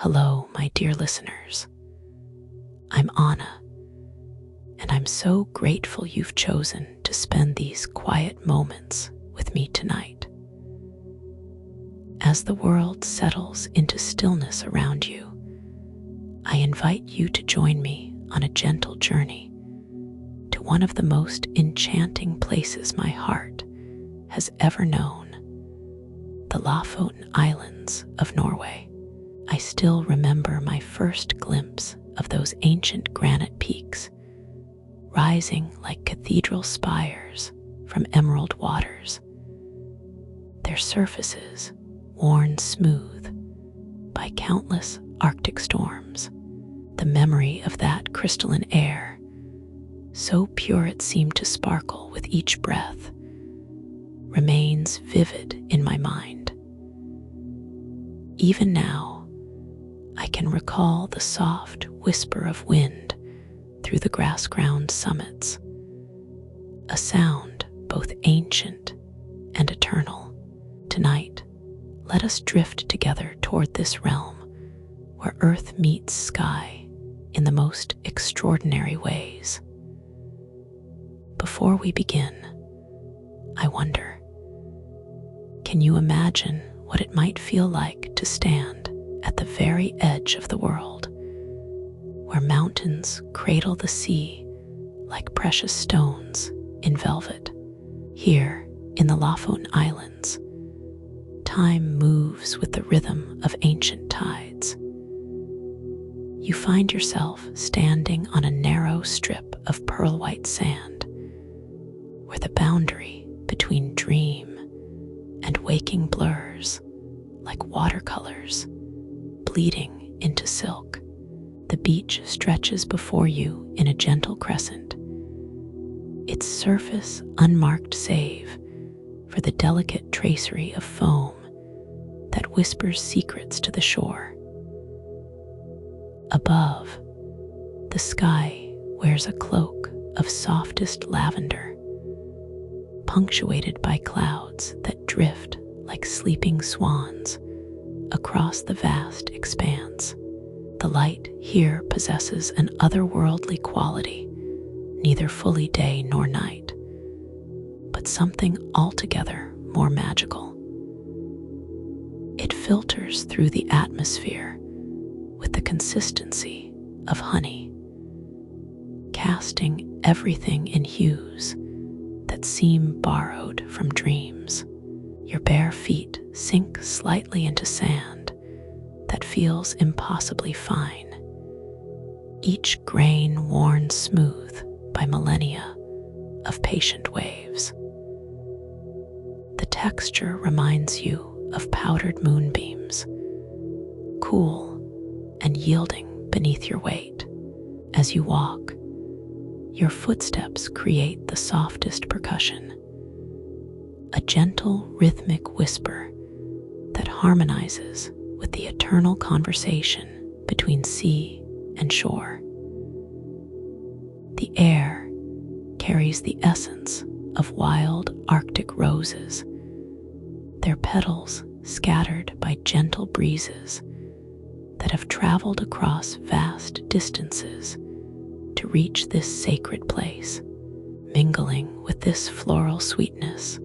Hello, my dear listeners. I'm Anna, and I'm so grateful you've chosen to spend these quiet moments with me tonight. As the world settles into stillness around you, I invite you to join me on a gentle journey to one of the most enchanting places my heart has ever known, the Lofoten Islands of Norway. I still remember my first glimpse of those ancient granite peaks, rising like cathedral spires from emerald waters. Their surfaces worn smooth by countless Arctic storms. The memory of that crystalline air, so pure it seemed to sparkle with each breath, remains vivid in my mind. Even now, I can recall the soft whisper of wind through the grass-ground summits, a sound both ancient and eternal. Tonight, let us drift together toward this realm where earth meets sky in the most extraordinary ways. Before we begin, I wonder, can you imagine what it might feel like to stand at the very edge of the world, where mountains cradle the sea like precious stones in velvet? Here in the Lofoten Islands, time moves with the rhythm of ancient tides. You find yourself standing on a narrow strip of pearl-white sand, where the boundary between dream and waking blurs like watercolors bleeding into silk. The beach stretches before you in a gentle crescent, its surface unmarked save for the delicate tracery of foam that whispers secrets to the shore. Above, the sky wears a cloak of softest lavender, punctuated by clouds that drift like sleeping swans across the vast expanse. The light here possesses an otherworldly quality, neither fully day nor night, but something altogether more magical. It filters through the atmosphere with the consistency of honey, casting everything in hues that seem borrowed from dreams. Your bare feet sink slightly into sand that feels impossibly fine, each grain worn smooth by millennia of patient waves. The texture reminds you of powdered moonbeams, cool and yielding beneath your weight. As you walk, your footsteps create the softest percussion, a gentle rhythmic whisper that harmonizes with the eternal conversation between sea and shore. The air carries the essence of wild Arctic roses, their petals scattered by gentle breezes that have traveled across vast distances to reach this sacred place. Mingling with this floral sweetness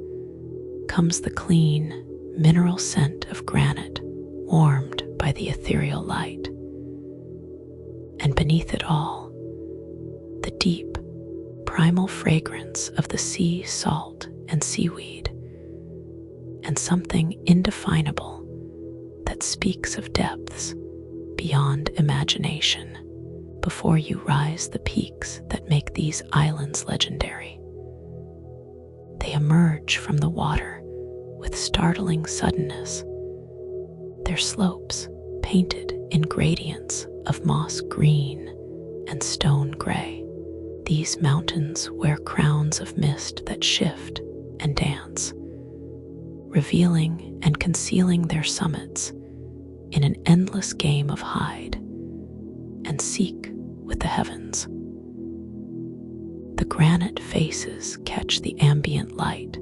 comes the clean, mineral scent of granite warmed by the ethereal light. And beneath it all, the deep, primal fragrance of the sea salt and seaweed, and something indefinable that speaks of depths beyond imagination. Before you rise the peaks that make these islands legendary, they emerge from the water with startling suddenness, their slopes painted in gradients of moss green and stone gray. These mountains wear crowns of mist that shift and dance, revealing and concealing their summits in an endless game of hide and seek with the heavens. The granite faces catch the ambient light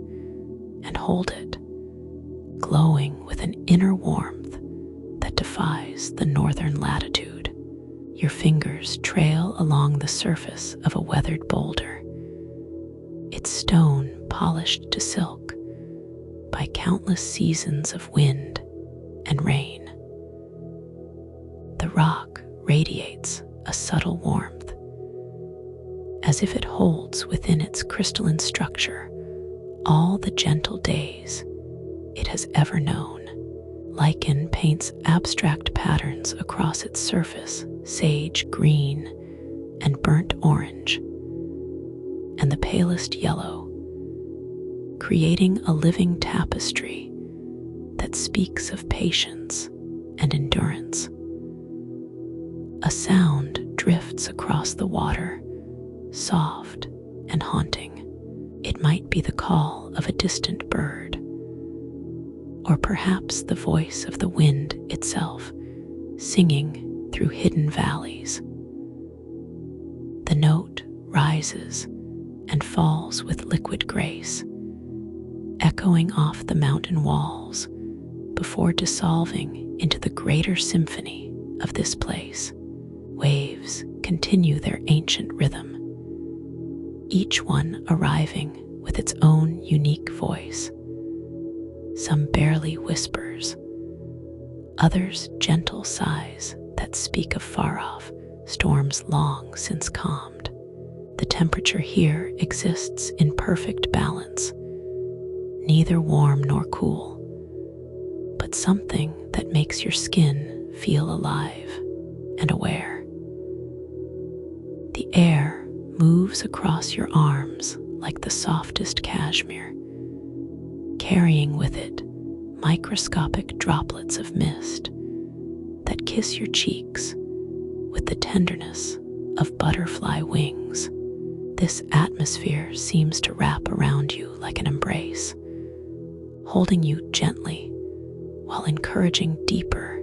and hold it, glowing with an inner warmth that defies the northern latitude. Your fingers trail along the surface of a weathered boulder, its stone polished to silk by countless seasons of wind and rain. The rock radiates a subtle warmth, as if it holds within its crystalline structure all the gentle days it has ever known. Lichen paints abstract patterns across its surface, sage green and burnt orange, and the palest yellow, creating a living tapestry that speaks of patience and endurance. A sound drifts across the water, soft and haunting. It might be the call of a distant bird, or perhaps the voice of the wind itself, singing through hidden valleys. The note rises and falls with liquid grace, echoing off the mountain walls before dissolving into the greater symphony of this place. Waves continue their ancient rhythm, each one arriving with its own unique voice. Some barely whispers, others gentle sighs that speak of far-off storms long since calmed. The temperature here exists in perfect balance, neither warm nor cool, but something that makes your skin feel alive and aware. The air moves across your arms like the softest cashmere, carrying with it microscopic droplets of mist that kiss your cheeks with the tenderness of butterfly wings. This atmosphere seems to wrap around you like an embrace, holding you gently while encouraging deeper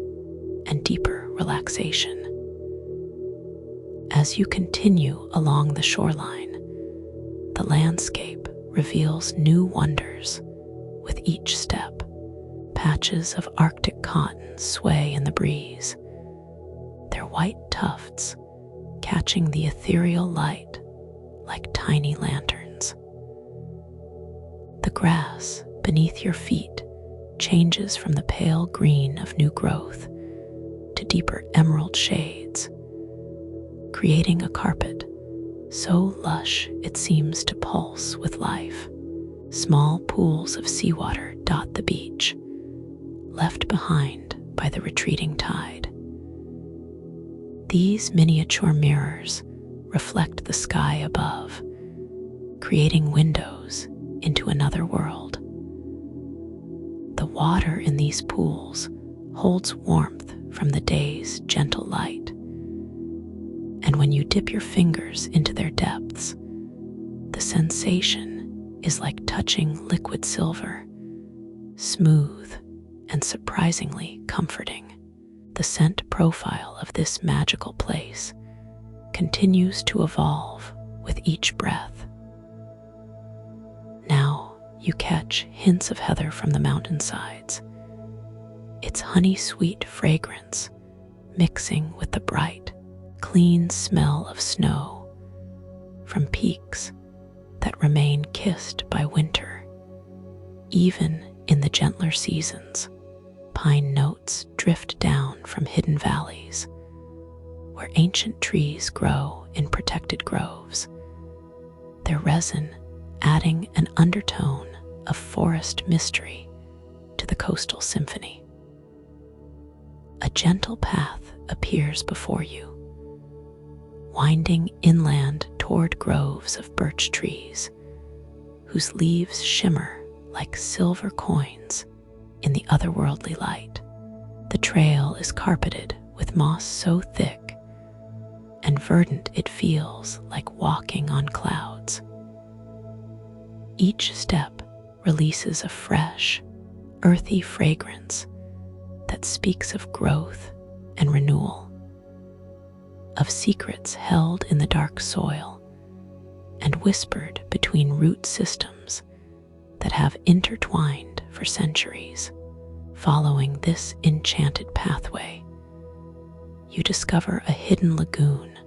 and deeper relaxation. As you continue along the shoreline, the landscape reveals new wonders with each step. Patches of Arctic cotton sway in the breeze, their white tufts catching the ethereal light like tiny lanterns. The grass beneath your feet changes from the pale green of new growth to deeper emerald shades, creating a carpet so lush it seems to pulse with life. Small pools of seawater dot the beach, left behind by the retreating tide. These miniature mirrors reflect the sky above, creating windows into another world. The water in these pools holds warmth from the day's gentle light, and when you dip your fingers into their depths, the sensation is like touching liquid silver, smooth and surprisingly comforting. The scent profile of this magical place continues to evolve with each breath. Now you catch hints of heather from the mountainsides, its honey-sweet fragrance mixing with the bright, clean smell of snow from peaks that remain kissed by winter. Even in the gentler seasons, pine notes drift down from hidden valleys where ancient trees grow in protected groves, their resin adding an undertone of forest mystery to the coastal symphony. A gentle path appears before you, winding inland toward groves of birch trees whose leaves shimmer like silver coins in the otherworldly light. The trail is carpeted with moss so thick and verdant it feels like walking on clouds. Each step releases a fresh, earthy fragrance that speaks of growth and renewal, of secrets held in the dark soil and whispered between root systems that have intertwined for centuries. Following this enchanted pathway, you discover a hidden lagoon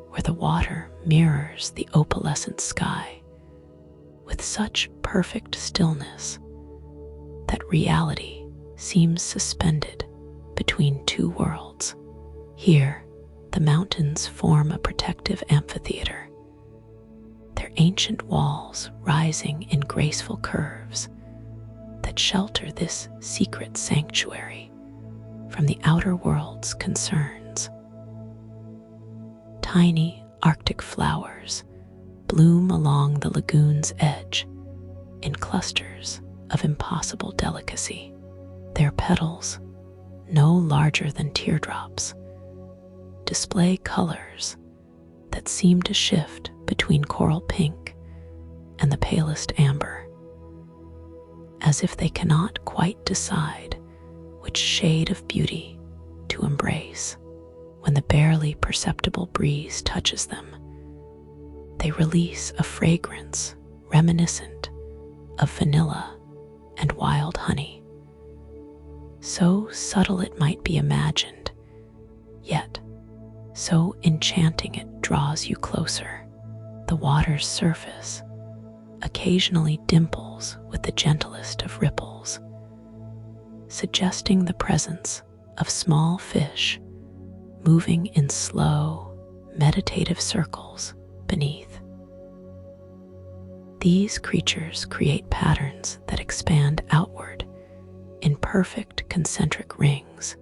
where the water mirrors the opalescent sky with such perfect stillness that reality seems suspended between two worlds. Here, the mountains form a protective amphitheater, their ancient walls rising in graceful curves that shelter this secret sanctuary from the outer world's concerns. Tiny Arctic flowers bloom along the lagoon's edge in clusters of impossible delicacy. Their petals, no larger than teardrops, display colors that seem to shift between coral pink and the palest amber, as if they cannot quite decide which shade of beauty to embrace. When the barely perceptible breeze touches them, they release a fragrance reminiscent of vanilla and wild honey. So subtle it might be imagined, yet so enchanting it draws you closer. The water's surface occasionally dimples with the gentlest of ripples, suggesting the presence of small fish moving in slow, meditative circles beneath. These creatures create patterns that expand outward in perfect concentric rings,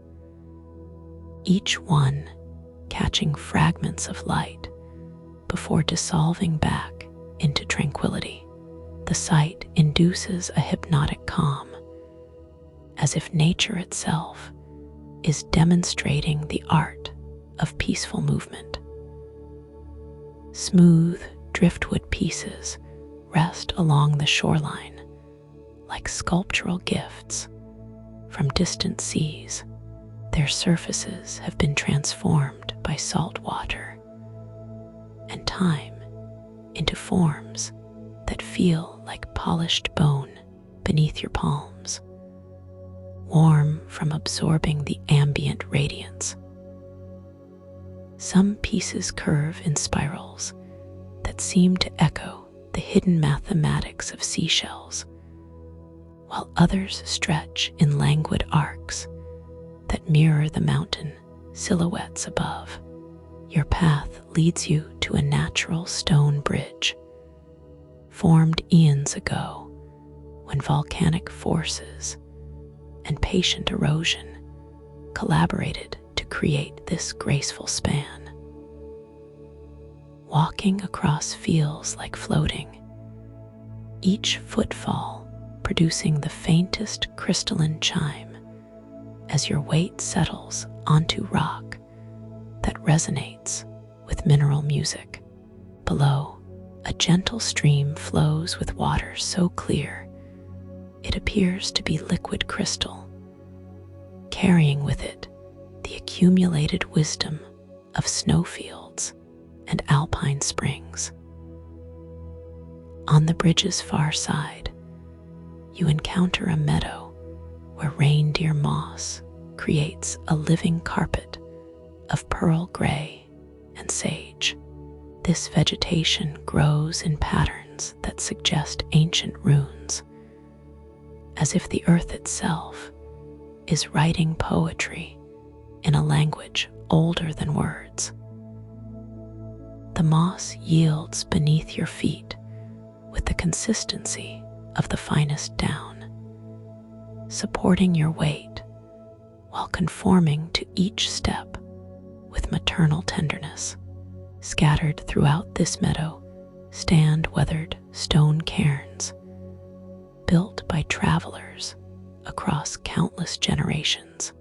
each one catching fragments of light before dissolving back into tranquility. The sight induces a hypnotic calm, as if nature itself is demonstrating the art of peaceful movement. Smooth driftwood pieces rest along the shoreline like sculptural gifts from distant seas. Their surfaces have been transformed by salt water and time into forms that feel like polished bone beneath your palms, warm from absorbing the ambient radiance. Some pieces curve in spirals that seem to echo the hidden mathematics of seashells, while others stretch in languid arcs that mirror the mountain silhouettes above. Your path leads you to a natural stone bridge, formed eons ago when volcanic forces and patient erosion collaborated to create this graceful span. Walking across feels like floating, each footfall producing the faintest crystalline chime as your weight settles onto rock that resonates with mineral music. Below, a gentle stream flows with water so clear it appears to be liquid crystal, carrying with it the accumulated wisdom of snowfields and alpine springs. On the bridge's far side, you encounter a meadow where reindeer moss creates a living carpet of pearl gray and sage. This vegetation grows in patterns that suggest ancient runes, as if the earth itself is writing poetry in a language older than words. The moss yields beneath your feet with the consistency of the finest down, supporting your weight while conforming to each step with maternal tenderness. Scattered throughout this meadow stand weathered stone cairns, built by travelers across countless generations.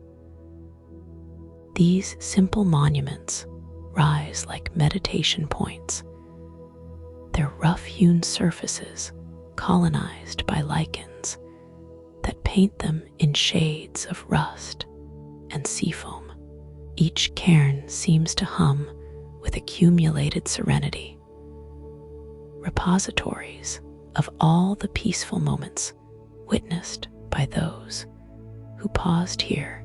These simple monuments rise like meditation points, their rough-hewn surfaces colonized by lichens that paint them in shades of rust and seafoam. Each cairn seems to hum with accumulated serenity, repositories of all the peaceful moments witnessed by those who paused here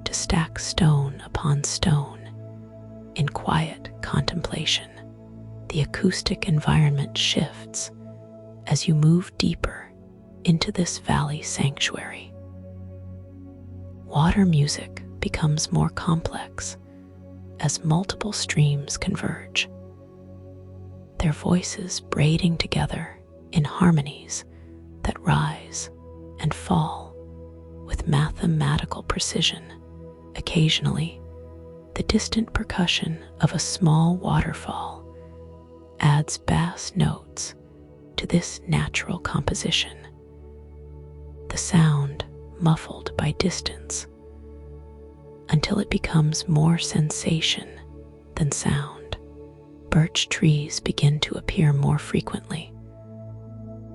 to stack stone upon stone in quiet contemplation. The acoustic environment shifts as you move deeper into this valley sanctuary. Water music becomes more complex as multiple streams converge, their voices braiding together in harmonies that rise and fall with mathematical precision. Occasionally, the distant percussion of a small waterfall adds bass notes to this natural composition, the sound muffled by distance until it becomes more sensation than sound. Birch trees begin to appear more frequently,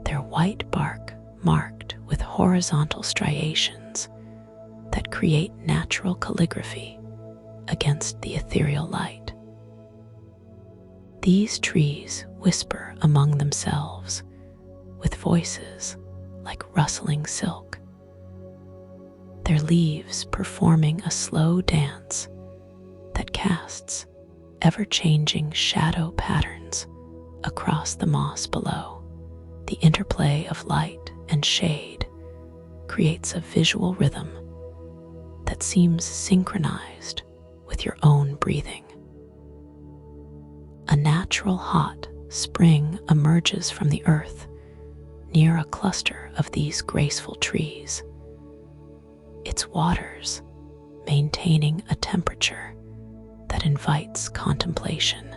their white bark marked with horizontal striations that create natural calligraphy against the ethereal light. These trees whisper among themselves with voices like rustling silk, their leaves performing a slow dance that casts ever-changing shadow patterns across the moss below. The interplay of light and shade creates a visual rhythm that seems synchronized with your own breathing. A natural hot spring emerges from the earth near a cluster of these graceful trees, its waters maintaining a temperature that invites contemplation.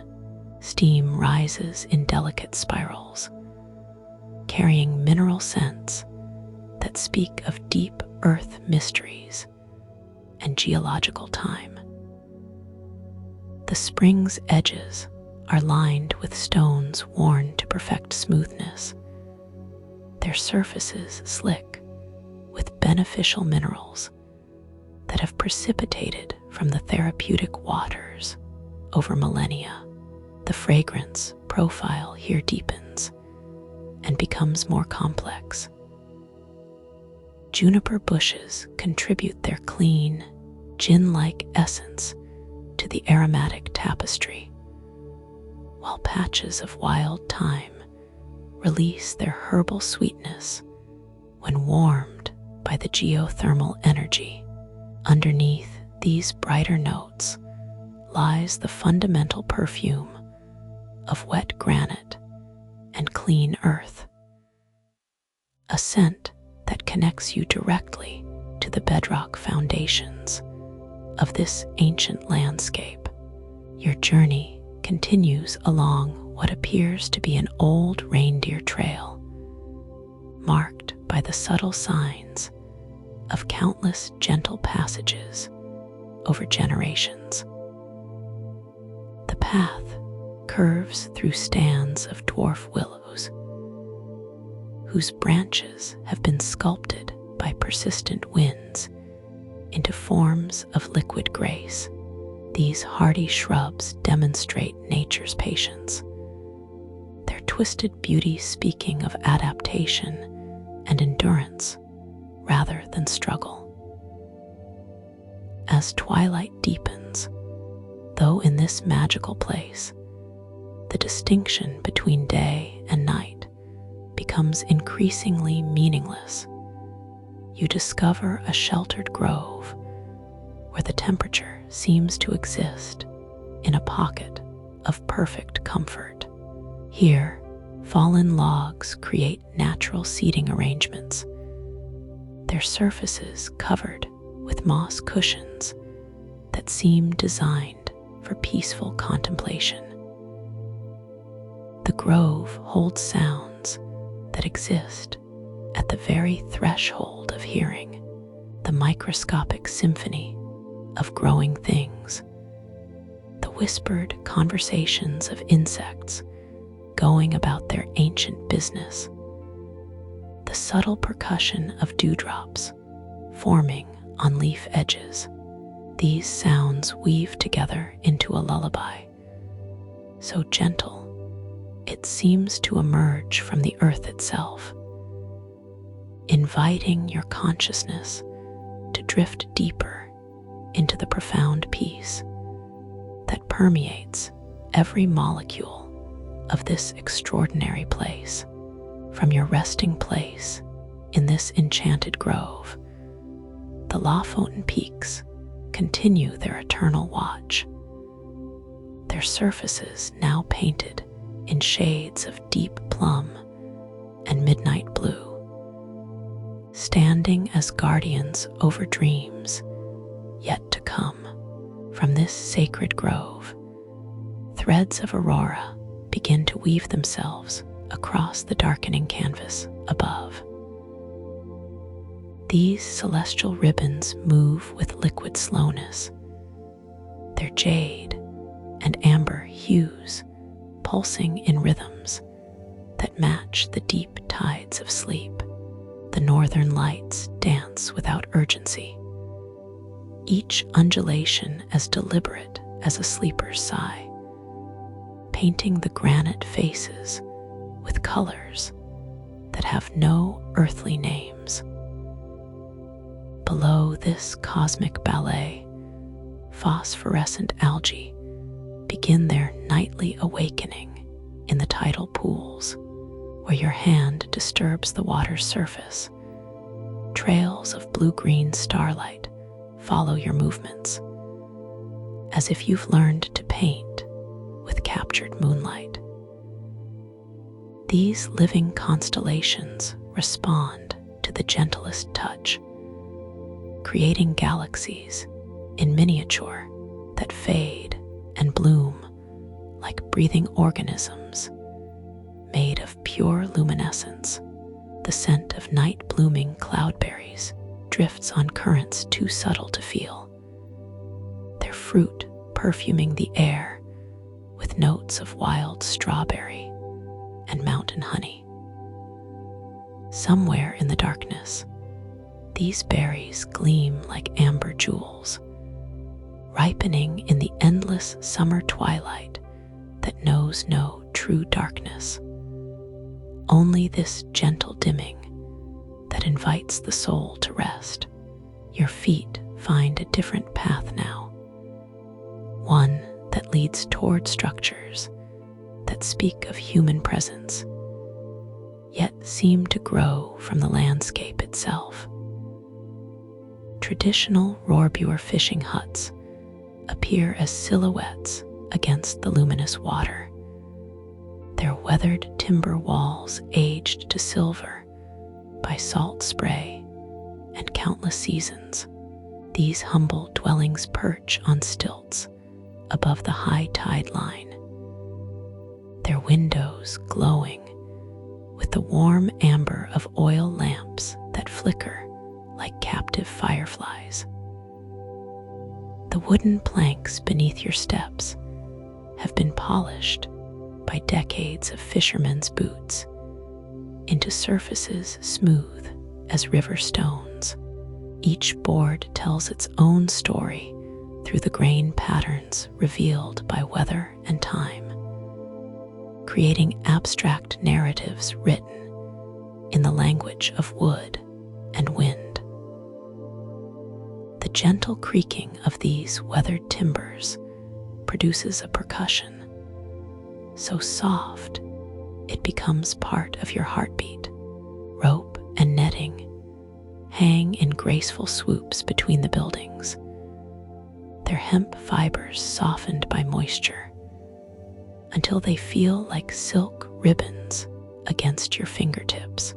Steam rises in delicate spirals, carrying mineral scents that speak of deep earth mysteries and geological time. The spring's edges are lined with stones worn to perfect smoothness, their surfaces slick with beneficial minerals that have precipitated from the therapeutic waters over millennia. The fragrance profile here deepens and becomes more complex. Juniper bushes contribute their clean, gin-like essence to the aromatic tapestry, while patches of wild thyme release their herbal sweetness when warmed by the geothermal energy. Underneath these brighter notes lies the fundamental perfume of wet granite and clean earth, a scent that connects you directly to the bedrock foundations of this ancient landscape. Your journey continues along what appears to be an old reindeer trail, marked by the subtle signs of countless gentle passages over generations. The path curves through stands of dwarf willows, whose branches have been sculpted by persistent winds into forms of liquid grace. These hardy shrubs demonstrate nature's patience, their twisted beauty speaking of adaptation and endurance rather than struggle. As twilight deepens, though in this magical place, the distinction between day and night becomes increasingly meaningless. You discover a sheltered grove where the temperature seems to exist in a pocket of perfect comfort. Here, fallen logs create natural seating arrangements, their surfaces covered with moss cushions that seem designed for peaceful contemplation. The grove holds sounds that exist at the very threshold of hearing, the microscopic symphony of growing things, the whispered conversations of insects going about their ancient business, the subtle percussion of dewdrops forming on leaf edges. These sounds weave together into a lullaby, so gentle it seems to emerge from the earth itself, inviting your consciousness drift deeper into the profound peace that permeates every molecule of this extraordinary place. From your resting place in this enchanted grove, the Lofoten peaks continue their eternal watch, their surfaces now painted in shades of deep plum and midnight blue, standing as guardians over dreams yet to come. From this sacred grove, threads of aurora begin to weave themselves across the darkening canvas above. These celestial ribbons move with liquid slowness, their jade and amber hues pulsing in rhythms that match the deep tides of sleep. The northern lights dance without urgency, each undulation as deliberate as a sleeper's sigh, painting the granite faces with colors that have no earthly names. Below this cosmic ballet, phosphorescent algae begin their nightly awakening in the tidal pools, where your hand disturbs the water's surface. Trails of blue-green starlight follow your movements, as if you've learned to paint with captured moonlight. These living constellations respond to the gentlest touch, creating galaxies in miniature that fade and bloom like breathing organisms made of pure luminescence. The scent of night-blooming cloudberries drifts on currents too subtle to feel, their fruit perfuming the air with notes of wild strawberry and mountain honey. Somewhere in the darkness, these berries gleam like amber jewels, ripening in the endless summer twilight that knows no true darkness. Only this gentle dimming that invites the soul to rest. Your feet find a different path now, one that leads toward structures that speak of human presence, yet seem to grow from the landscape itself. Traditional Rohrbuer fishing huts appear as silhouettes against the luminous water, their weathered timber walls aged to silver by salt spray and countless seasons. These humble dwellings perch on stilts above the high tide line, their windows glowing with the warm amber of oil lamps that flicker like captive fireflies. The wooden planks beneath your steps have been polished by decades of fishermen's boots into surfaces smooth as river stones. Each board tells its own story through the grain patterns revealed by weather and time, creating abstract narratives written in the language of wood and wind. The gentle creaking of these weathered timbers produces a percussion so soft it becomes part of your heartbeat. Rope and netting hang in graceful swoops between the buildings, their hemp fibers softened by moisture until they feel like silk ribbons against your fingertips.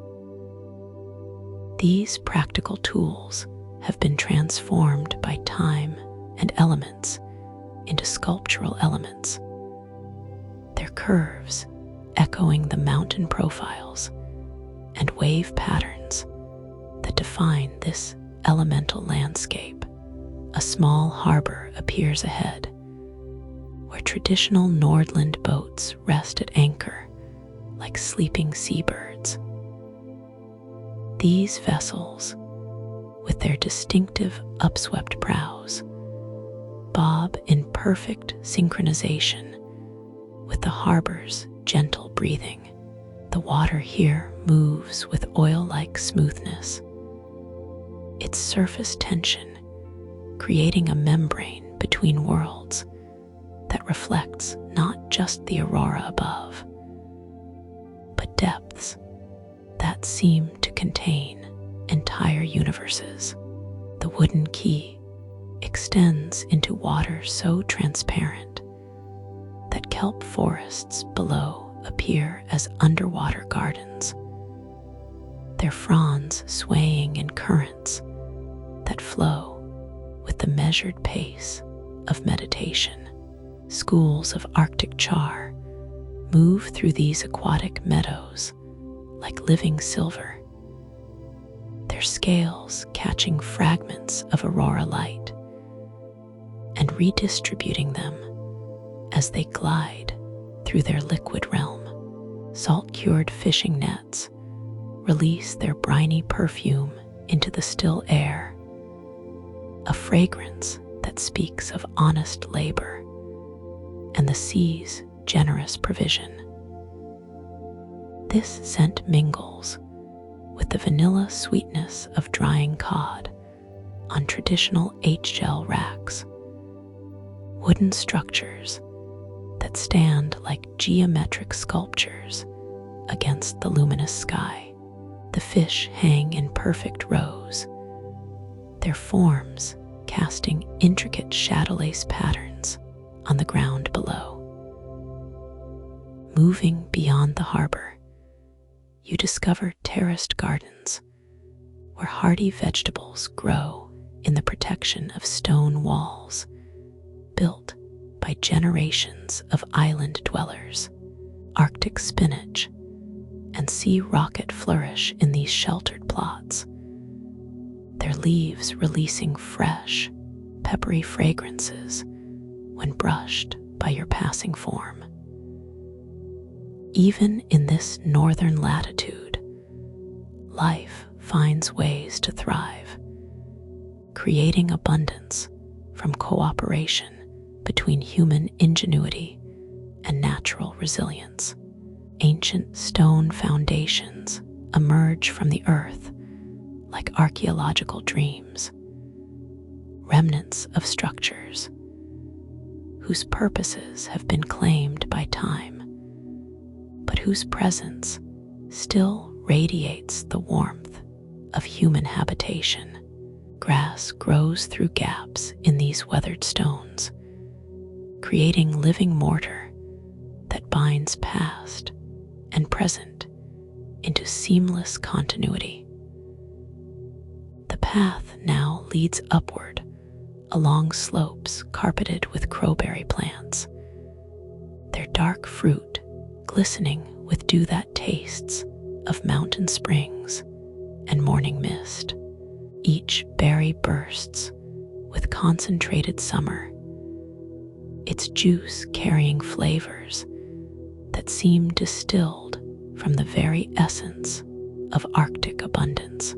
These practical tools have been transformed by time and elements into sculptural elements, their curves echoing the mountain profiles and wave patterns that define this elemental landscape. A small harbor appears ahead, where traditional Nordland boats rest at anchor like sleeping seabirds. These vessels, with their distinctive upswept prows, bob in perfect synchronization with the harbor's gentle breathing. The water here moves with oil-like smoothness, its surface tension creating a membrane between worlds that reflects not just the aurora above, but depths that seem to contain entire universes. The wooden quay extends into water so transparent that kelp forests below appear as underwater gardens, their fronds swaying in currents that flow with the measured pace of meditation. Schools of Arctic char move through these aquatic meadows like living silver, their scales catching fragments of aurora light and redistributing them as they glide through their liquid realm. Salt-cured fishing nets release their briny perfume into the still air, a fragrance that speaks of honest labor and the sea's generous provision. This scent mingles with the vanilla sweetness of drying cod on traditional H-gel racks, wooden structures that stand like geometric sculptures against the luminous sky. The fish hang in perfect rows, their forms casting intricate shadow lace patterns on the ground below. Moving beyond the harbor, you discover terraced gardens where hardy vegetables grow in the protection of stone walls built by generations of island dwellers. Arctic spinach and sea rocket flourish in these sheltered plots, their leaves releasing fresh, peppery fragrances when brushed by your passing form. Even in this northern latitude, life finds ways to thrive, creating abundance from cooperation between human ingenuity and natural resilience. Ancient stone foundations emerge from the earth like archaeological dreams, remnants of structures whose purposes have been claimed by time, but whose presence still radiates the warmth of human habitation. Grass grows through gaps in these weathered stones, creating living mortar that binds past and present into seamless continuity. The path now leads upward along slopes carpeted with crowberry plants, their dark fruit glistening with dew that tastes of mountain springs and morning mist. Each berry bursts with concentrated summer, its juice carrying flavors that seem distilled from the very essence of Arctic abundance.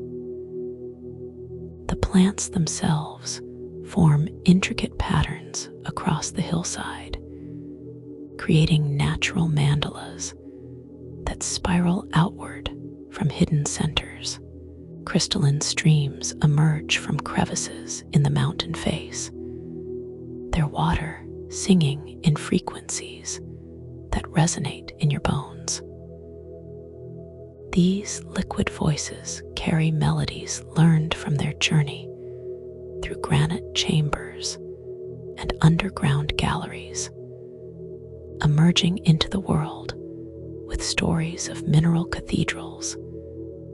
The plants themselves form intricate patterns across the hillside, creating natural mandalas that spiral outward from hidden centers. Crystalline streams emerge from crevices in the mountain face, their water singing in frequencies that resonate in your bones. These liquid voices carry melodies learned from their journey through granite chambers and underground galleries, emerging into the world with stories of mineral cathedrals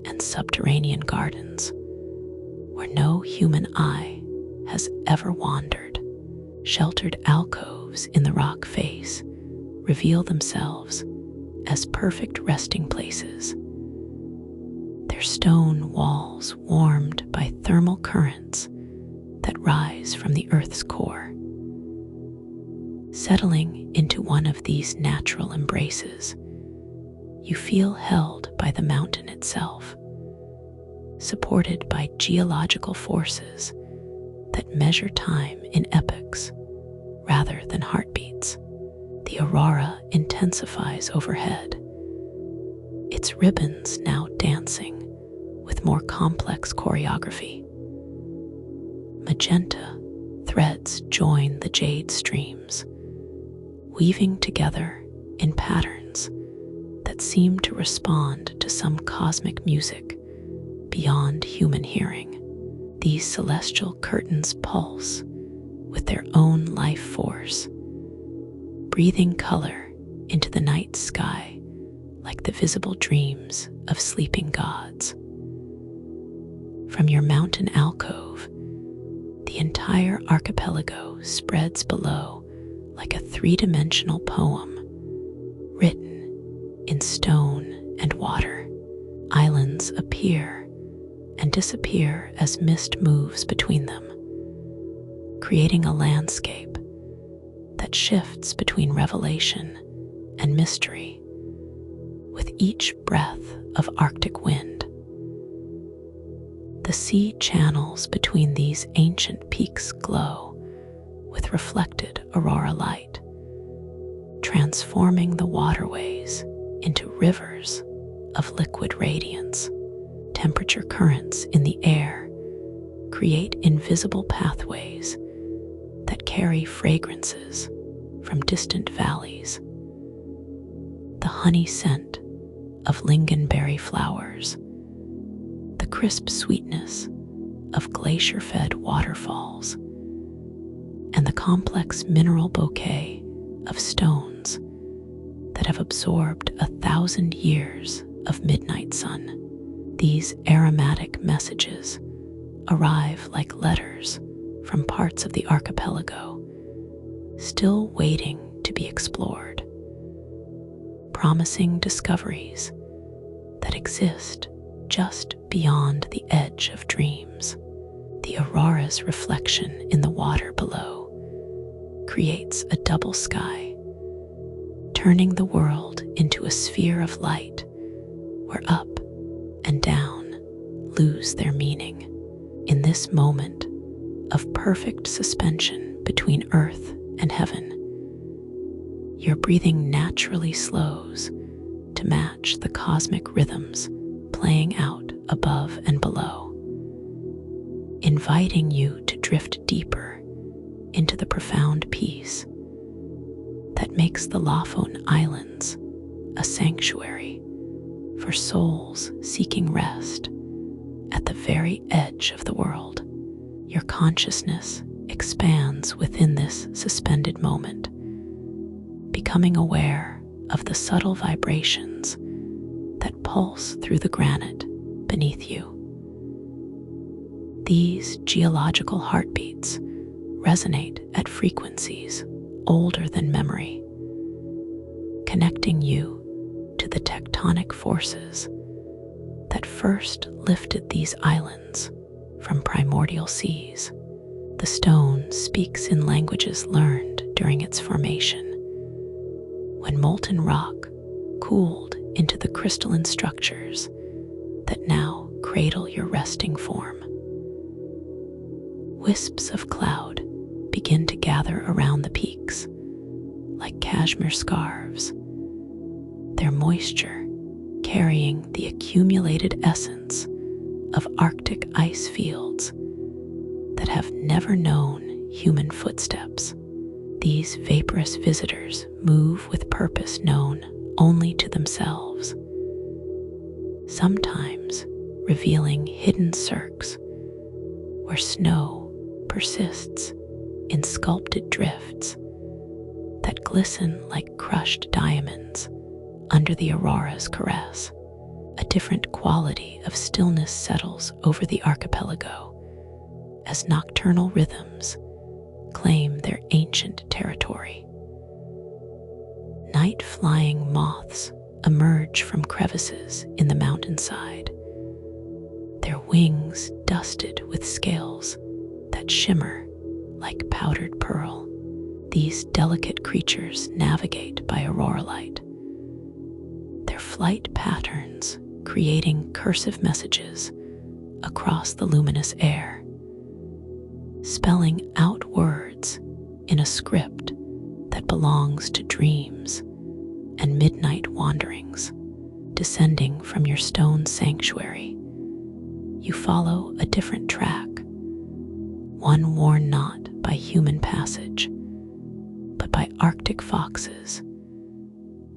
and subterranean gardens where no human eye has ever wandered. Sheltered alcoves in the rock face reveal themselves as perfect resting places, their stone walls warmed by thermal currents that rise from the Earth's core. Settling into one of these natural embraces, you feel held by the mountain itself, supported by geological forces that measure time in epochs rather than heartbeats. The aurora intensifies overhead, its ribbons now dancing with more complex choreography. Magenta threads join the jade streams, weaving together in patterns that seem to respond to some cosmic music beyond human hearing. These celestial curtains pulse with their own life force, breathing color into the night sky like the visible dreams of sleeping gods. From your mountain alcove, the entire archipelago spreads below like a three-dimensional poem written in stone and water. Islands appear and disappear as mist moves between them, creating a landscape that shifts between revelation and mystery with each breath of Arctic wind. The sea channels between these ancient peaks glow with reflected aurora light, transforming the waterways into rivers of liquid radiance. Temperature currents in the air create invisible pathways that carry fragrances from distant valleys. The honey scent of lingonberry flowers, the crisp sweetness of glacier-fed waterfalls, and the complex mineral bouquet of stones that have absorbed 1,000 years of midnight sun. These aromatic messages arrive like letters from parts of the archipelago, still waiting to be explored, promising discoveries that exist just beyond the edge of dreams. The aurora's reflection in the water below creates a double sky, turning the world into a sphere of light where up and down lose their meaning. In this moment of perfect suspension between earth and heaven, your breathing naturally slows to match the cosmic rhythms playing out above and below, inviting you to drift deeper into the profound peace that makes the Lofoten Islands a sanctuary for souls seeking rest at the very edge of the world. Your consciousness expands within this suspended moment, becoming aware of the subtle vibrations that pulse through the granite beneath you. These geological heartbeats resonate at frequencies older than memory, connecting you to the tectonic forces that first lifted these islands from primordial seas. The stone speaks in languages learned during its formation, when molten rock cooled into the crystalline structures that now cradle your resting form. Wisps of cloud begin to gather around the peaks like cashmere scarves, their moisture carrying the accumulated essence of Arctic ice fields that have never known human footsteps. These vaporous visitors move with purpose known only to themselves, sometimes revealing hidden cirques where snow persists in sculpted drifts that glisten like crushed diamonds under the aurora's caress. A different quality of stillness settles over the archipelago as nocturnal rhythms claim their ancient territory. Night-flying moths emerge from crevices in the mountainside, their wings dusted with scales that shimmer like powdered pearl. These delicate creatures navigate by aurora light, their flight patterns creating cursive messages across the luminous air, spelling out words in a script that belongs to dreams and midnight wanderings. Descending from your stone sanctuary, you follow a different track, one worn not by human passage, but by Arctic foxes,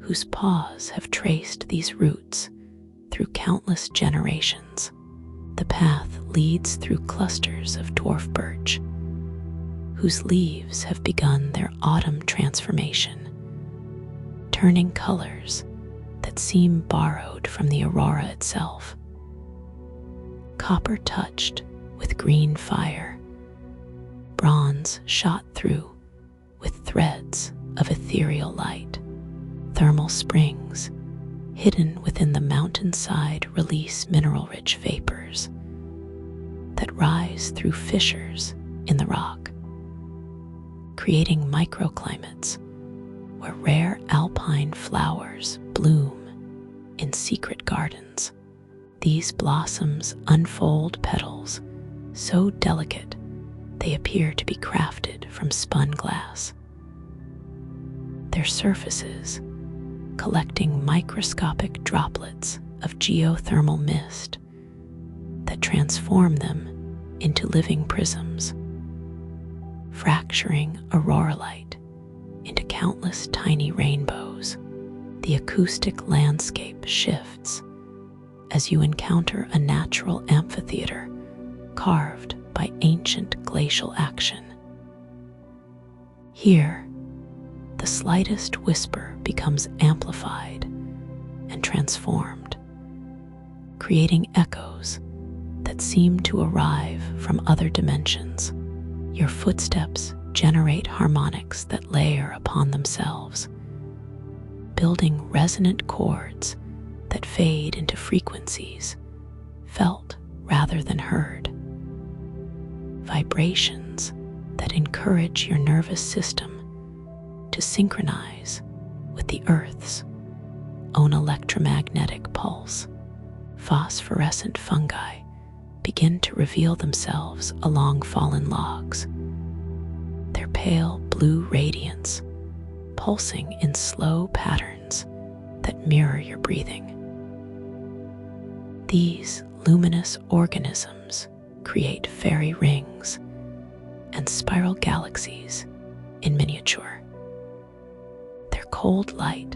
whose paws have traced these routes through countless generations. The path leads through clusters of dwarf birch, whose leaves have begun their autumn transformation, turning colors that seem borrowed from the aurora itself. Copper touched with green fire, bronze shot through with threads of ethereal light. Thermal springs hidden within the mountainside release mineral-rich vapors that rise through fissures in the rock, creating microclimates where rare alpine flowers bloom in secret gardens. These blossoms unfold petals so delicate they appear to be crafted from spun glass. Their surfaces collecting microscopic droplets of geothermal mist that transform them into living prisms, fracturing aurora light into countless tiny rainbows. The acoustic landscape shifts as you encounter a natural amphitheater carved by ancient glacial action. Here, the slightest whisper becomes amplified and transformed, creating echoes that seem to arrive from other dimensions. Your footsteps generate harmonics that layer upon themselves, building resonant chords that fade into frequencies felt rather than heard. Vibrations that encourage your nervous system to synchronize with the Earth's own electromagnetic pulse. Phosphorescent fungi begin to reveal themselves along fallen logs, their pale blue radiance pulsing in slow patterns that mirror your breathing. These luminous organisms create fairy rings and spiral galaxies in miniature, their cold light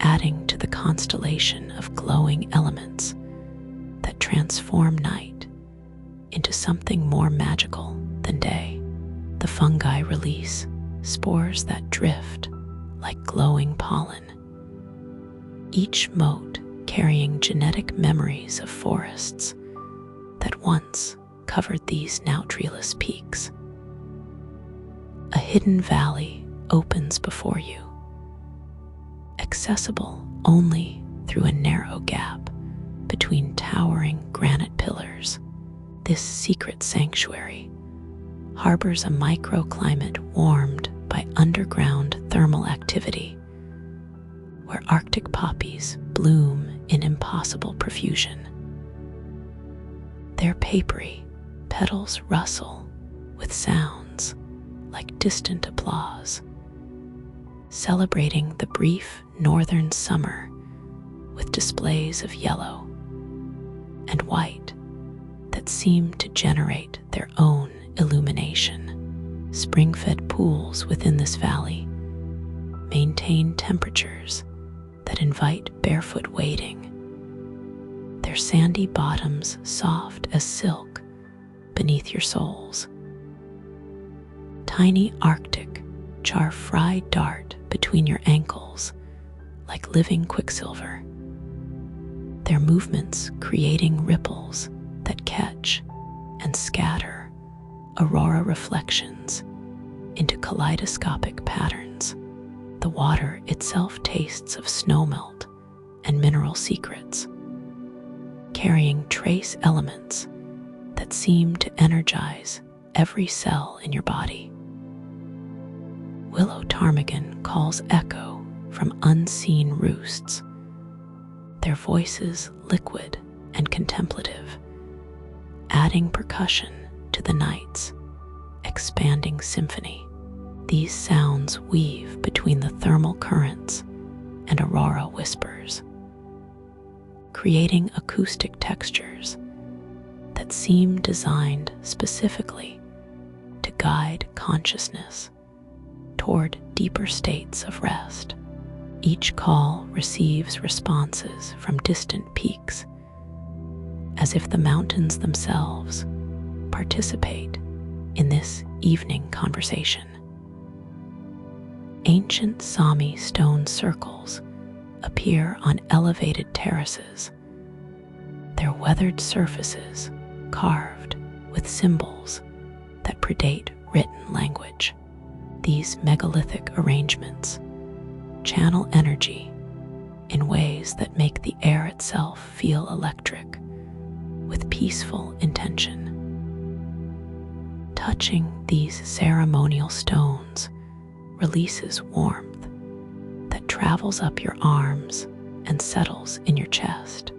adding to the constellation of glowing elements that transform night into something more magical than day. The fungi release spores that drift like glowing pollen, each mote carrying genetic memories of forests that once covered these now treeless peaks. A hidden valley opens before you, accessible only through a narrow gap between towering granite pillars. This secret sanctuary harbors a microclimate warmed by underground thermal activity, where Arctic poppies bloom in impossible profusion. Their papery petals rustle with sounds like distant applause, celebrating the brief northern summer with displays of yellow and white that seem to generate their own illumination. Spring-fed pools within this valley maintain temperatures that invite barefoot wading, their sandy bottoms soft as silk beneath your soles. Tiny Arctic char fry dart between your ankles like living quicksilver, their movements creating ripples that catch and scatter aurora reflections into kaleidoscopic patterns. The water itself tastes of snowmelt and mineral secrets, carrying trace elements that seem to energize every cell in your body. Willow ptarmigan calls echo from unseen roosts, their voices liquid and contemplative, adding percussion to the night's expanding symphony. These sounds weave between the thermal currents and aurora whispers, creating acoustic textures that seem designed specifically guide consciousness toward deeper states of rest. Each call receives responses from distant peaks, as if the mountains themselves participate in this evening conversation. Ancient Sami stone circles appear on elevated terraces, their weathered surfaces carved with symbols that predate written language. These megalithic arrangements channel energy in ways that make the air itself feel electric, with peaceful intention. Touching these ceremonial stones releases warmth that travels up your arms and settles in your chest,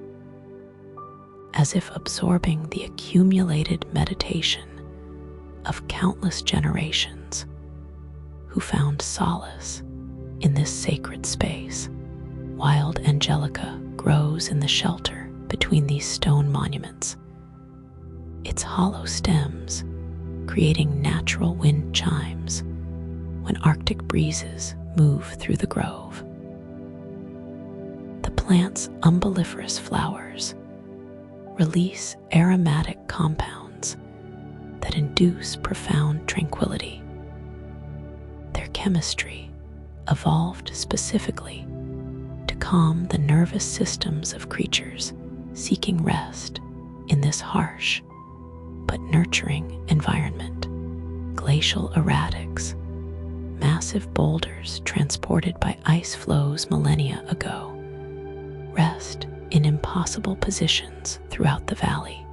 as if absorbing the accumulated meditation of countless generations who found solace in this sacred space. Wild angelica grows in the shelter between these stone monuments, its hollow stems creating natural wind chimes when Arctic breezes move through the grove. The plant's umbelliferous flowers release aromatic compounds that induce profound tranquility. Their chemistry evolved specifically to calm the nervous systems of creatures seeking rest in this harsh but nurturing environment. Glacial erratics, massive boulders transported by ice flows millennia ago, rest in impossible positions throughout the valley,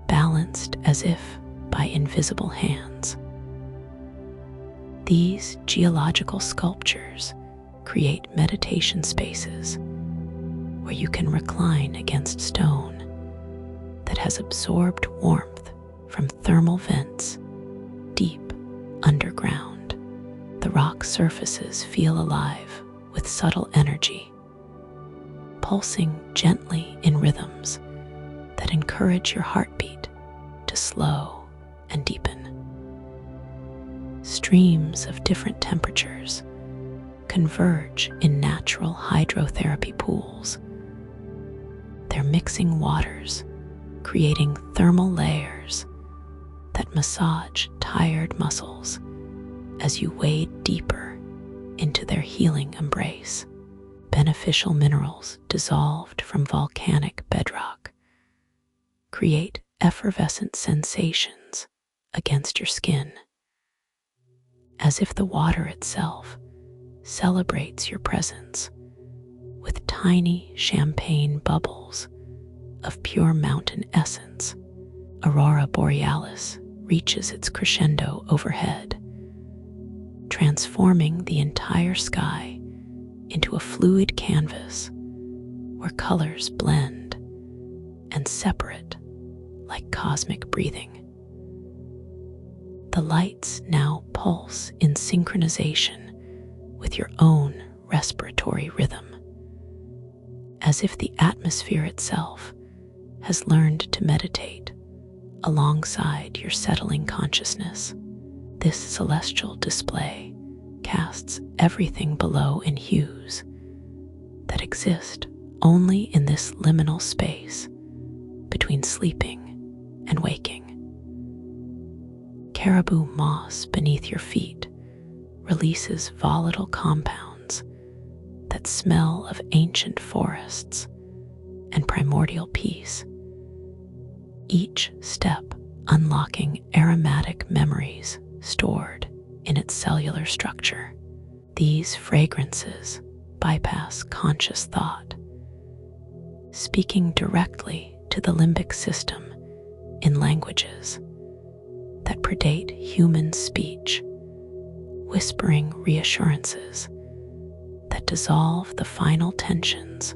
balanced as if by invisible hands. These geological sculptures create meditation spaces where you can recline against stone that has absorbed warmth from thermal vents deep underground. The rock surfaces feel alive with subtle energy, pulsing gently in rhythms that encourage your heartbeat to slow and deepen. Streams of different temperatures converge in natural hydrotherapy pools, their mixing waters creating thermal layers that massage tired muscles as you wade deeper into their healing embrace. Beneficial minerals dissolved from volcanic bedrock create effervescent sensations against your skin, as if the water itself celebrates your presence with tiny champagne bubbles of pure mountain essence. Aurora borealis reaches its crescendo overhead, transforming the entire sky into a fluid canvas where colors blend and separate like cosmic breathing. The lights now pulse in synchronization with your own respiratory rhythm, as if the atmosphere itself has learned to meditate alongside your settling consciousness. This celestial display casts everything below in hues that exist only in this liminal space between sleeping and waking. Caribou moss beneath your feet releases volatile compounds that smell of ancient forests and primordial peace, each step unlocking aromatic memories stored in its cellular structure. These fragrances bypass conscious thought, speaking directly to the limbic system in languages that predate human speech, whispering reassurances that dissolve the final tensions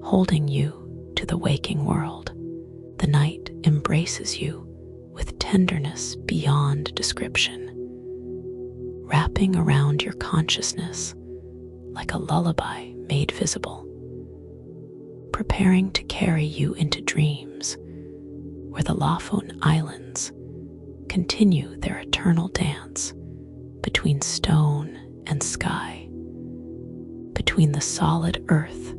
holding you to the waking world. The night embraces you with tenderness beyond description, wrapping around your consciousness like a lullaby made visible, preparing to carry you into dreams where the Lofoten Islands continue their eternal dance between stone and sky, between the solid earth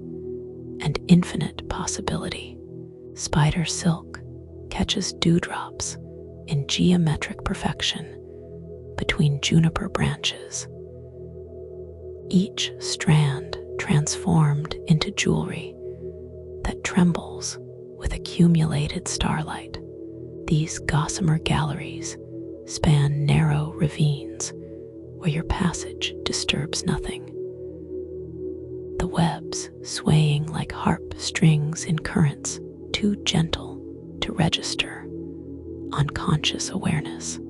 and infinite possibility. Spider silk catches dewdrops in geometric perfection between juniper branches, each strand transformed into jewelry that trembles with accumulated starlight. These gossamer galleries span narrow ravines where your passage disturbs nothing. The webs swaying like harp strings in currents too gentle to register unconscious awareness.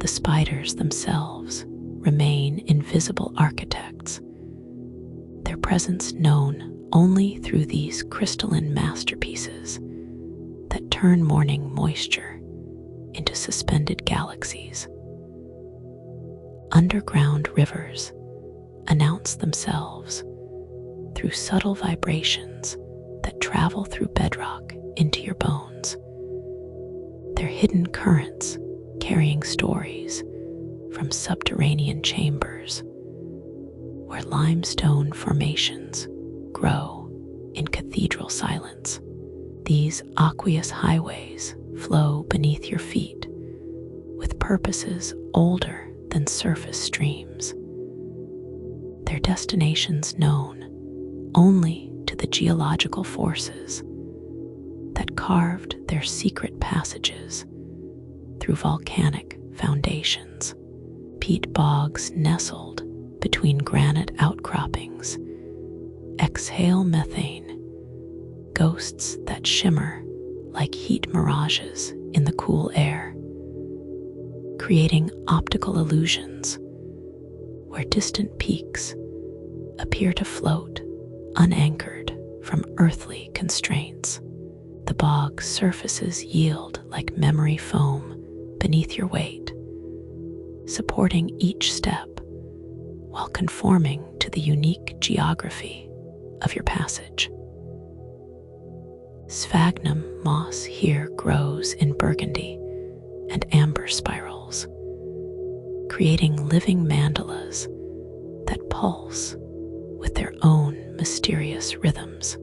The spiders themselves remain invisible architects, their presence known only through these crystalline masterpieces that turn morning moisture into suspended galaxies. Underground rivers announce themselves through subtle vibrations that travel through bedrock into your bones, their hidden currents carrying stories from subterranean chambers where limestone formations grow in cathedral silence. These aqueous highways flow beneath your feet with purposes older than surface streams, their destinations known only to the geological forces that carved their secret passages through volcanic foundations. Peat bogs nestled between granite outcroppings exhale methane, ghosts that shimmer like heat mirages in the cool air, creating optical illusions where distant peaks appear to float unanchored from earthly constraints. The bog surfaces yield like memory foam beneath your weight, supporting each step while conforming to the unique geography of your passage. Sphagnum moss here grows in burgundy and amber spirals, creating living mandalas that pulse with their own mysterious rhythms.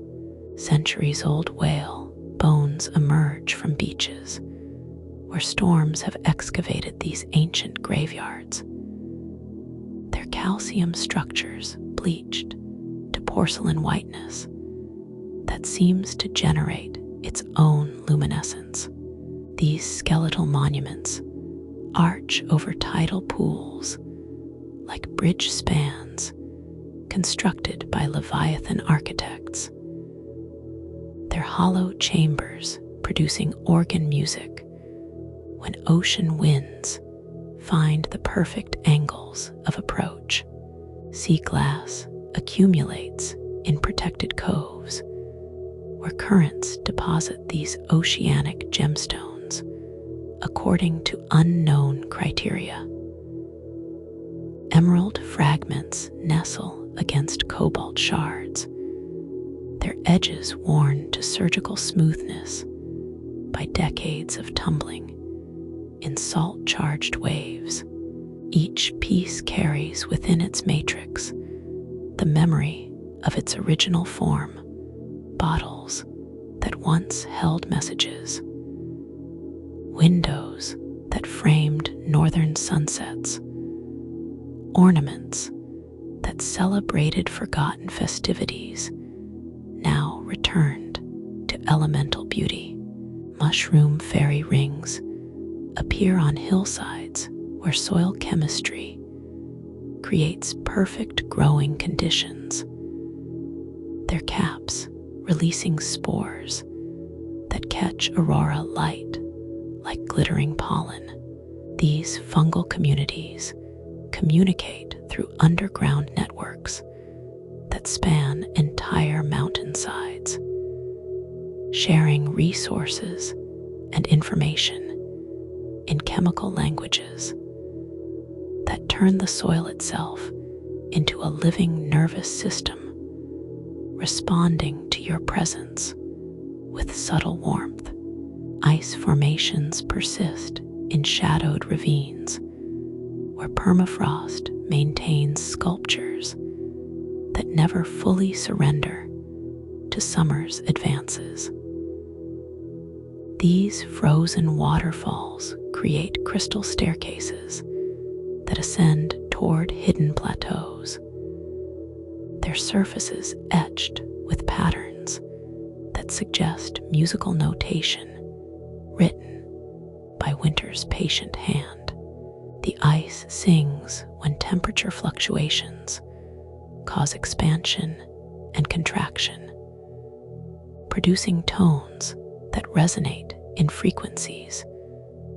Centuries-old whale bones emerge from beaches where storms have excavated these ancient graveyards, their calcium structures bleached to porcelain whiteness that seems to generate its own luminescence. These skeletal monuments arch over tidal pools like bridge spans constructed by Leviathan architects, their hollow chambers producing organ music when ocean winds find the perfect angles of approach. Sea glass accumulates in protected coves where currents deposit these oceanic gemstones according to unknown criteria. Emerald fragments nestle against cobalt shards, their edges worn to surgical smoothness by decades of tumbling in salt-charged waves. Each piece carries within its matrix the memory of its original form, bottles that once held messages, windows that framed northern sunsets, ornaments that celebrated forgotten festivities, now returned to elemental beauty. Mushroom fairy rings appear on hillsides where soil chemistry creates perfect growing conditions, their caps releasing spores that catch aurora light like glittering pollen. These fungal communities communicate through underground networks that span entire mountainsides, sharing resources and information in chemical languages that turn the soil itself into a living nervous system, responding to your presence with subtle warmth. Ice formations persist in shadowed ravines where permafrost maintains sculptures that never fully surrender to summer's advances. These frozen waterfalls create crystal staircases that ascend toward hidden plateaus, their surfaces etched with patterns that suggest musical notation written by winter's patient hand. The ice sings when temperature fluctuations cause expansion and contraction, producing tones that resonate in frequencies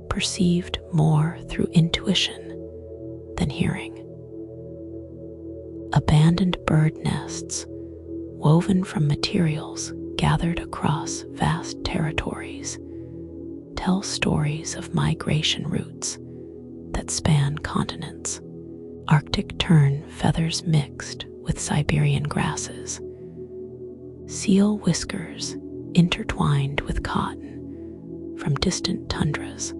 perceived more through intuition than hearing. Abandoned bird nests, woven from materials gathered across vast territories, tell stories of migration routes that span continents. Arctic tern feathers mixed with Siberian grasses, seal whiskers intertwined with cotton from distant tundras.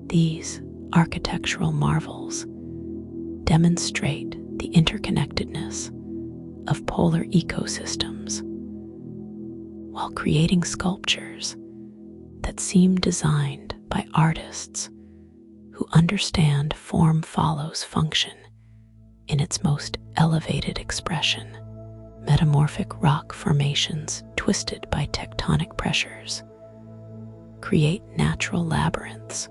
These architectural marvels demonstrate the interconnectedness of polar ecosystems while creating sculptures that seem designed by artists who understand form follows function in its most elevated expression. Metamorphic rock formations twisted by tectonic pressures create natural labyrinths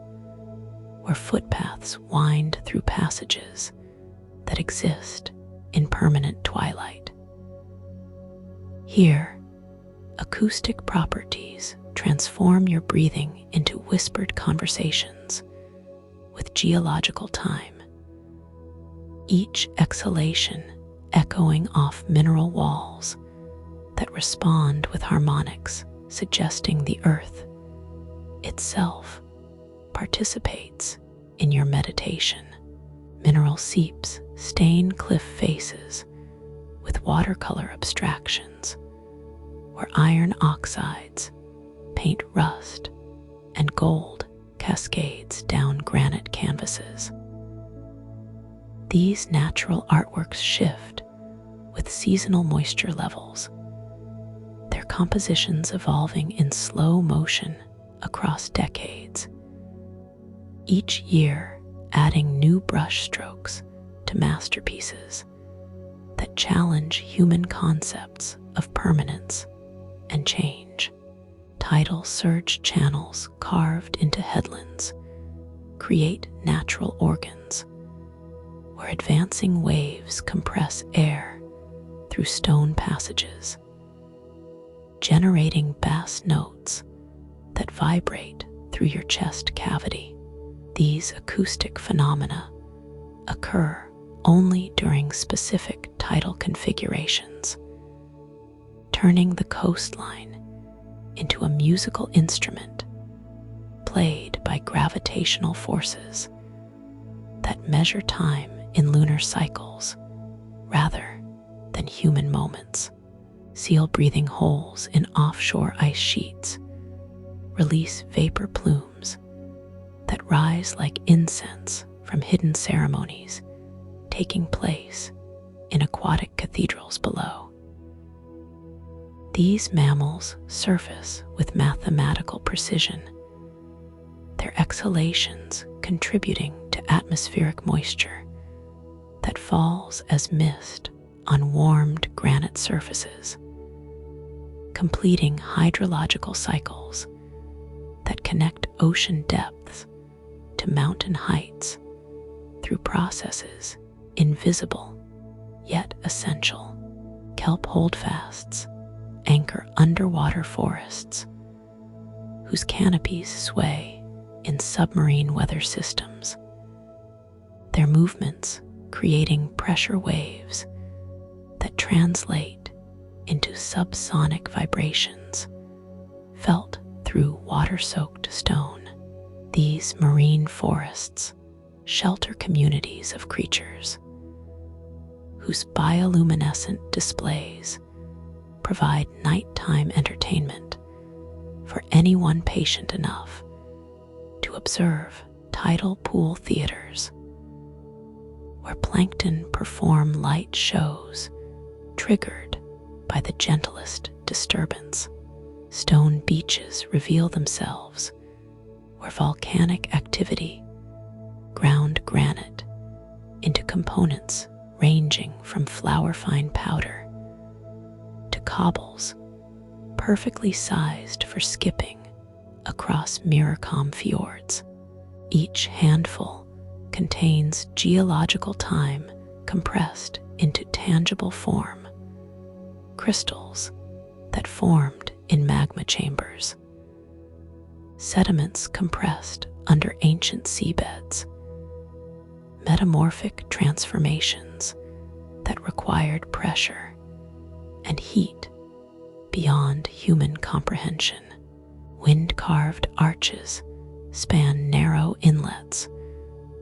where footpaths wind through passages that exist in permanent twilight. Here, acoustic properties transform your breathing into whispered conversations with geological time, each exhalation echoing off mineral walls that respond with harmonics, suggesting the earth itself participates in your meditation. Mineral seeps stain cliff faces with watercolor abstractions, where iron oxides paint rust and gold cascades down granite canvases. These natural artworks shift with seasonal moisture levels, their compositions evolving in slow motion across decades, each year adding new brush strokes to masterpieces that challenge human concepts of permanence and change. Tidal surge channels carved into headlands create natural organs where advancing waves compress air through stone passages, generating bass notes that vibrate through your chest cavity. These acoustic phenomena occur only during specific tidal configurations, turning the coastline into a musical instrument played by gravitational forces that measure time in lunar cycles rather than human moments. Seal-breathing holes in offshore ice sheets release vapor plumes that rise like incense from hidden ceremonies taking place in aquatic cathedrals below. These mammals surface with mathematical precision, their exhalations contributing to atmospheric moisture that falls as mist on warmed granite surfaces, completing hydrological cycles that connect ocean depths to mountain heights through processes invisible yet essential. Kelp holdfasts anchor underwater forests whose canopies sway in submarine weather systems, their movements creating pressure waves that translate into subsonic vibrations felt through water-soaked stone. These marine forests shelter communities of creatures whose bioluminescent displays provide nighttime entertainment for anyone patient enough to to observe tidal pool theaters, where plankton perform light shows triggered by the gentlest disturbance. Stone beaches reveal themselves, where volcanic activity ground granite into components ranging from flour-fine powder to cobbles perfectly sized for skipping across mirror-calm fjords. Each handful contains geological time compressed into tangible form, crystals that formed in magma chambers, sediments compressed under ancient seabeds, metamorphic transformations that required pressure and heat beyond human comprehension. Wind-carved arches span narrow inlets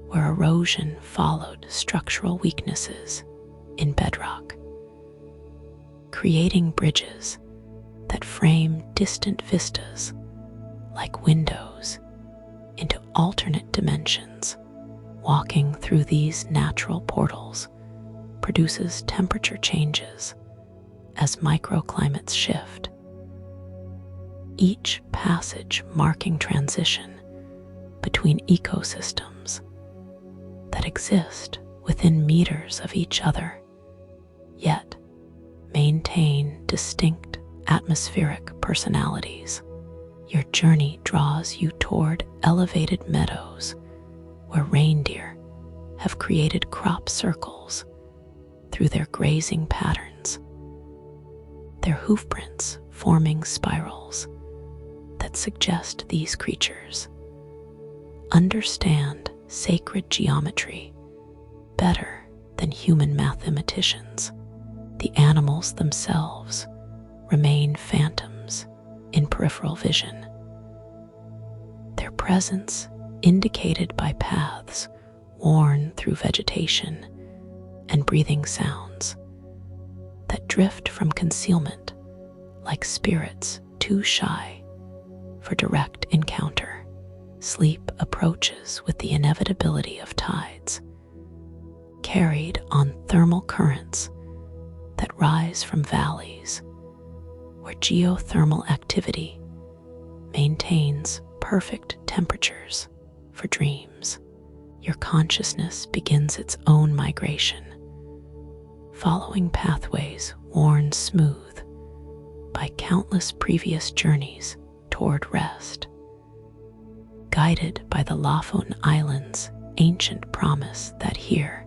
where erosion followed structural weaknesses in bedrock, creating bridges that frame distant vistas like windows into alternate dimensions. Walking through these natural portals produces temperature changes as microclimates shift, each passage marking transition between ecosystems that exist within meters of each other, yet maintain distinct atmospheric personalities. Your journey draws you toward elevated meadows where reindeer have created crop circles through their grazing patterns, their hoofprints forming spirals that suggest these creatures understand sacred geometry better than human mathematicians. The animals themselves remain phantoms in peripheral vision, their presence indicated by paths worn through vegetation and breathing sounds that drift from concealment like spirits too shy for direct encounter. Sleep approaches with the inevitability of tides, carried on thermal currents that rise from valleys where geothermal activity maintains perfect temperatures for dreams. Your consciousness begins its own migration, following pathways worn smooth by countless previous journeys toward rest. Guided by the Lofoten Islands' ancient promise that here,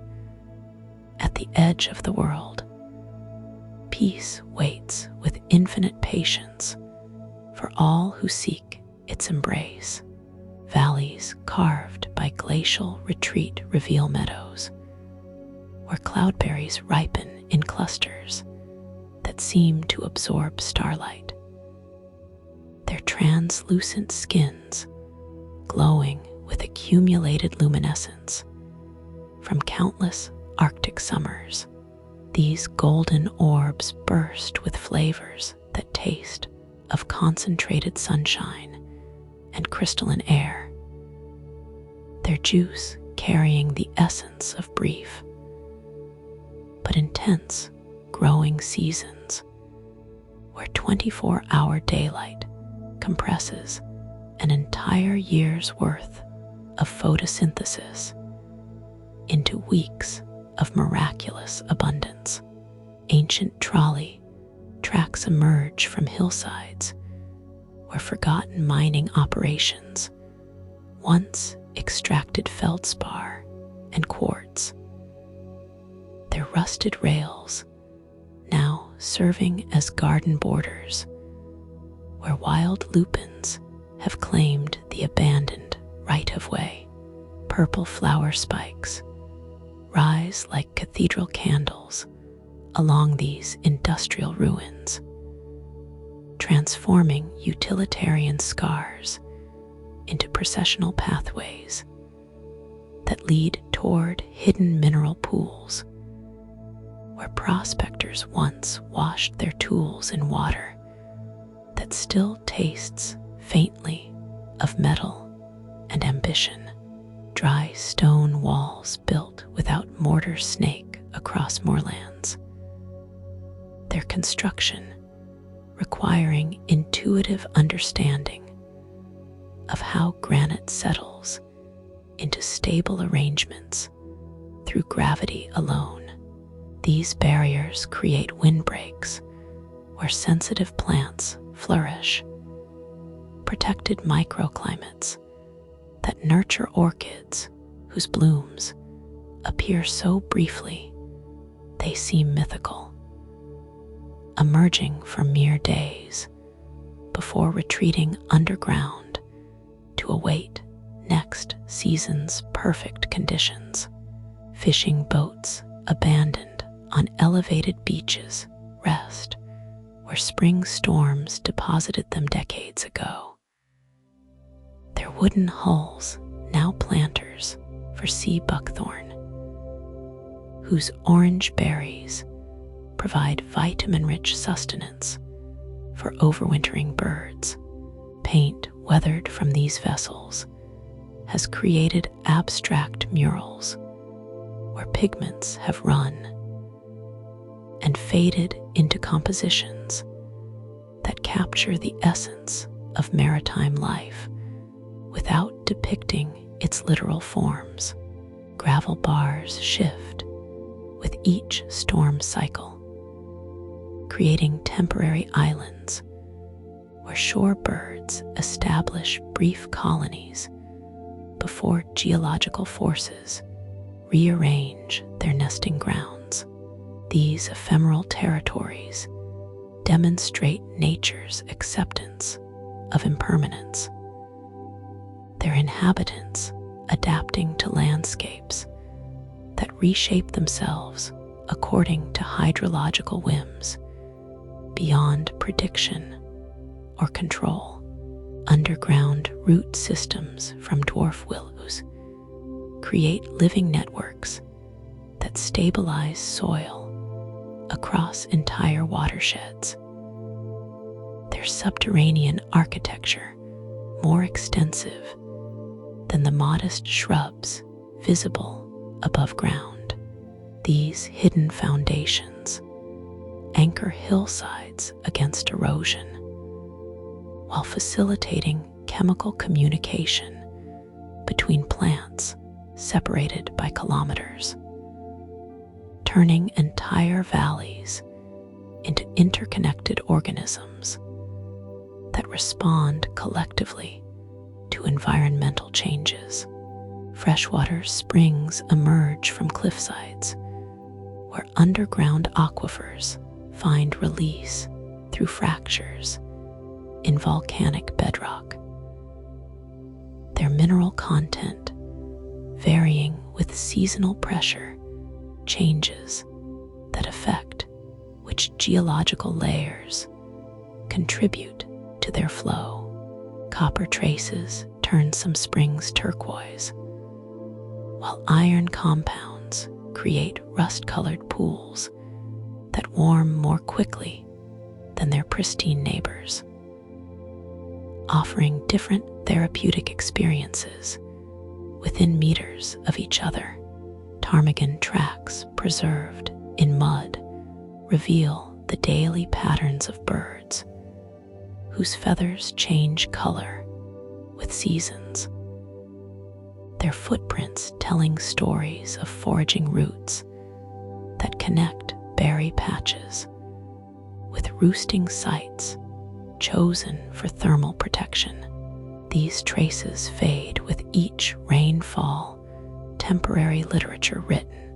at the edge of the world, peace waits with infinite patience for all who seek its embrace. Valleys carved by glacial retreat reveal meadows where cloudberries ripen in clusters that seem to absorb starlight, their translucent skins glowing with accumulated luminescence from countless Arctic summers. These golden orbs burst with flavors that taste of concentrated sunshine and crystalline air, their juice carrying the essence of brief but intense growing seasons, where 24-hour daylight compresses an entire year's worth of photosynthesis into weeks of miraculous abundance. Ancient trolley tracks emerge from hillsides where forgotten mining operations once extracted feldspar and quartz, their rusted rails now serving as garden borders where wild lupins have claimed the abandoned right-of-way. Purple flower spikes rise like cathedral candles along these industrial ruins, transforming utilitarian scars into processional pathways that lead toward hidden mineral pools where prospectors once washed their tools in water that still tastes faintly of metal and ambition. Dry stone walls built without mortar snake across moorlands. Their construction requiring intuitive understanding of how granite settles into stable arrangements through gravity alone. These barriers create windbreaks where sensitive plants flourish, protected microclimates that nurture orchids whose blooms appear so briefly they seem mythical, emerging for mere days before retreating underground to await next season's perfect conditions. Fishing boats abandoned on elevated beaches rest where spring storms deposited them decades ago. Their wooden hulls now planters for sea buckthorn, whose orange berries provide vitamin-rich sustenance for overwintering birds. Paint weathered from these vessels has created abstract murals where pigments have run and faded into compositions that capture the essence of maritime life without depicting its literal forms. Gravel bars shift with each storm cycle, creating temporary islands where shore birds establish brief colonies before geological forces rearrange their nesting grounds. These ephemeral territories demonstrate nature's acceptance of impermanence, their inhabitants adapting to landscapes that reshape themselves according to hydrological whims beyond prediction or control. Underground root systems from dwarf willows create living networks that stabilize soil across entire watersheds. Their subterranean architecture more extensive than the modest shrubs visible above ground. These hidden foundations anchor hillsides against erosion while facilitating chemical communication between plants separated by kilometers, turning entire valleys into interconnected organisms that respond collectively to environmental changes. Freshwater springs emerge from cliffsides where underground aquifers find release through fractures in volcanic bedrock. Their mineral content, varying with seasonal pressure, changes that affect which geological layers contribute to their flow. Copper traces turn some springs turquoise, while iron compounds create rust-colored pools that warm more quickly than their pristine neighbors, offering different therapeutic experiences within meters of each other. Ptarmigan tracks preserved in mud reveal the daily patterns of birds whose feathers change color with seasons, their footprints telling stories of foraging routes that connect berry patches with roosting sites chosen for thermal protection. These traces fade with each rainfall, temporary literature written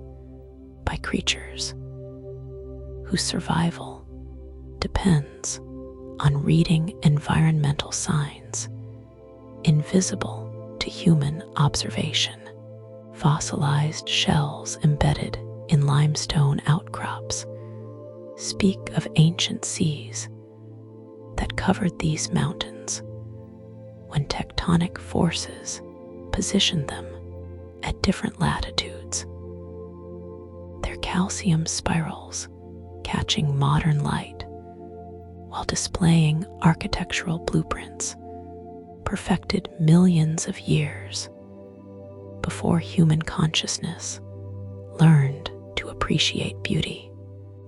by creatures whose survival depends on reading environmental signs invisible to human observation. Fossilized shells embedded in limestone outcrops speak of ancient seas that covered these mountains when tectonic forces positioned them at different latitudes. Their calcium spirals catching modern light while displaying architectural blueprints perfected millions of years before human consciousness learned to appreciate beauty.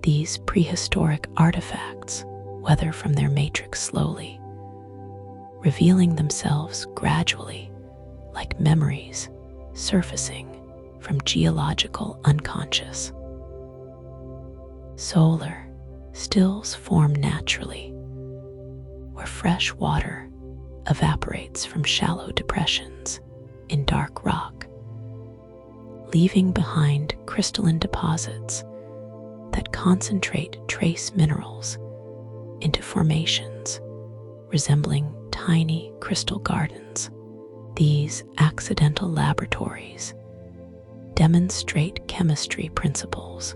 These prehistoric artifacts weather from their matrix slowly, revealing themselves gradually like memories surfacing from geological unconscious. Solar stills form naturally, where fresh water evaporates from shallow depressions in dark rock, leaving behind crystalline deposits that concentrate trace minerals into formations resembling tiny crystal gardens. These accidental laboratories demonstrate chemistry principles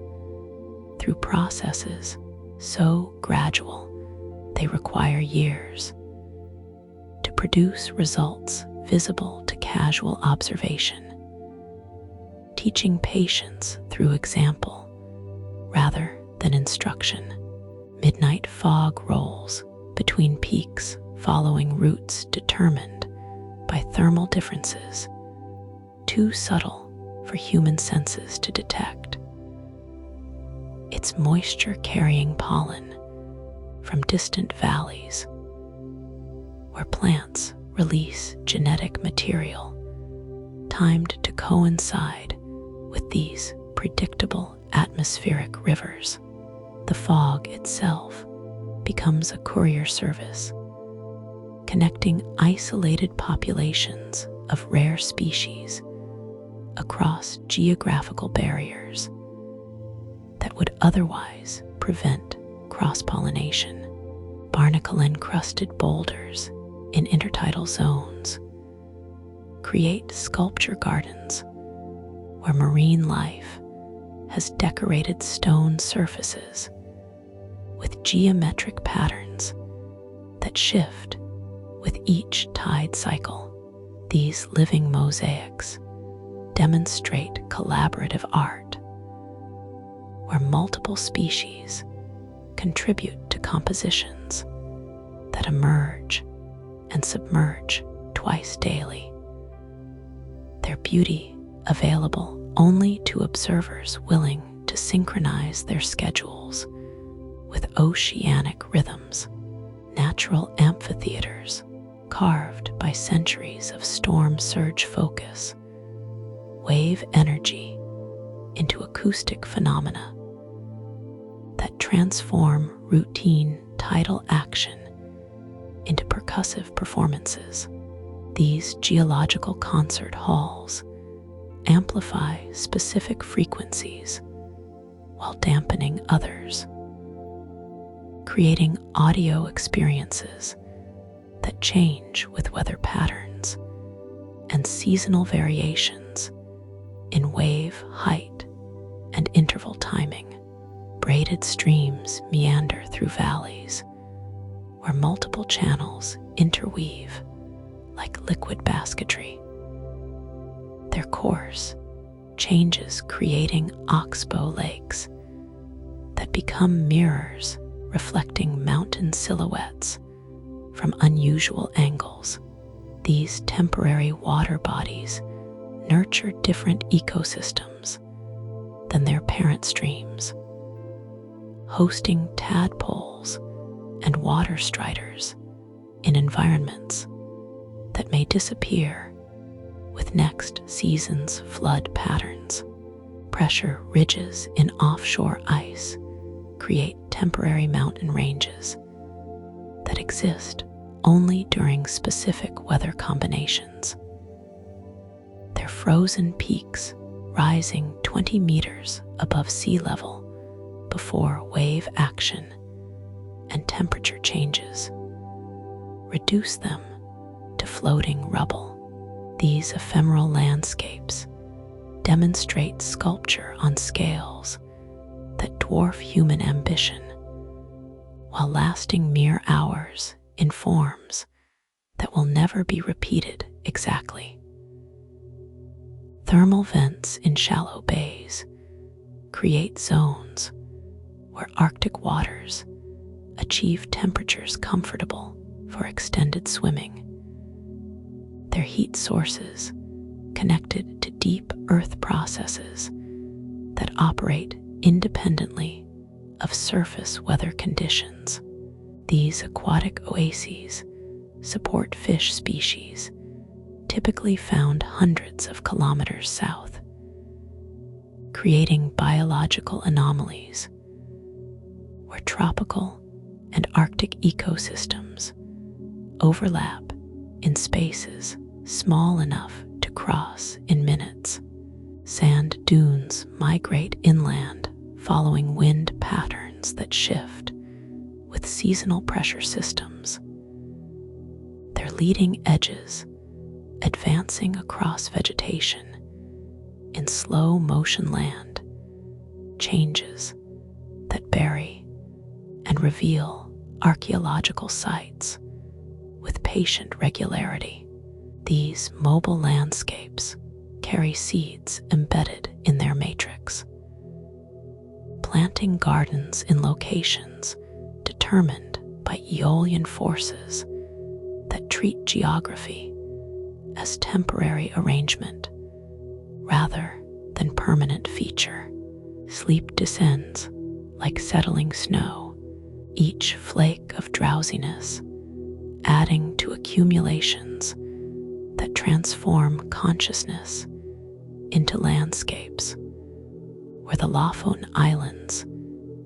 through processes so gradual they require years to produce results visible to casual observation, teaching patience through example rather than instruction. Midnight fog rolls between peaks following routes determined by thermal differences too subtle for human senses to detect. It's moisture-carrying pollen from distant valleys where plants release genetic material timed to coincide with these predictable atmospheric rivers. The fog itself becomes a courier service, connecting isolated populations of rare species across geographical barriers that would otherwise prevent cross-pollination. Barnacle-encrusted boulders in intertidal zones create sculpture gardens where marine life has decorated stone surfaces with geometric patterns that shift with each tide cycle. These living mosaics demonstrate collaborative art where multiple species contribute to compositions that emerge and submerge twice daily. Their beauty available only to observers willing to synchronize their schedules with oceanic rhythms. Natural amphitheaters carved by centuries of storm surge focus wave energy into acoustic phenomena that transform routine tidal action into percussive performances. These geological concert halls amplify specific frequencies while dampening others, creating audio experiences that change with weather patterns and seasonal variations in wave height and interval timing. Braided streams meander through valleys where multiple channels interweave like liquid basketry. Their course changes, creating oxbow lakes that become mirrors reflecting mountain silhouettes from unusual angles. These temporary water bodies nurture different ecosystems than their parent streams, hosting tadpoles and water striders in environments that may disappear with next season's flood patterns. Pressure ridges in offshore ice create temporary mountain ranges that exist only during specific weather combinations. Their frozen peaks rising 20 meters above sea level before wave action and temperature changes reduce them to floating rubble. These ephemeral landscapes demonstrate sculpture on scales that dwarf human ambition, while lasting mere hours in forms that will never be repeated exactly. Thermal vents in shallow bays create zones where Arctic waters achieve temperatures comfortable for extended swimming, their heat sources connected to deep earth processes that operate independently of surface weather conditions. These aquatic oases support fish species typically found hundreds of kilometers south, creating biological anomalies where tropical and Arctic ecosystems overlap in spaces small enough to cross in minutes. Sand dunes migrate inland following wind patterns that shift with seasonal pressure systems. Their leading edges advancing across vegetation in slow motion land changes that bury and reveal archaeological sites with patient regularity. These mobile landscapes carry seeds embedded in their matrix, planting gardens in locations determined by Aeolian forces that treat geography as temporary arrangement rather than permanent feature. Sleep descends like settling snow, each flake of drowsiness adding to accumulations that transform consciousness into landscapes where the Lofoten Islands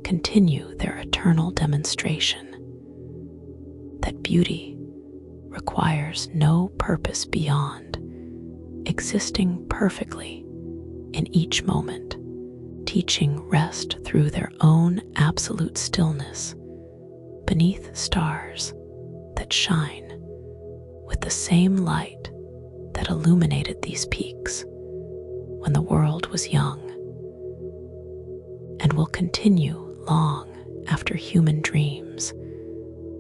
continue their eternal demonstration that beauty requires no purpose beyond existing perfectly in each moment, teaching rest through their own absolute stillness beneath stars that shine with the same light that illuminated these peaks when the world was young, and will continue long after human dreams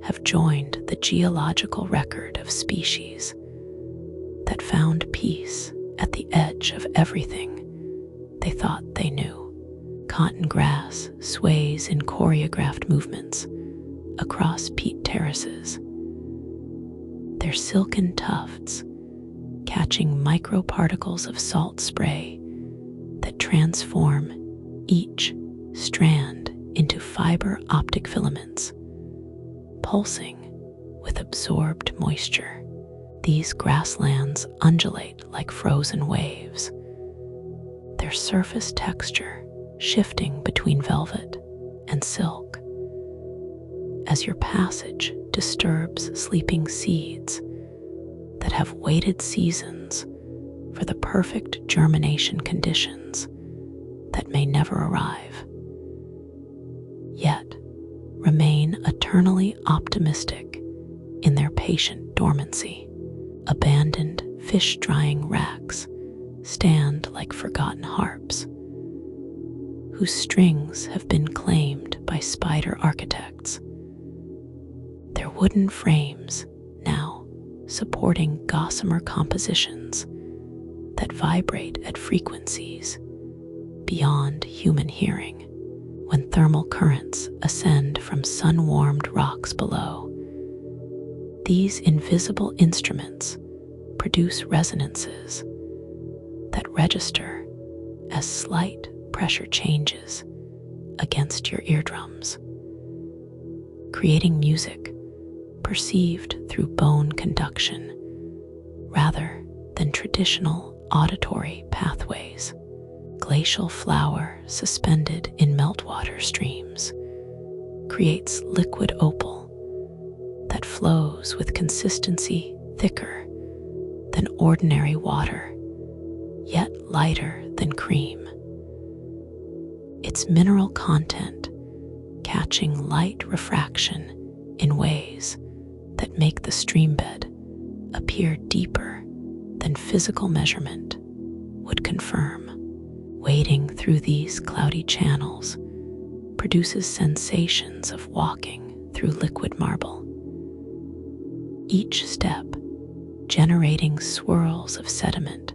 have joined the geological record of species that found peace at the edge of everything they thought they knew. Cotton grass sways in choreographed movements across peat terraces, their silken tufts catching microparticles of salt spray that transform each strand into fiber optic filaments, pulsing with absorbed moisture. These grasslands undulate like frozen waves, their surface texture shifting between velvet and silk as your passage disturbs sleeping seeds that have waited seasons for the perfect germination conditions that may never arrive, yet remain eternally optimistic in their patient dormancy. Abandoned fish drying racks stand like forgotten harps, whose strings have been claimed by spider architects, their wooden frames now supporting gossamer compositions that vibrate at frequencies beyond human hearing. When thermal currents ascend from sun-warmed rocks below, these invisible instruments produce resonances that register as slight pressure changes against your eardrums, creating music perceived through bone conduction rather than traditional auditory pathways. Glacial flour suspended in meltwater streams creates liquid opal that flows with consistency thicker than ordinary water, yet lighter than cream. Its mineral content catching light refraction in ways that make the streambed appear deeper than physical measurement would confirm. Wading through these cloudy channels produces sensations of walking through liquid marble, each step generating swirls of sediment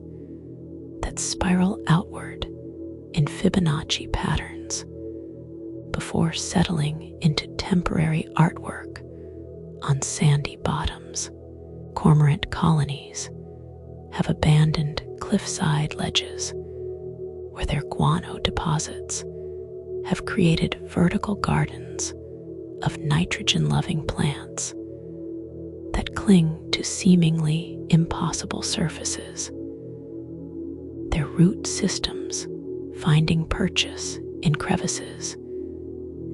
that spiral outward in Fibonacci patterns before settling into temporary artwork on sandy bottoms. Cormorant colonies have abandoned cliffside ledges where their guano deposits have created vertical gardens of nitrogen-loving plants that cling to seemingly impossible surfaces, their root systems finding purchase in crevices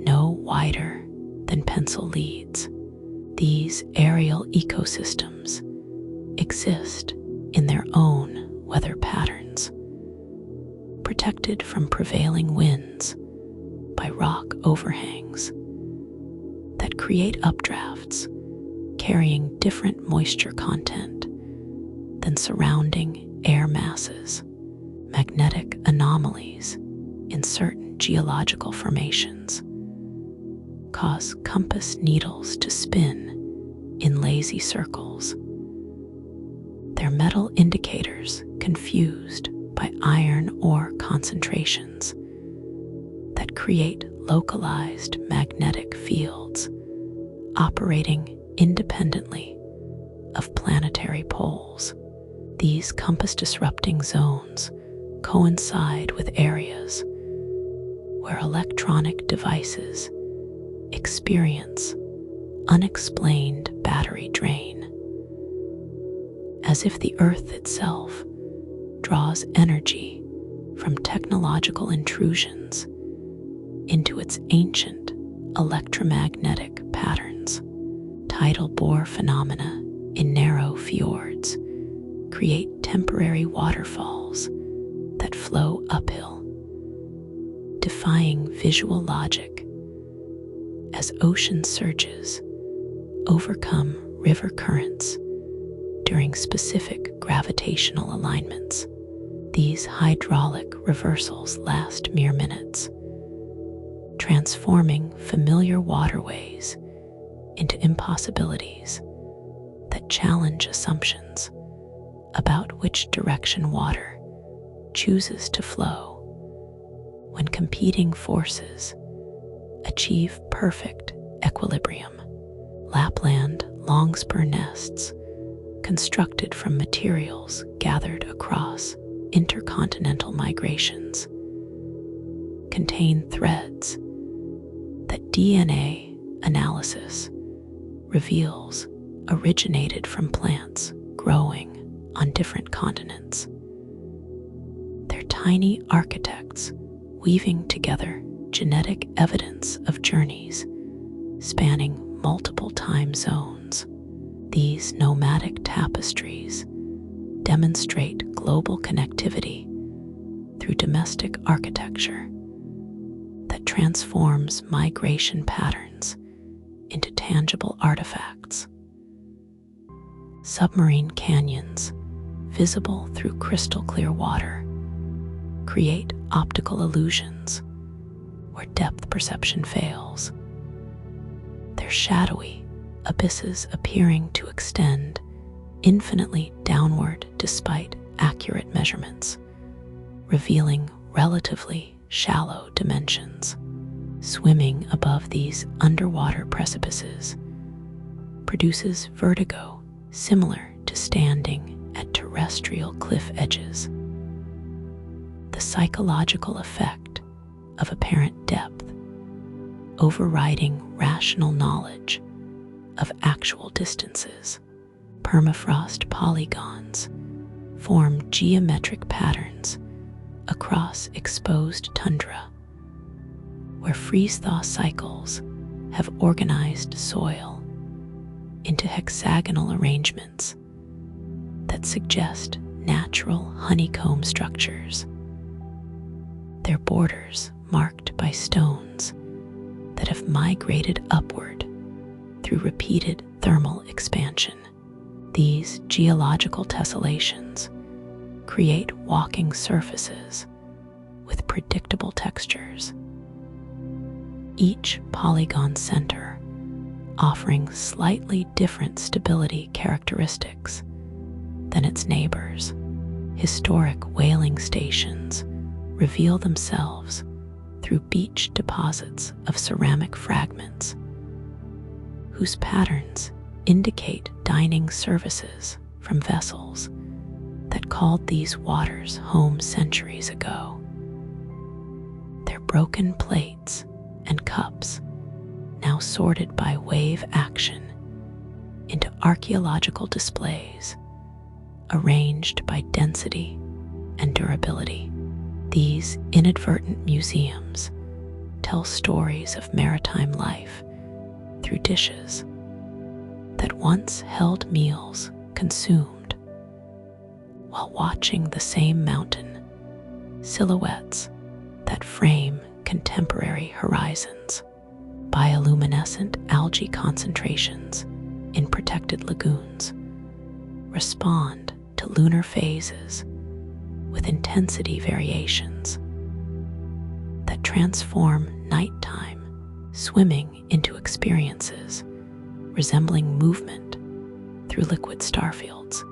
no wider than pencil leads. These aerial ecosystems exist in their own weather patterns, protected from prevailing winds by rock overhangs that create updrafts carrying different moisture content than surrounding air masses. Magnetic anomalies in certain geological formations cause compass needles to spin in lazy circles, their metal indicators confused by iron ore concentrations that create localized magnetic fields operating independently of planetary poles. These compass-disrupting zones coincide with areas where electronic devices experience unexplained battery drain, as if the Earth itself draws energy from technological intrusions into its ancient electromagnetic patterns. Tidal bore phenomena in narrow fjords create temporary waterfalls that flow uphill, defying visual logic as ocean surges overcome river currents during specific gravitational alignments. These hydraulic reversals last mere minutes, transforming familiar waterways into impossibilities that challenge assumptions about which direction water chooses to flow. When competing forces achieve perfect equilibrium, Lapland longspur nests, constructed from materials gathered across intercontinental migrations, contain threads that DNA analysis reveals originated from plants growing on different continents. Their tiny architects weaving together genetic evidence of journeys spanning multiple time zones. These nomadic tapestries demonstrate global connectivity through domestic architecture that transforms migration patterns into tangible artifacts. Submarine canyons, visible through crystal clear water, create optical illusions where depth perception fails, their shadowy abysses appearing to extend infinitely downward despite accurate measurements, revealing relatively shallow dimensions. Swimming above these underwater precipices produces vertigo similar to standing at terrestrial cliff edges. The psychological effect of apparent depth overriding rational knowledge of actual distances. Permafrost polygons form geometric patterns across exposed tundra, where freeze-thaw cycles have organized soil into hexagonal arrangements that suggest natural honeycomb structures, their borders marked by stones that have migrated upward through repeated thermal expansion. These geological tessellations create walking surfaces with predictable textures, each polygon center offering slightly different stability characteristics than its neighbors. Historic whaling stations reveal themselves through beach deposits of ceramic fragments, whose patterns indicate dining services from vessels that called these waters home centuries ago. Their broken plates and cups, now sorted by wave action into archaeological displays, arranged by density and durability. These inadvertent museums tell stories of maritime life through dishes that once held meals consumed while watching the same mountain, silhouettes that frame contemporary horizons, bioluminescent algae concentrations in protected lagoons respond to lunar phases with intensity variations that transform nighttime swimming into experiences resembling movement through liquid starfields.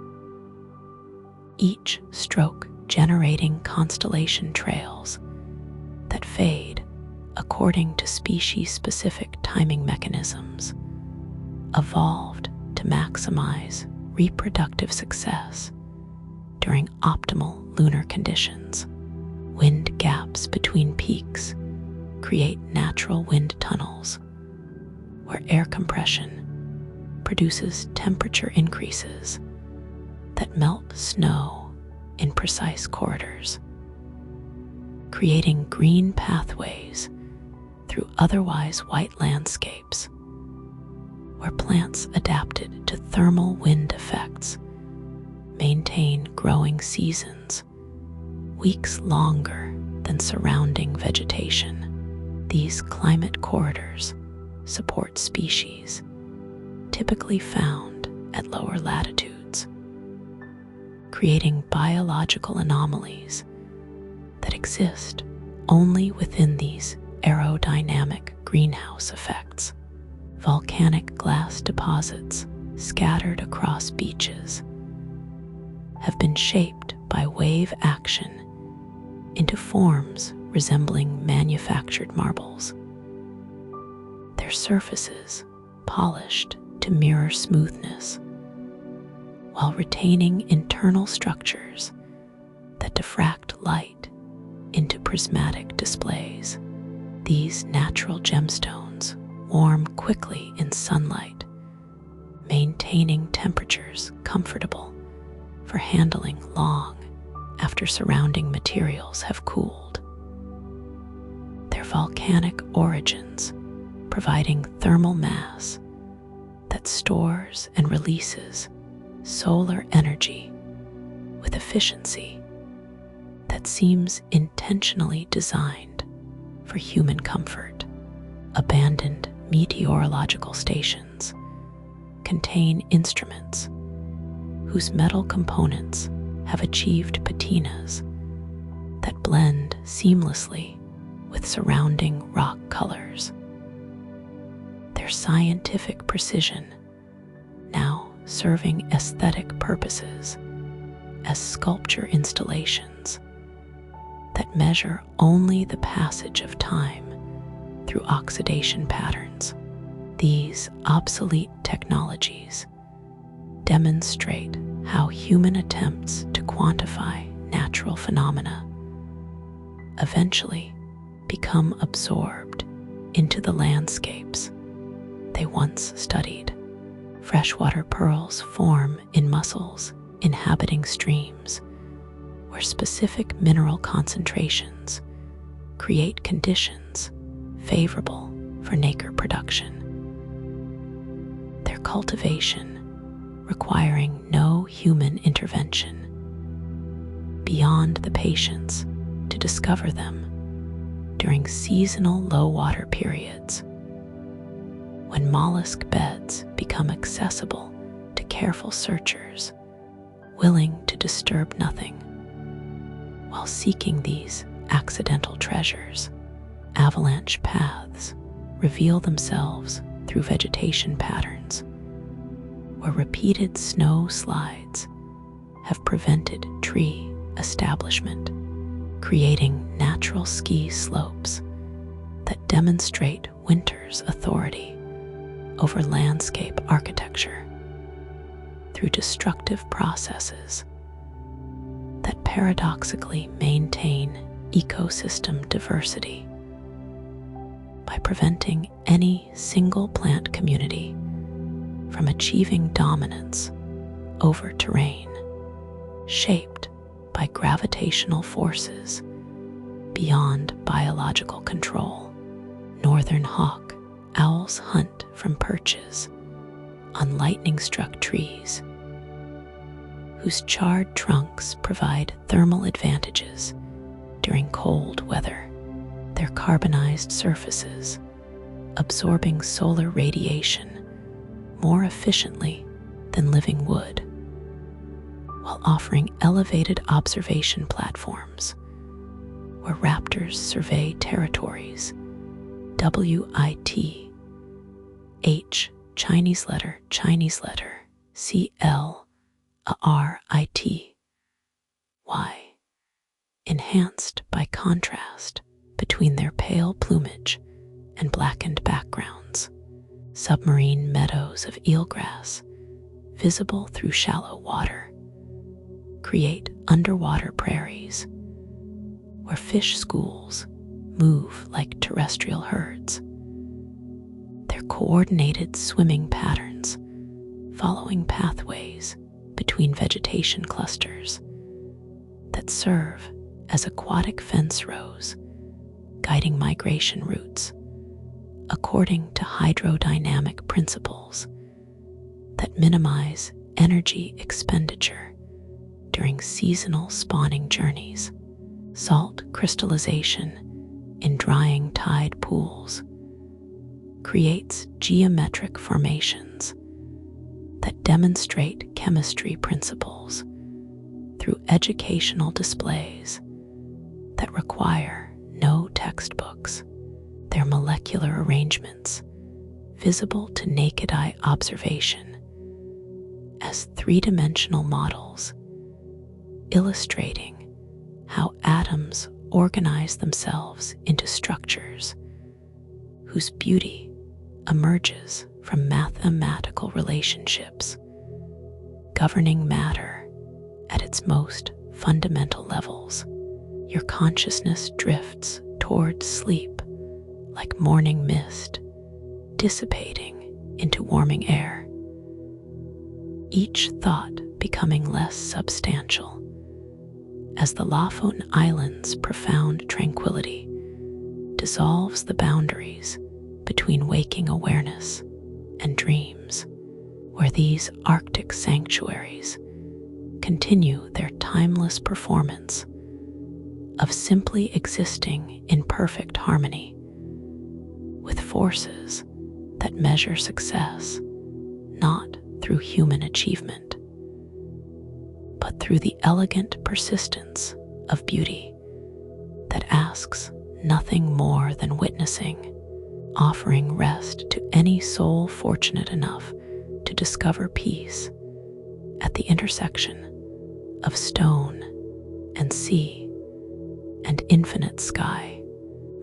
Each stroke generating constellation trails that fade according to species-specific timing mechanisms, evolved to maximize reproductive success during optimal lunar conditions. Wind gaps between peaks create natural wind tunnels where air compression produces temperature increases that melt snow in precise corridors, creating green pathways through otherwise white landscapes where plants adapted to thermal wind effects maintain growing seasons weeks longer than surrounding vegetation. These climate corridors support species typically found at lower latitudes, creating biological anomalies that exist only within these aerodynamic greenhouse effects. Volcanic glass deposits scattered across beaches have been shaped by wave action into forms resembling manufactured marbles. Their surfaces polished to mirror smoothness, while retaining internal structures that diffract light into prismatic displays. These natural gemstones warm quickly in sunlight, maintaining temperatures comfortable for handling long after surrounding materials have cooled. Their volcanic origins providing thermal mass that stores and releases solar energy with efficiency that seems intentionally designed for human comfort. Abandoned meteorological stations contain instruments whose metal components have achieved patinas that blend seamlessly with surrounding rock colors. Their scientific precision now serving aesthetic purposes as sculpture installations that measure only the passage of time through oxidation patterns. These obsolete technologies demonstrate how human attempts to quantify natural phenomena eventually become absorbed into the landscapes they once studied. Freshwater pearls form in mussels inhabiting streams where specific mineral concentrations create conditions favorable for nacre production. Their cultivation requiring no human intervention beyond the patience to discover them during seasonal low water periods, when mollusk beds become accessible to careful searchers willing to disturb nothing. While seeking these accidental treasures, avalanche paths reveal themselves through vegetation patterns where repeated snow slides have prevented tree establishment, creating natural ski slopes that demonstrate winter's authority over landscape architecture. Through destructive processes, paradoxically maintain ecosystem diversity by preventing any single plant community from achieving dominance over terrain shaped by gravitational forces beyond biological control. Northern hawk owls hunt from perches on lightning-struck trees, whose charred trunks provide thermal advantages during cold weather, their carbonized surfaces absorbing solar radiation more efficiently than living wood, while offering elevated observation platforms where raptors survey territories. WITH, Chinese letter, CLRITY, enhanced by contrast between their pale plumage and blackened backgrounds. Submarine meadows of eelgrass, visible through shallow water, create underwater prairies where fish schools move like terrestrial herds, their coordinated swimming patterns following pathways between vegetation clusters that serve as aquatic fence rows, guiding migration routes according to hydrodynamic principles that minimize energy expenditure during seasonal spawning journeys. Salt crystallization in drying tide pools creates geometric formations that demonstrate chemistry principles through educational displays that require no textbooks. Their molecular arrangements, visible to naked eye observation as three-dimensional models, illustrating how atoms organize themselves into structures whose beauty emerges from mathematical relationships, governing matter at its most fundamental levels. Your consciousness drifts toward sleep like morning mist, dissipating into warming air, each thought becoming less substantial as the Lofoten Islands' profound tranquility dissolves the boundaries between waking awareness and dreams, where these Arctic sanctuaries continue their timeless performance of simply existing in perfect harmony with forces that measure success not through human achievement, but through the elegant persistence of beauty that asks nothing more than witnessing, offering rest to any soul fortunate enough to discover peace at the intersection of stone and sea and infinite sky.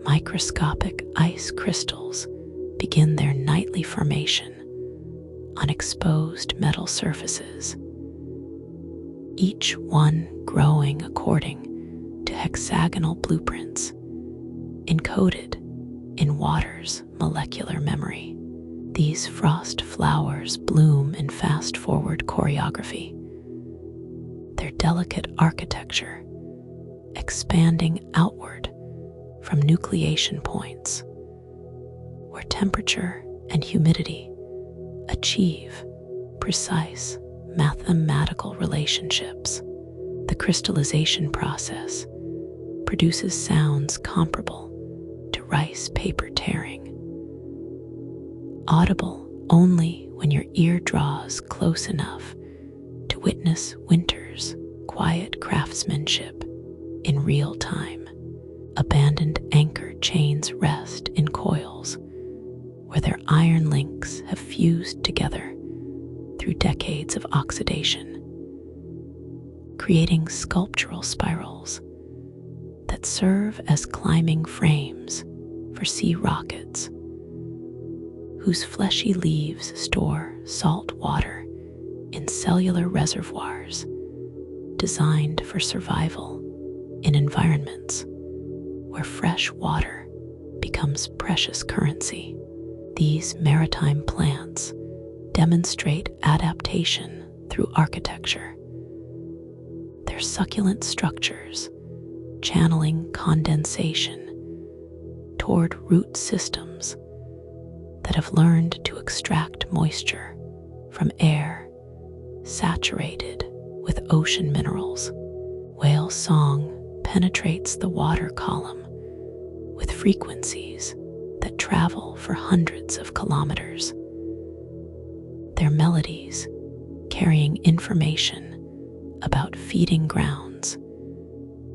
Microscopic ice crystals begin their nightly formation on exposed metal surfaces, each one growing according to hexagonal blueprints encoded in water's molecular memory. These frost flowers bloom in fast-forward choreography, their delicate architecture expanding outward from nucleation points, where temperature and humidity achieve precise mathematical relationships. The crystallization process produces sounds comparable to rice paper tearing, audible only when your ear draws close enough to witness winter's quiet craftsmanship in real time. Abandoned anchor chains rest in coils where their iron links have fused together through decades of oxidation, creating sculptural spirals that serve as climbing frames for sea rockets, whose fleshy leaves store salt water in cellular reservoirs designed for survival in environments where fresh water becomes precious currency. These maritime plants demonstrate adaptation through architecture. Their succulent structures channeling condensation toward root systems that have learned to extract moisture from air saturated with ocean minerals. Whale song penetrates the water column with frequencies that travel for hundreds of kilometers. Their melodies carrying information about feeding grounds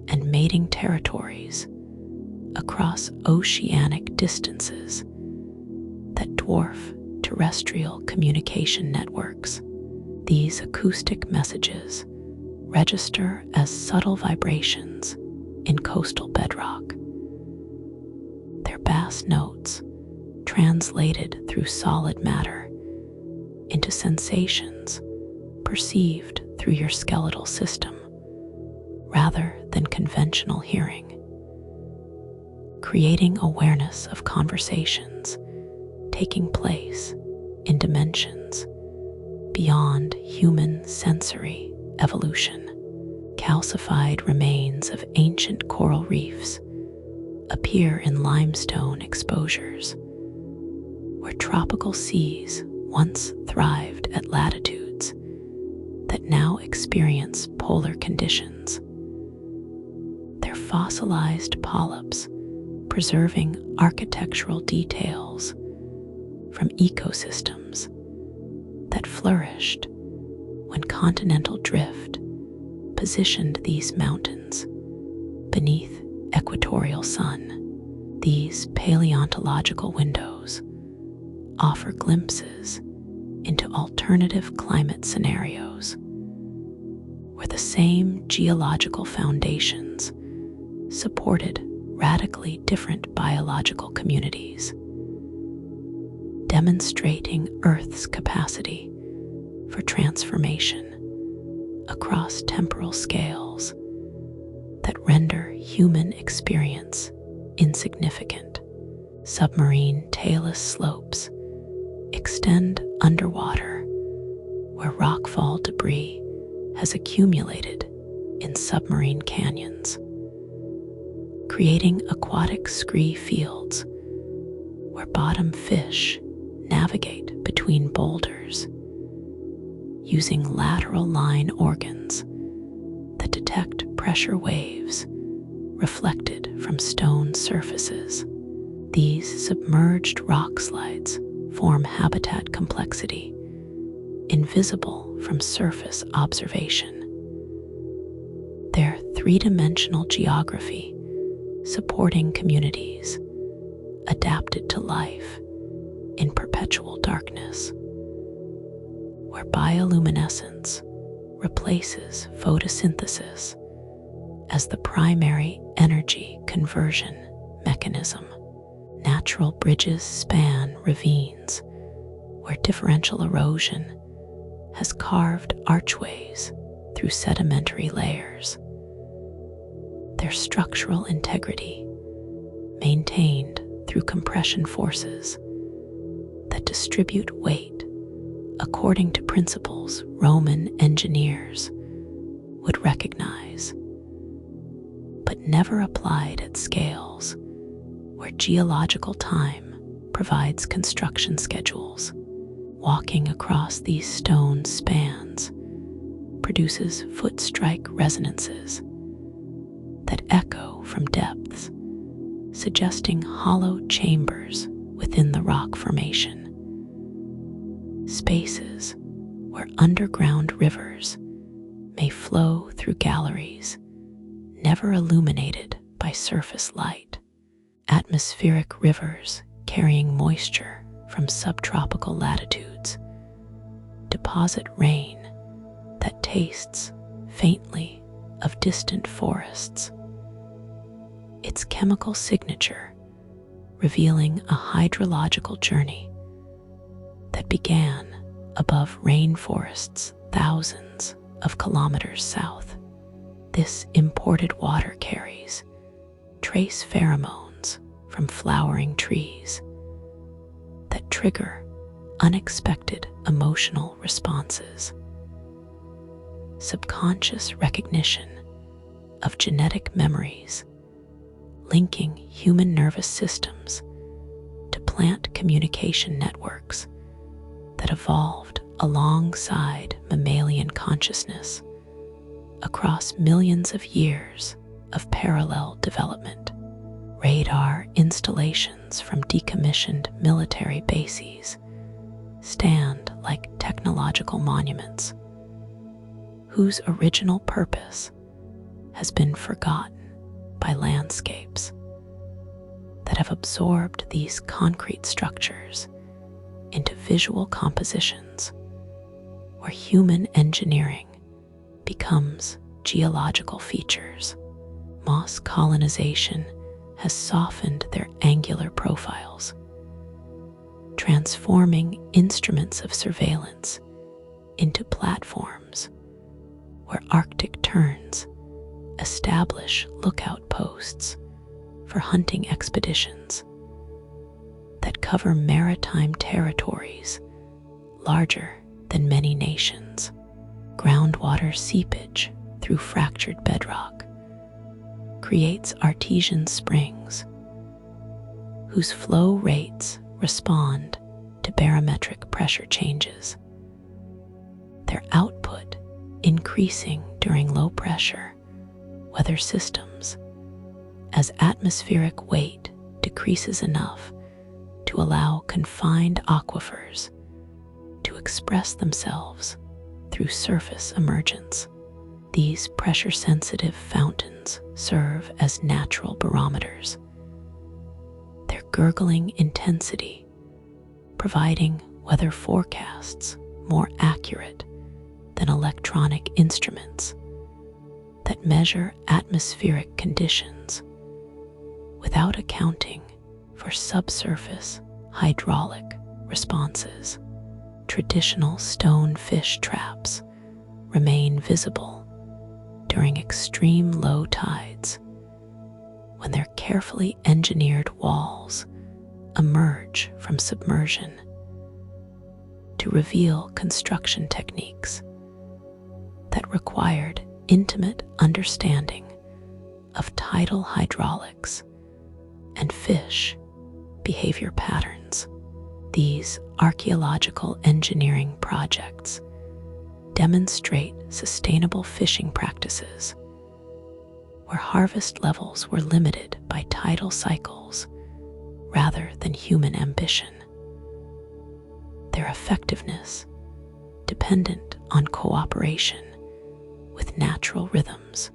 and mating territories across oceanic distances that dwarf terrestrial communication networks. These acoustic messages register as subtle vibrations in coastal bedrock. Their bass notes, translated through solid matter into sensations perceived through your skeletal system rather than conventional hearing, creating awareness of conversations taking place in dimensions beyond human sensory evolution. Calcified remains of ancient coral reefs appear in limestone exposures, where tropical seas once thrived at latitudes that now experience polar conditions. Their fossilized polyps preserving architectural details from ecosystems that flourished when continental drift positioned these mountains beneath equatorial sun. These paleontological windows offer glimpses into alternative climate scenarios where the same geological foundations supported radically different biological communities, demonstrating Earth's capacity for transformation across temporal scales that render human experience insignificant. Submarine talus slopes extend underwater where rockfall debris has accumulated in submarine canyons, creating aquatic scree fields where bottom fish navigate between boulders using lateral line organs that detect pressure waves reflected from stone surfaces. These submerged rock slides form habitat complexity invisible from surface observation. Their three-dimensional geography supporting communities adapted to life in perpetual darkness, where bioluminescence replaces photosynthesis as the primary energy conversion mechanism. Natural bridges span ravines where differential erosion has carved archways through sedimentary layers. Their structural integrity maintained through compression forces that distribute weight according to principles Roman engineers would recognize, but never applied at scales where geological time provides construction schedules. Walking across these stone spans produces foot-strike resonances that echo from depths, suggesting hollow chambers within the rock formation. Spaces where underground rivers may flow through galleries never illuminated by surface light. Atmospheric rivers carrying moisture from subtropical latitudes deposit rain that tastes faintly of distant forests, its chemical signature revealing a hydrological journey that began above rainforests thousands of kilometers south. This imported water carries trace pheromones from flowering trees that trigger unexpected emotional responses. Subconscious recognition of genetic memories linking human nervous systems to plant communication networks that evolved alongside mammalian consciousness across millions of years of parallel development. Radar installations from decommissioned military bases stand like technological monuments whose original purpose has been forgotten by landscapes that have absorbed these concrete structures into visual compositions where human engineering becomes geological features. Moss colonization has softened their angular profiles, transforming instruments of surveillance into platforms where Arctic terns establish lookout posts for hunting expeditions that cover maritime territories larger than many nations. Groundwater seepage through fractured bedrock creates artesian springs whose flow rates respond to barometric pressure changes, their output increasing during low pressure weather systems as atmospheric weight decreases enough to allow confined aquifers to express themselves through surface emergence. These pressure-sensitive fountains serve as natural barometers, their gurgling intensity providing weather forecasts more accurate than electronic instruments that measure atmospheric conditions without accounting for subsurface hydraulic responses. Traditional stone fish traps remain visible during extreme low tides when their carefully engineered walls emerge from submersion to reveal construction techniques that required intimate understanding of tidal hydraulics and fish behavior patterns. These archaeological engineering projects demonstrate sustainable fishing practices where harvest levels were limited by tidal cycles rather than human ambition. Their effectiveness dependent on cooperation with natural rhythms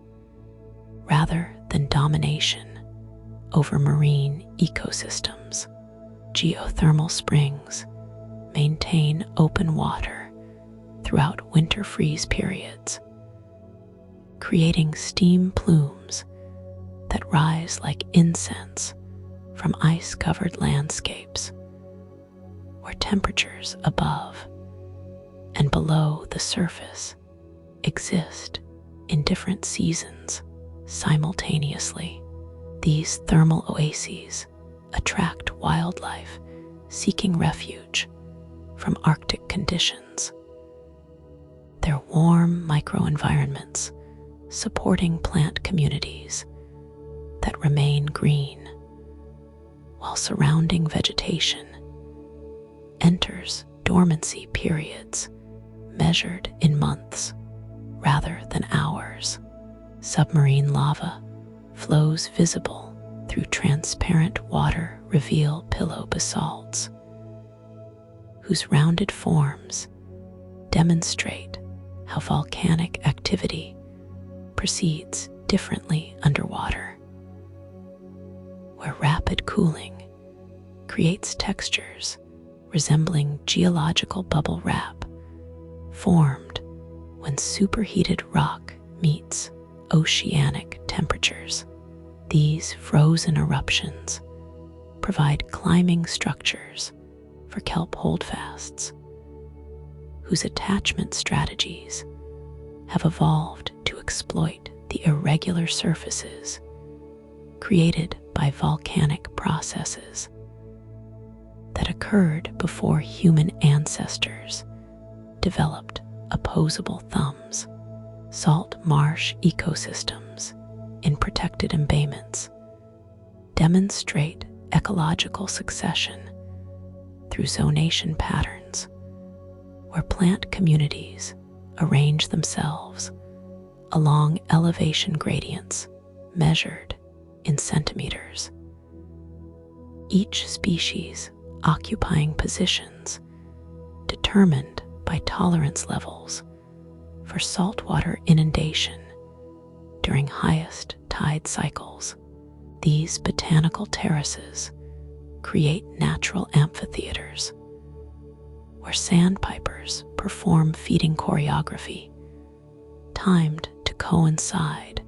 rather than domination over marine ecosystems. Geothermal springs maintain open water throughout winter freeze periods, creating steam plumes that rise like incense from ice-covered landscapes where temperatures above and below the surface exist in different seasons simultaneously. These thermal oases attract wildlife seeking refuge from Arctic conditions, their warm microenvironments supporting plant communities that remain green, while surrounding vegetation enters dormancy periods measured in months rather than hours. Submarine lava flows visible through transparent water reveal pillow basalts, whose rounded forms demonstrate how volcanic activity proceeds differently underwater, where rapid cooling creates textures resembling geological bubble wrap formed when superheated rock meets oceanic temperatures. These frozen eruptions provide climbing structures for kelp holdfasts, whose attachment strategies have evolved to exploit the irregular surfaces created by volcanic processes that occurred before human ancestors developed opposable thumbs. Salt marsh ecosystems in protected embayments demonstrate ecological succession through zonation patterns, where plant communities arrange themselves along elevation gradients measured in centimeters. Each species occupying positions determined by tolerance levels for saltwater inundation during highest tide cycles. These botanical terraces create natural amphitheaters where sandpipers perform feeding choreography timed to coincide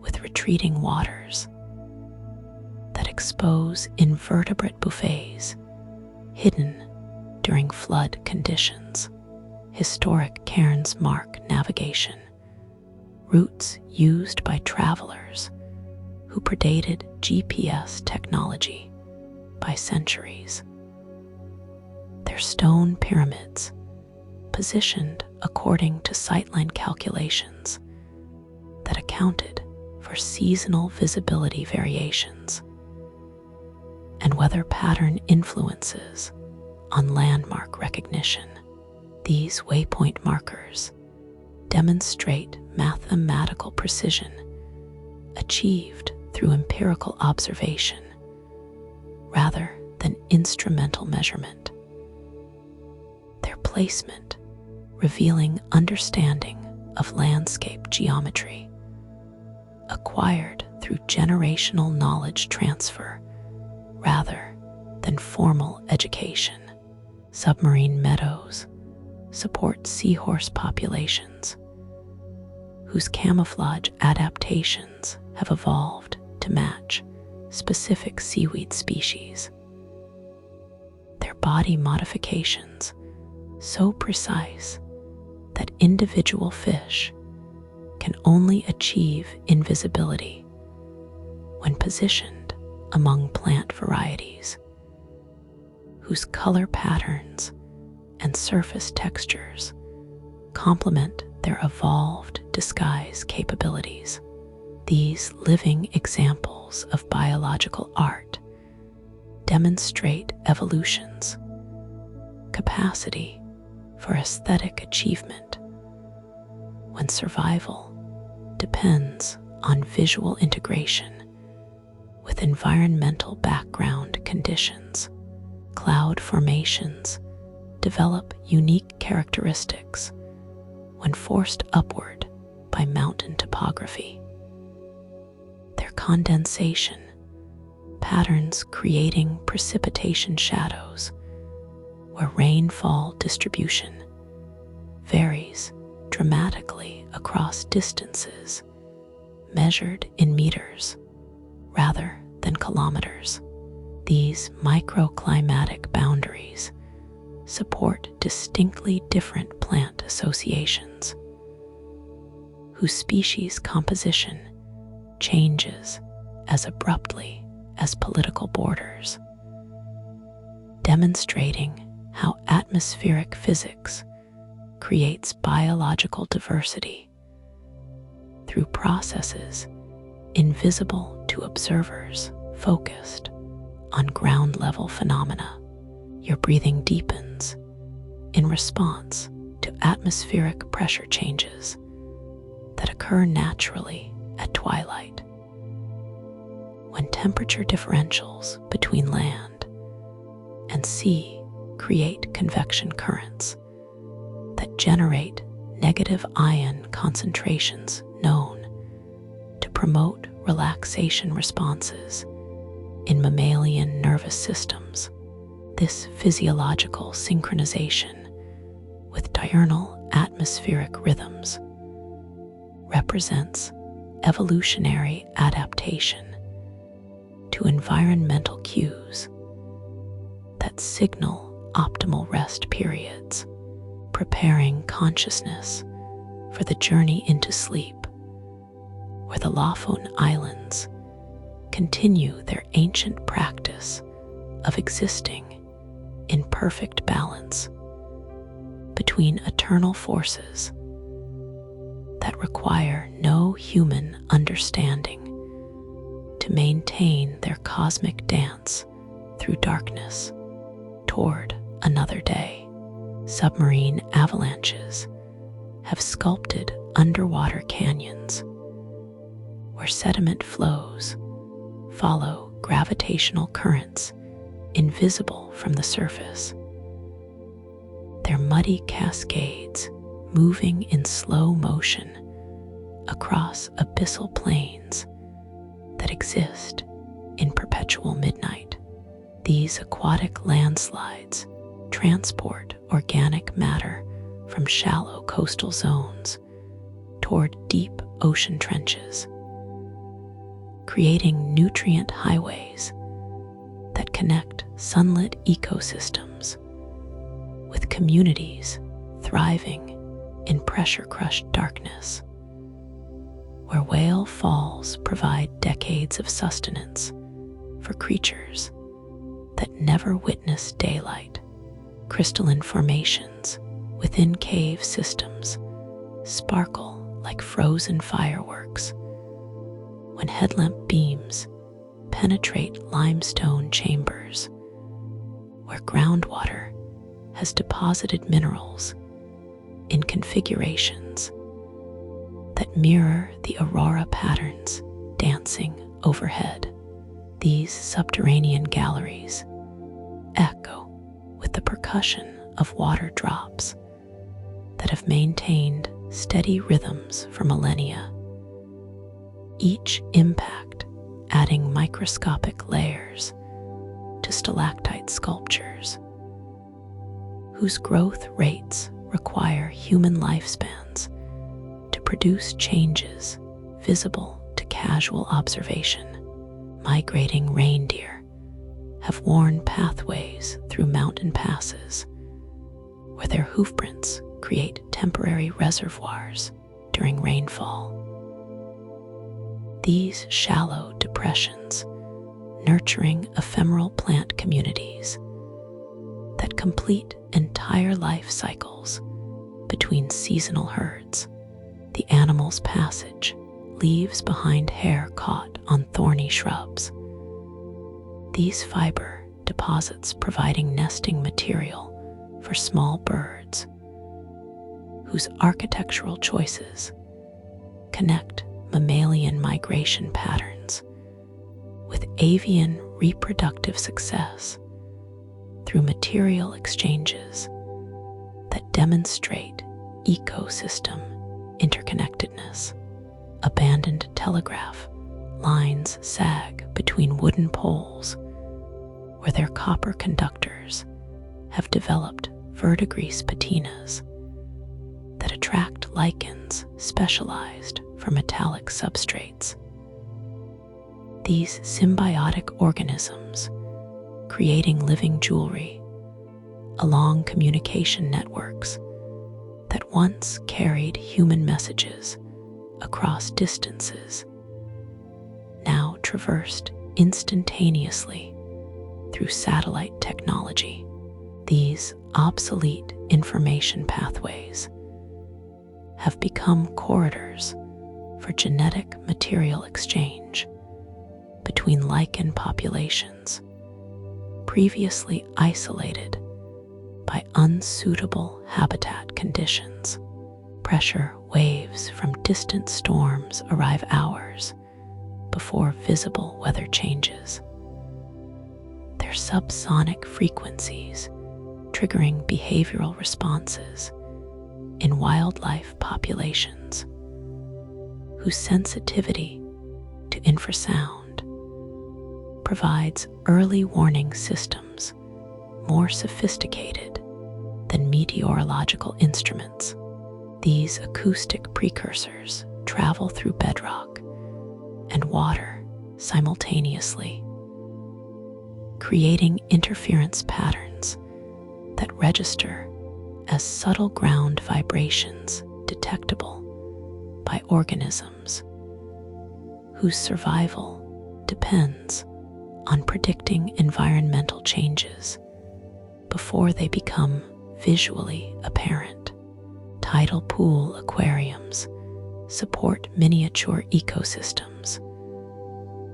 with retreating waters that expose invertebrate buffets hidden during flood conditions. Historic cairns mark navigation routes used by travelers who predated GPS technology by centuries. Their stone pyramids, positioned according to sightline calculations that accounted for seasonal visibility variations and weather pattern influences on landmark recognition. These waypoint markers demonstrate mathematical precision achieved through empirical observation rather than instrumental measurement. Their placement revealing understanding of landscape geometry acquired through generational knowledge transfer rather than formal education. Submarine meadows support seahorse populations whose camouflage adaptations have evolved to match specific seaweed species. Their body modifications so precise that individual fish can only achieve invisibility when positioned among plant varieties whose color patterns and surface textures complement their evolved disguise capabilities. These living examples of biological art demonstrate evolution's capacity for aesthetic achievement when survival depends on visual integration with environmental background conditions. Cloud formations develop unique characteristics when forced upward by mountain topography. Their condensation patterns creating precipitation shadows where rainfall distribution varies dramatically across distances measured in meters rather than kilometers. These microclimatic boundaries support distinctly different plant associations whose species composition changes as abruptly as political borders, demonstrating how atmospheric physics creates biological diversity through processes invisible to observers focused on ground-level phenomena. Your breathing deepens in response to atmospheric pressure changes that occur naturally at twilight. When temperature differentials between land and sea create convection currents that generate negative ion concentrations known to promote relaxation responses in mammalian nervous systems. This physiological synchronization with diurnal atmospheric rhythms represents evolutionary adaptation to environmental cues that signal optimal rest periods, preparing consciousness for the journey into sleep where the Lofoten Islands continue their ancient practice of existing in perfect balance between eternal forces that require no human understanding to maintain their cosmic dance through darkness toward another day. Submarine avalanches have sculpted underwater canyons where sediment flows follow gravitational currents invisible from the surface. Their muddy cascades moving in slow motion across abyssal plains that exist in perpetual midnight. These aquatic landslides transport organic matter from shallow coastal zones toward deep ocean trenches, creating nutrient highways that connect sunlit ecosystems with communities thriving in pressure-crushed darkness, where whale falls provide decades of sustenance for creatures that never witness daylight. Crystalline formations within cave systems sparkle like frozen fireworks when headlamp beams penetrate limestone chambers, where groundwater has deposited minerals in configurations that mirror the aurora patterns dancing overhead. These subterranean galleries echo with the percussion of water drops that have maintained steady rhythms for millennia, each impact adding microscopic layers to stalactite sculptures whose growth rates require human lifespans to produce changes visible to casual observation. Migrating reindeer have worn pathways through mountain passes where their hoofprints create temporary reservoirs during rainfall. These shallow depressions nurturing ephemeral plant communities that complete entire life cycles between seasonal herds. The animal's passage leaves behind hair caught on thorny shrubs, these fiber deposits providing nesting material for small birds whose architectural choices connect mammalian migration patterns with avian reproductive success through material exchanges that demonstrate ecosystem interconnectedness. Abandoned telegraph lines sag between wooden poles where their copper conductors have developed verdigris patinas that attract lichens specialized for metallic substrates. These symbiotic organisms creating living jewelry along communication networks that once carried human messages across distances, now traversed instantaneously through satellite technology. These obsolete information pathways have become corridors for genetic material exchange between lichen populations previously isolated by unsuitable habitat conditions. Pressure waves from distant storms arrive hours before visible weather changes, their subsonic frequencies triggering behavioral responses in wildlife populations whose sensitivity to infrasound provides early warning systems more sophisticated than meteorological instruments. These acoustic precursors travel through bedrock and water simultaneously, creating interference patterns that register as subtle ground vibrations detectable by organisms whose survival depends on predicting environmental changes before they become visually apparent. Tidal pool aquariums support miniature ecosystems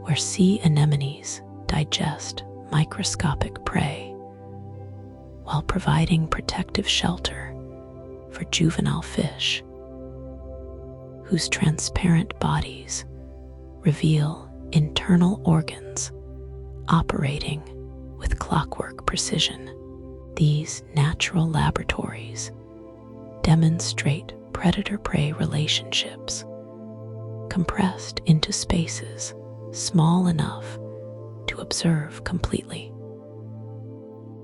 where sea anemones digest microscopic prey while providing protective shelter for juvenile fish whose transparent bodies reveal internal organs operating with clockwork precision. These natural laboratories demonstrate predator-prey relationships compressed into spaces small enough to observe completely.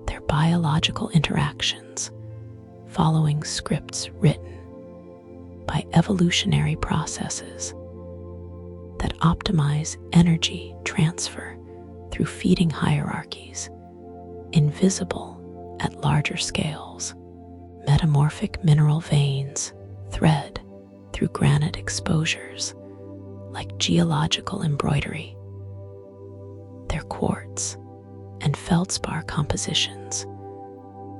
Their biological interactions, following scripts written by evolutionary processes that optimize energy transfer through feeding hierarchies, invisible at larger scales. Metamorphic mineral veins thread through granite exposures like geological embroidery. Their quartz and feldspar compositions,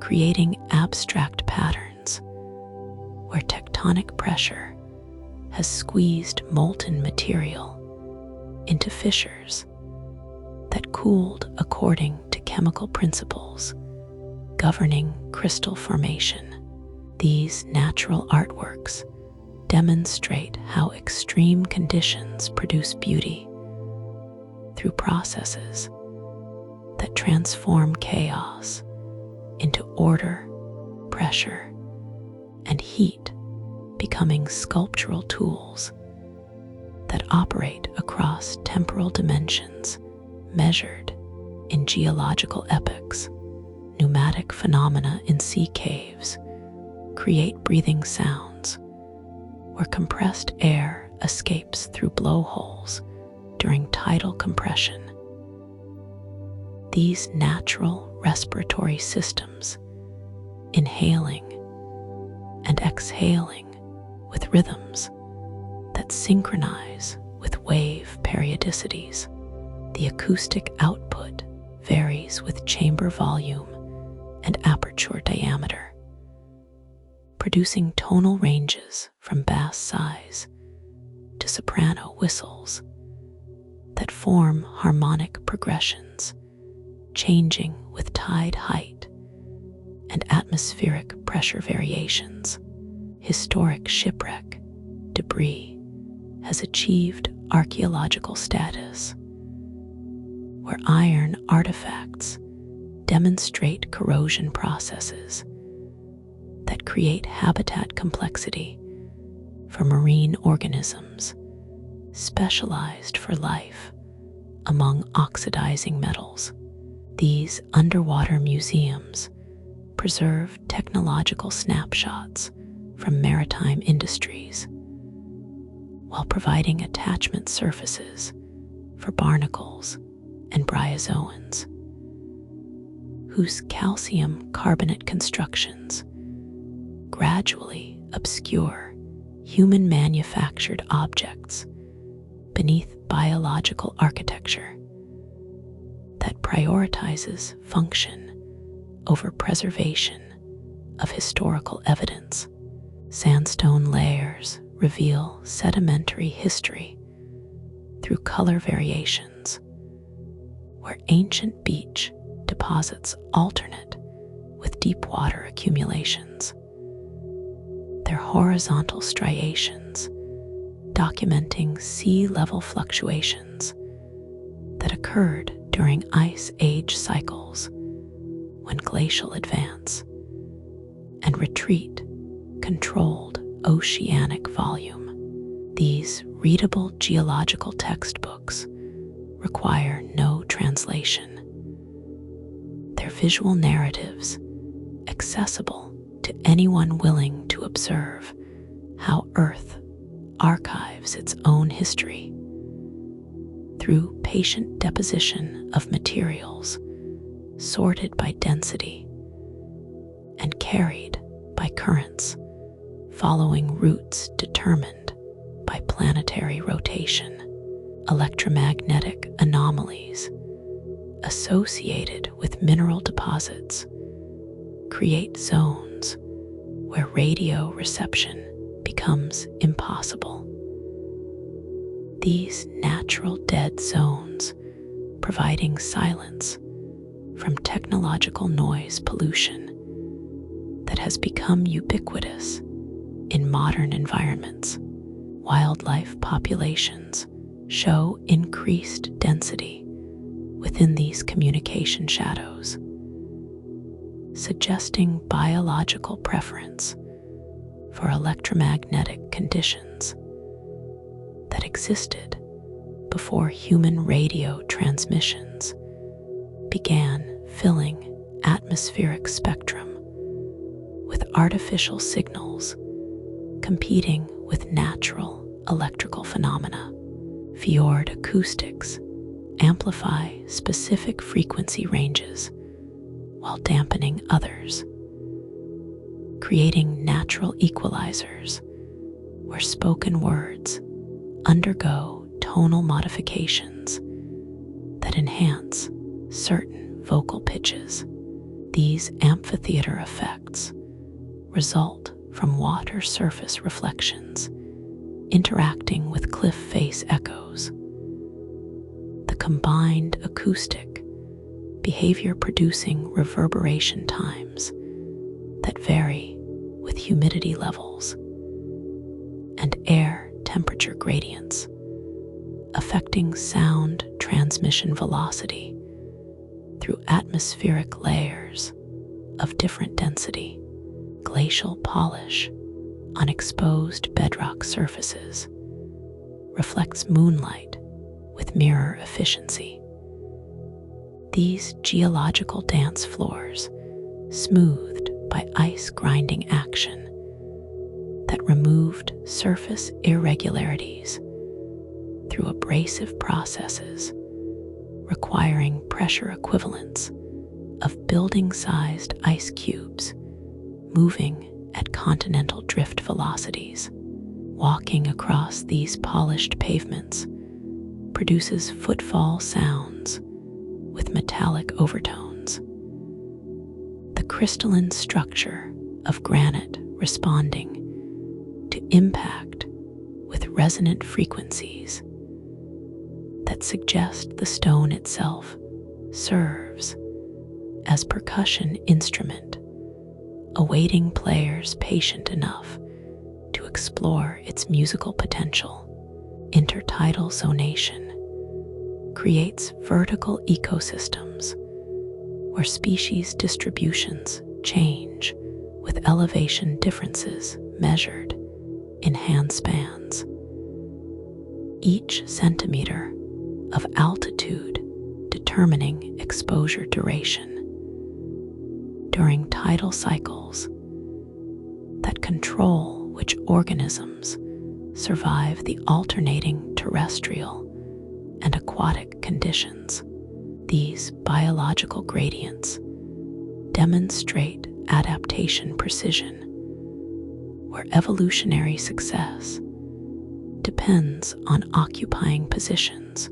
creating abstract patterns where tectonic pressure has squeezed molten material into fissures that cooled according to chemical principles governing crystal formation. These natural artworks demonstrate how extreme conditions produce beauty through processes that transform chaos into order, pressure, and heat, becoming sculptural tools that operate across temporal dimensions measured in geological epochs. Pneumatic phenomena in sea caves create breathing sounds where compressed air escapes through blowholes during tidal compression. These natural respiratory systems, inhaling and exhaling with rhythms that synchronize with wave periodicities. The acoustic output varies with chamber volume and aperture diameter, producing tonal ranges from bass sighs to soprano whistles that form harmonic progressions, changing with tide height and atmospheric pressure variations. Historic shipwreck debris has achieved archaeological status, where iron artifacts demonstrate corrosion processes that create habitat complexity for marine organisms specialized for life among oxidizing metals. These underwater museums preserve technological snapshots from maritime industries while providing attachment surfaces for barnacles and bryozoans, whose calcium carbonate constructions gradually obscure human-manufactured objects beneath biological architecture that prioritizes function over preservation of historical evidence. Sandstone layers reveal sedimentary history through color variations, where ancient beach deposits alternate with deep water accumulations. Their horizontal striations documenting sea level fluctuations that occurred during ice age cycles when glacial advance and retreat controlled oceanic volume. These readable geological textbooks require no translation. Their visual narratives, accessible to anyone willing to observe how Earth archives its own history through patient deposition of materials sorted by density and carried by currents following routes determined by planetary rotation. electromagnetic anomalies associated with mineral deposits create zones where radio reception becomes impossible. These natural dead zones, providing silence from technological noise pollution that has become ubiquitous in modern environments. Wildlife populations show increased density within these communication shadows, suggesting biological preference for electromagnetic conditions that existed before human radio transmissions began filling atmospheric spectrum with artificial signals competing with natural electrical phenomena. Fjord acoustics amplify specific frequency ranges while dampening others, creating natural equalizers where spoken words undergo tonal modifications that enhance certain vocal pitches. These amphitheater effects result from water surface reflections interacting with cliff face echoes. The combined acoustic behavior producing reverberation times that vary with humidity levels and air temperature gradients, affecting sound transmission velocity through atmospheric layers of different density. Glacial polish on exposed bedrock surfaces reflects moonlight with mirror efficiency. These geological dance floors, smoothed by ice grinding action that removed surface irregularities through abrasive processes requiring pressure equivalents of building-sized ice cubes moving at continental drift velocities. Walking across these polished pavements produces footfall sounds with metallic overtones. The crystalline structure of granite responding to impact with resonant frequencies that suggest the stone itself serves as percussion instrument, awaiting players patient enough to explore its musical potential. Intertidal zonation creates vertical ecosystems where species distributions change with elevation differences measured in handspans. Each centimeter of altitude determining exposure duration. During tidal cycles that control which organisms survive the alternating terrestrial and aquatic conditions. These biological gradients demonstrate adaptation precision, where evolutionary success depends on occupying positions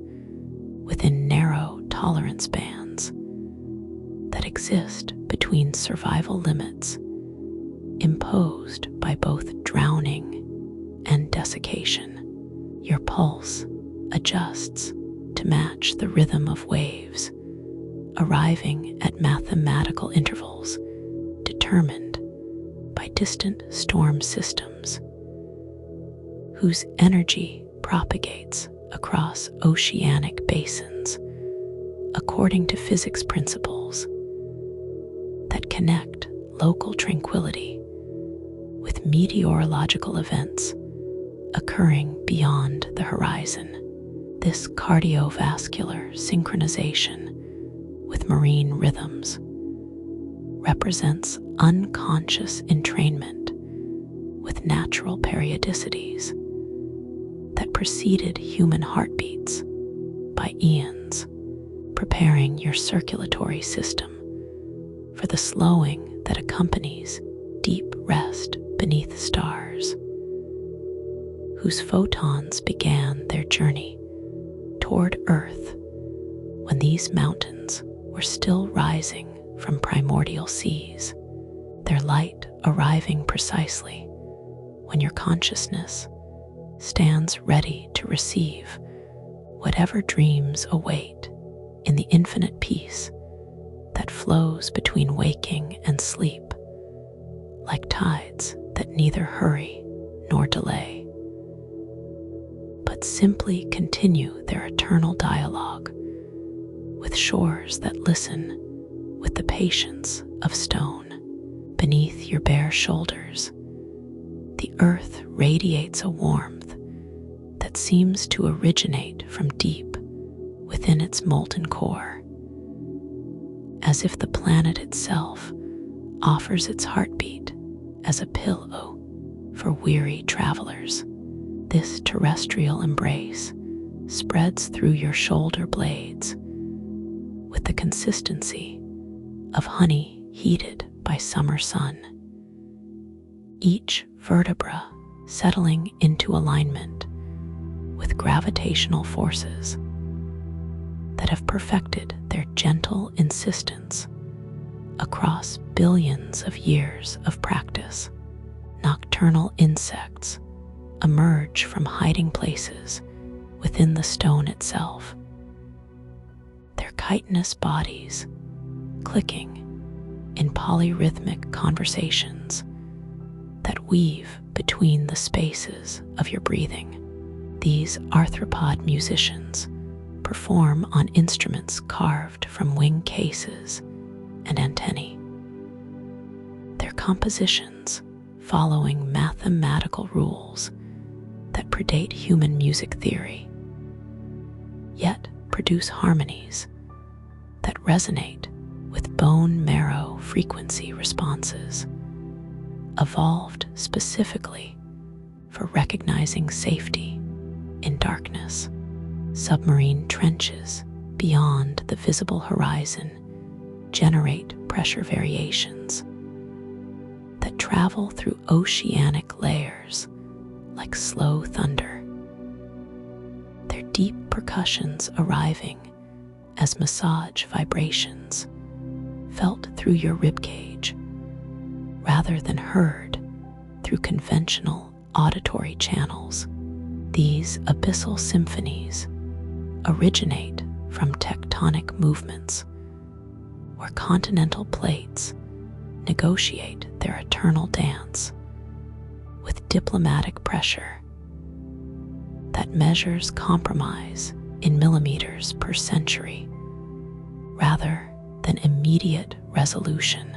within narrow tolerance bands that exist between survival limits imposed by both drowning and desiccation. Your pulse adjusts to match the rhythm of waves, arriving at mathematical intervals determined by distant storm systems, whose energy propagates across oceanic basins according to physics principles that connect local tranquility with meteorological events occurring beyond the horizon. This cardiovascular synchronization with marine rhythms represents unconscious entrainment with natural periodicities that preceded human heartbeats by eons, preparing your circulatory system for the slowing that accompanies deep rest beneath stars, whose photons began their journey toward Earth when these mountains were still rising from primordial seas, their light arriving precisely when your consciousness stands ready to receive whatever dreams await in the infinite peace that flows between waking and sleep, like tides that neither hurry nor delay, but simply continue their eternal dialogue with shores that listen with the patience of stone. Beneath your bare shoulders, the earth radiates a warmth that seems to originate from deep within its molten core, as if the planet itself offers its heartbeat as a pillow for weary travelers. This terrestrial embrace spreads through your shoulder blades with the consistency of honey heated by summer sun, each vertebra settling into alignment with gravitational forces that have perfected their gentle insistence across billions of years of practice. Nocturnal insects emerge from hiding places within the stone itself, their chitinous bodies clicking in polyrhythmic conversations that weave between the spaces of your breathing. These arthropod musicians perform on instruments carved from wing cases and antennae, their compositions following mathematical rules that predate human music theory, yet produce harmonies that resonate with bone marrow frequency responses, evolved specifically for recognizing safety in darkness. Submarine trenches beyond the visible horizon generate pressure variations that travel through oceanic layers like slow thunder, their deep percussions arriving as massage vibrations felt through your ribcage rather than heard through conventional auditory channels. These abyssal symphonies originate from tectonic movements where continental plates negotiate their eternal dance with diplomatic pressure that measures compromise in millimeters per century rather than immediate resolution.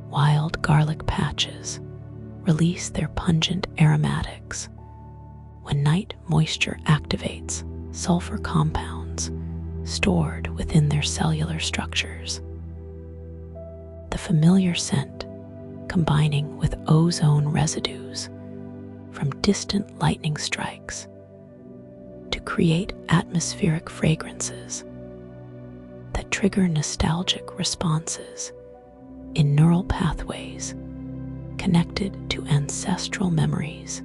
Wild garlic patches release their pungent aromatics when night moisture activates sulfur compounds stored within their cellular structures. The familiar scent combining with ozone residues from distant lightning strikes to create atmospheric fragrances that trigger nostalgic responses in neural pathways connected to ancestral memories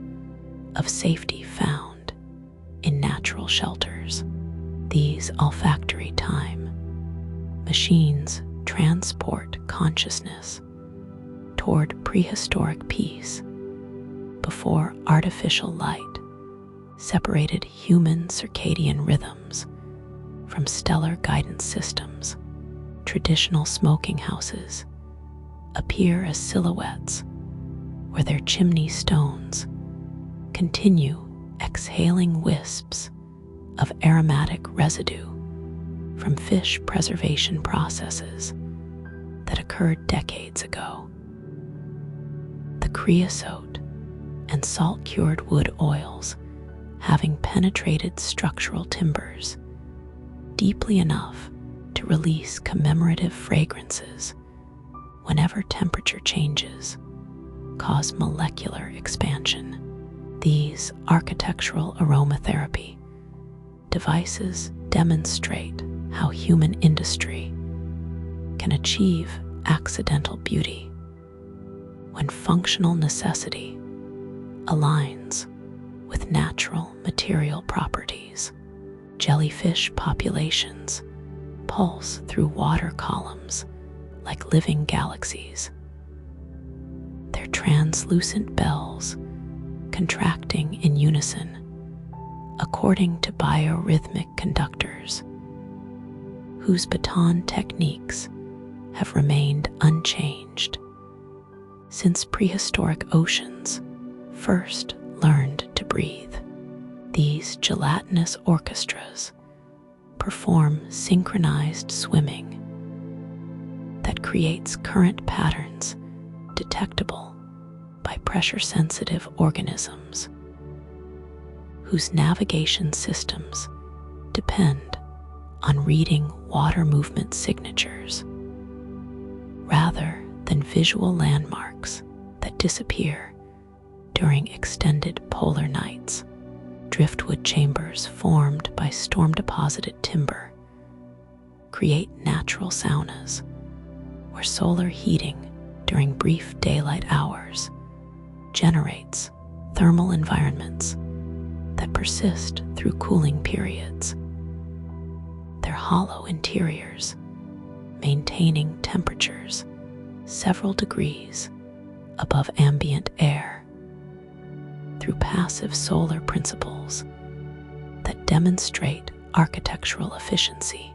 of safety found in natural shelters. These olfactory time machines transport consciousness toward prehistoric peace before artificial light separated human circadian rhythms from stellar guidance systems. Traditional smoking houses appear as silhouettes where their chimney stones continue exhaling wisps of aromatic residue from fish preservation processes that occurred decades ago. The creosote and salt-cured wood oils having penetrated structural timbers deeply enough to release commemorative fragrances whenever temperature changes cause molecular expansion. These architectural aromatherapy devices demonstrate how human industry can achieve accidental beauty when functional necessity aligns with natural material properties. Jellyfish populations pulse through water columns like living galaxies, their translucent bells contracting in unison according to biorhythmic conductors whose baton techniques have remained unchanged since prehistoric oceans first learned to breathe. These gelatinous orchestras perform synchronized swimming that creates current patterns detectable by pressure-sensitive organisms whose navigation systems depend on reading water movement signatures rather than visual landmarks that disappear during extended polar nights. Driftwood chambers formed by storm-deposited timber create natural saunas where solar heating during brief daylight hours generates thermal environments that persist through cooling periods. Their hollow interiors maintaining temperatures several degrees above ambient air through passive solar principles that demonstrate architectural efficiency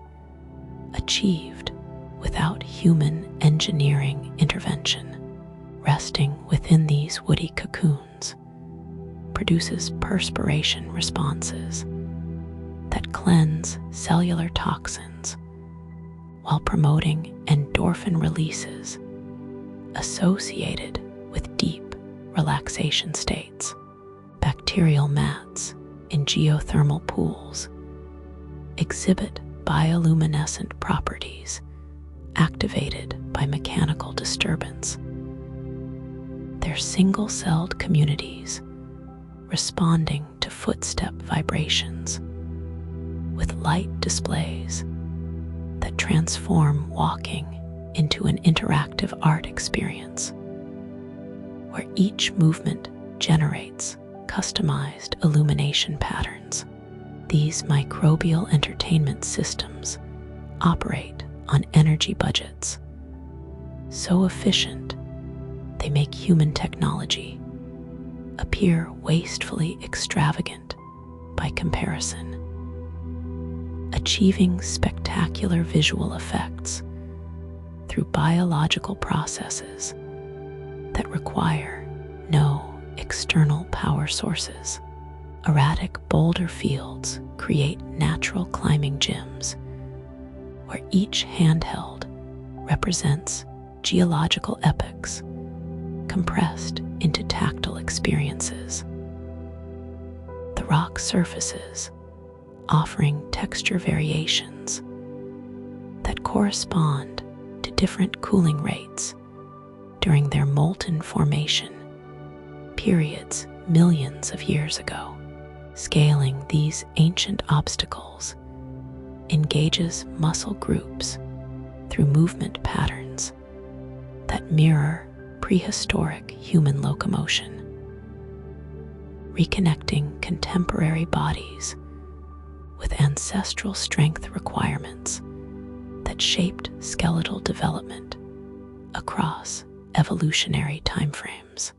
achieved without human engineering intervention. Resting within these woody cocoons produces perspiration responses that cleanse cellular toxins while promoting endorphin releases associated with deep relaxation states. Bacterial mats in geothermal pools exhibit bioluminescent properties activated by mechanical disturbance. Their single-celled communities responding to footstep vibrations with light displays that transform walking into an interactive art experience where each movement generates customized illumination patterns. These microbial entertainment systems operate on energy budgets so efficient they make human technology appear wastefully extravagant by comparison, achieving spectacular visual effects through biological processes that require no external power sources. Erratic boulder fields create natural climbing gyms where each handheld represents geological epochs compressed into tactile experiences. The rock surfaces offering texture variations that correspond to different cooling rates during their molten formation periods millions of years ago. Scaling these ancient obstacles engages muscle groups through movement patterns that mirror prehistoric human locomotion, reconnecting contemporary bodies with ancestral strength requirements that shaped skeletal development across evolutionary timeframes.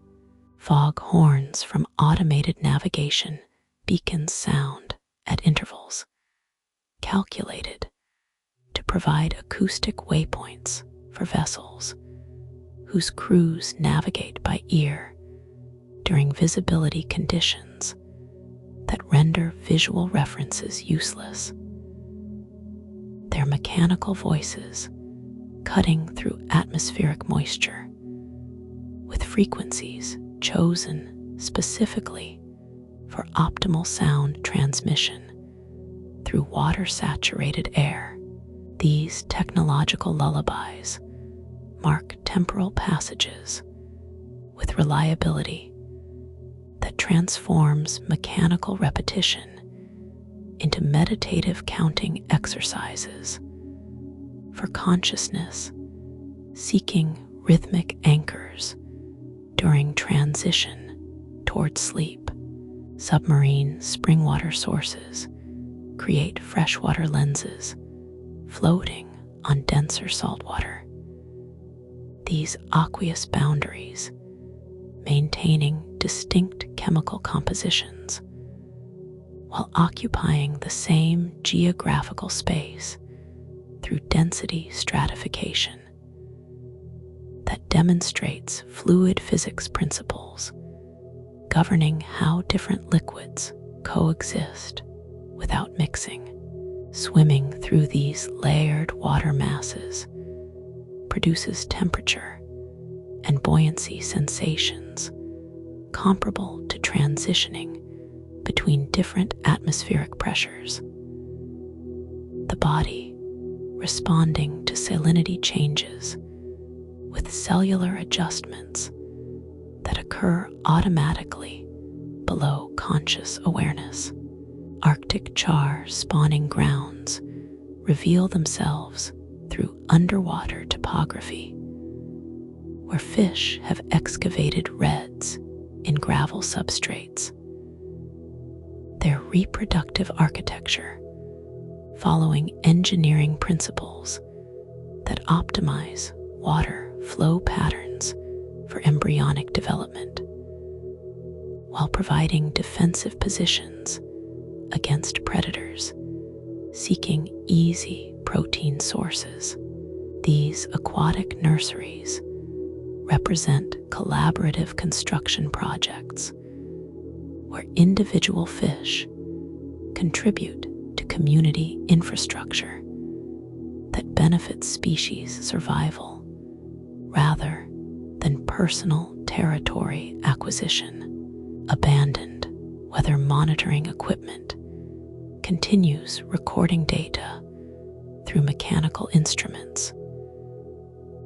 Fog horns from automated navigation beacons sound at intervals, calculated to provide acoustic waypoints for vessels whose crews navigate by ear during visibility conditions that render visual references useless. Their mechanical voices cutting through atmospheric moisture with frequencies chosen specifically for optimal sound transmission through water-saturated air. These technological lullabies mark temporal passages with reliability that transforms mechanical repetition into meditative counting exercises for consciousness seeking rhythmic anchors during transition toward sleep. Submarine spring water sources create freshwater lenses floating on denser saltwater. These aqueous boundaries, maintaining distinct chemical compositions while occupying the same geographical space through density stratification, that demonstrates fluid physics principles governing how different liquids coexist without mixing. Swimming through these layered water masses produces temperature and buoyancy sensations comparable to transitioning between different atmospheric pressures. The body responding to salinity changes with cellular adjustments that occur automatically below conscious awareness. Arctic char spawning grounds reveal themselves through underwater topography, where fish have excavated redds in gravel substrates. Their reproductive architecture, following engineering principles that optimize water flow patterns for embryonic development, while providing defensive positions against predators seeking easy protein sources. These aquatic nurseries represent collaborative construction projects where individual fish contribute to community infrastructure that benefits species survival rather than personal territory acquisition. Abandoned weather monitoring equipment continues recording data through mechanical instruments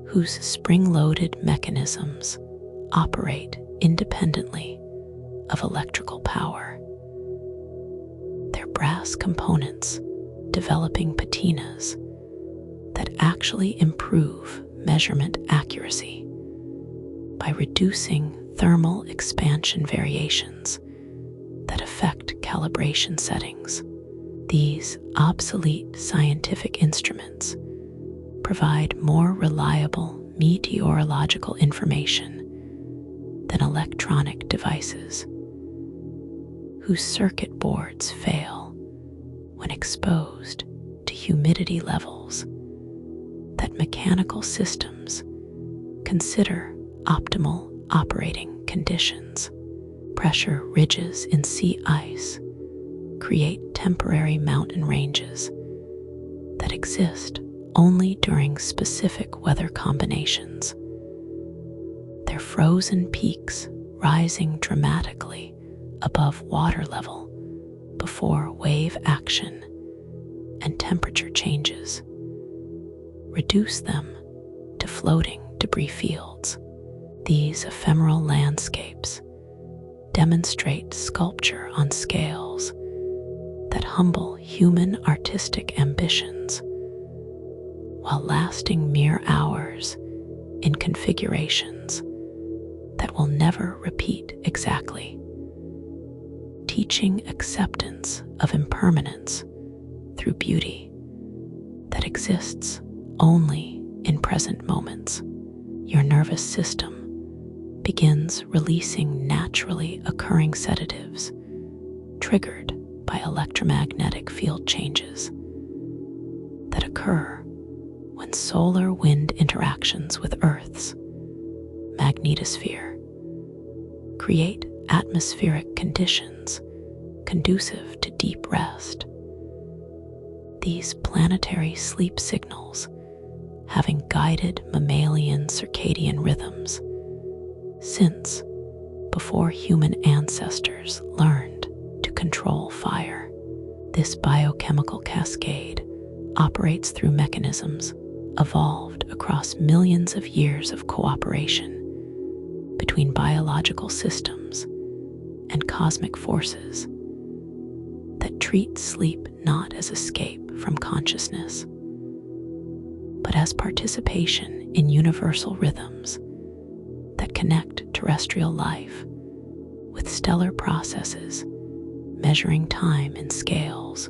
whose spring-loaded mechanisms operate independently of electrical power. Their brass components developing patinas that actually improve measurement accuracy by reducing thermal expansion variations that affect calibration settings. These obsolete scientific instruments provide more reliable meteorological information than electronic devices whose circuit boards fail when exposed to humidity levels that mechanical systems consider optimal operating conditions. Pressure ridges in sea ice create temporary mountain ranges that exist only during specific weather combinations. Their frozen peaks rising dramatically above water level before wave action and temperature changes reduce them to floating debris fields. These ephemeral landscapes demonstrate sculpture on scales that humble human artistic ambitions while lasting mere hours in configurations that will never repeat exactly, teaching acceptance of impermanence through beauty that exists only in present moments. Your nervous system begins releasing naturally occurring sedatives triggered by electromagnetic field changes that occur when solar wind interactions with Earth's magnetosphere create atmospheric conditions conducive to deep rest. These planetary sleep signals, having guided mammalian circadian rhythms since before human ancestors learned to control fire. This biochemical cascade operates through mechanisms evolved across millions of years of cooperation between biological systems and cosmic forces that treat sleep not as escape from consciousness, but as participation in universal rhythms that connect terrestrial life with stellar processes, measuring time in scales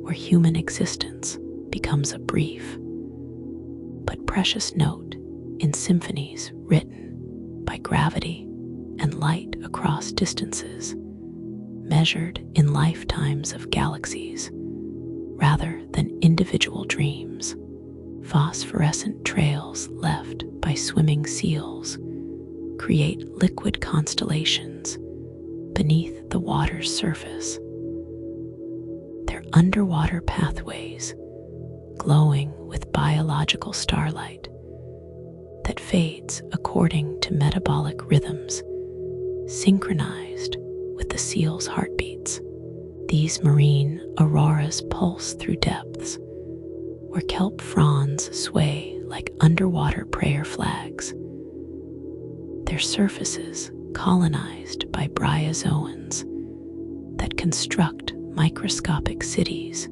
where human existence becomes a brief but precious note in symphonies written by gravity and light across distances, measured in lifetimes of galaxies rather than individual dreams. Phosphorescent trails left by swimming seals create liquid constellations beneath the water's surface, their underwater pathways glowing with biological starlight that fades according to metabolic rhythms synchronized with the seal's heartbeats. These marine auroras pulse through depths where kelp fronds sway like underwater prayer flags, their surfaces colonized by bryozoans that construct microscopic cities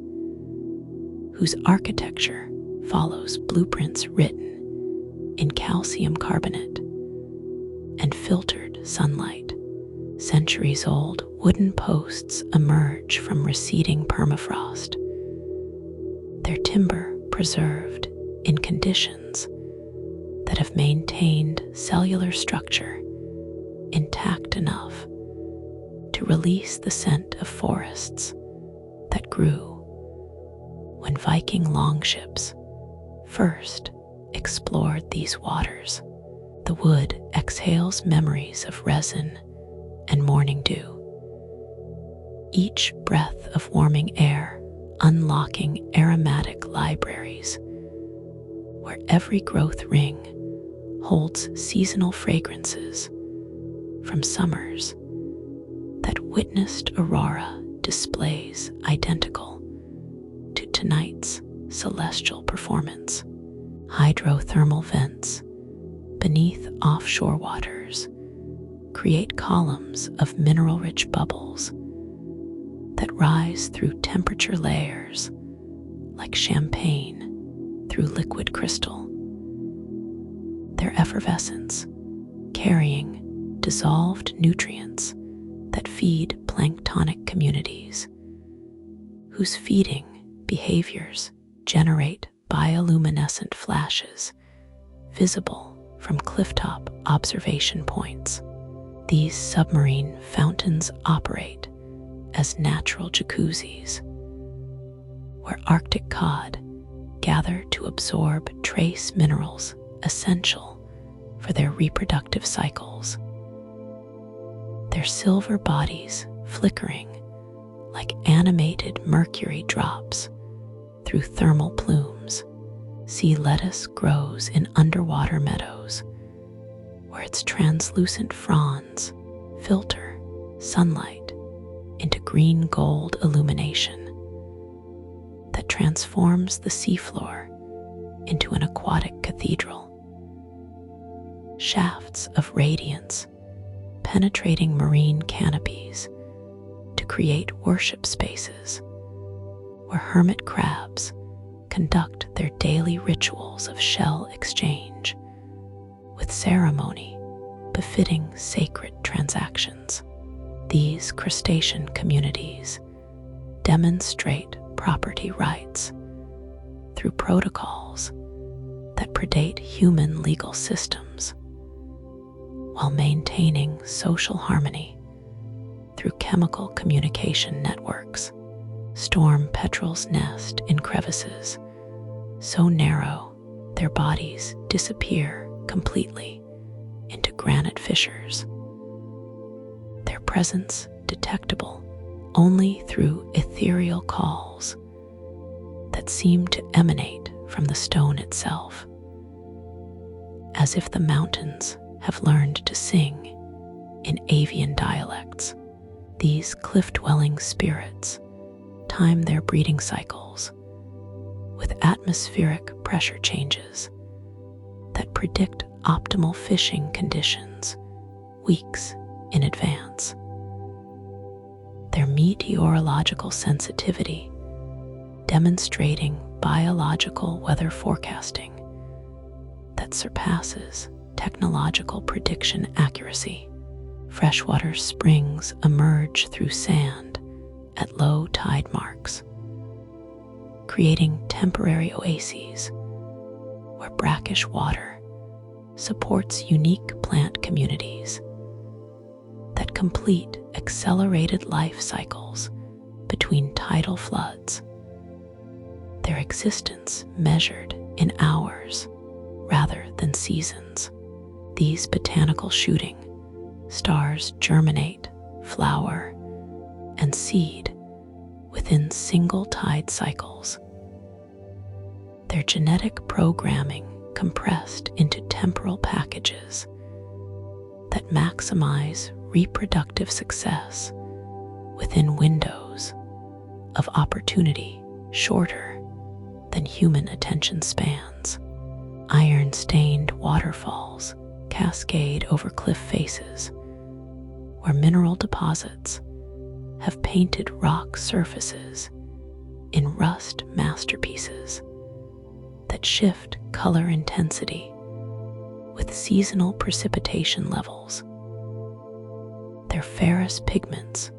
whose architecture follows blueprints written in calcium carbonate and filtered sunlight. Centuries-old wooden posts emerge from receding permafrost, their timber preserved in conditions that have maintained cellular structure intact enough to release the scent of forests that grew when Viking longships first explored these waters. The wood exhales memories of resin and morning dew, each breath of warming air unlocking aromatic libraries where every growth ring holds seasonal fragrances from summers that witnessed aurora displays identical to tonight's celestial performance. Hydrothermal vents beneath offshore waters create columns of mineral-rich bubbles that rise through temperature layers like champagne through liquid crystal, their effervescence carrying dissolved nutrients that feed planktonic communities, whose feeding behaviors generate bioluminescent flashes visible from clifftop observation points. These submarine fountains operate as natural jacuzzis, where Arctic cod gather to absorb trace minerals essential for their reproductive cycles, their silver bodies flickering like animated mercury drops through thermal plumes. Sea lettuce grows in underwater meadows, where its translucent fronds filter sunlight into green-gold illumination that transforms the seafloor into an aquatic cathedral. Shafts of radiance penetrating marine canopies to create worship spaces where hermit crabs conduct their daily rituals of shell exchange with ceremony befitting sacred transactions. These crustacean communities demonstrate property rights through protocols that predate human legal systems, while maintaining social harmony through chemical communication networks. Storm petrels nest in crevices so narrow their bodies disappear completely into granite fissures, their presence detectable only through ethereal calls that seem to emanate from the stone itself, as if the mountains have learned to sing in avian dialects. These cliff-dwelling spirits time their breeding cycles with atmospheric pressure changes that predict optimal fishing conditions weeks in advance. Their meteorological sensitivity demonstrating biological weather forecasting that surpasses technological prediction accuracy. Freshwater springs emerge through sand at low tide marks, creating temporary oases where brackish water supports unique plant communities that complete accelerated life cycles between tidal floods, their existence measured in hours rather than seasons. These botanical shooting stars germinate, flower, and seed within single tide cycles, their genetic programming compressed into temporal packages that maximize reproductive success within windows of opportunity shorter than human attention spans. Iron-stained waterfalls cascade over cliff faces where mineral deposits have painted rock surfaces in rust masterpieces that shift color intensity with seasonal precipitation levels, their ferrous pigments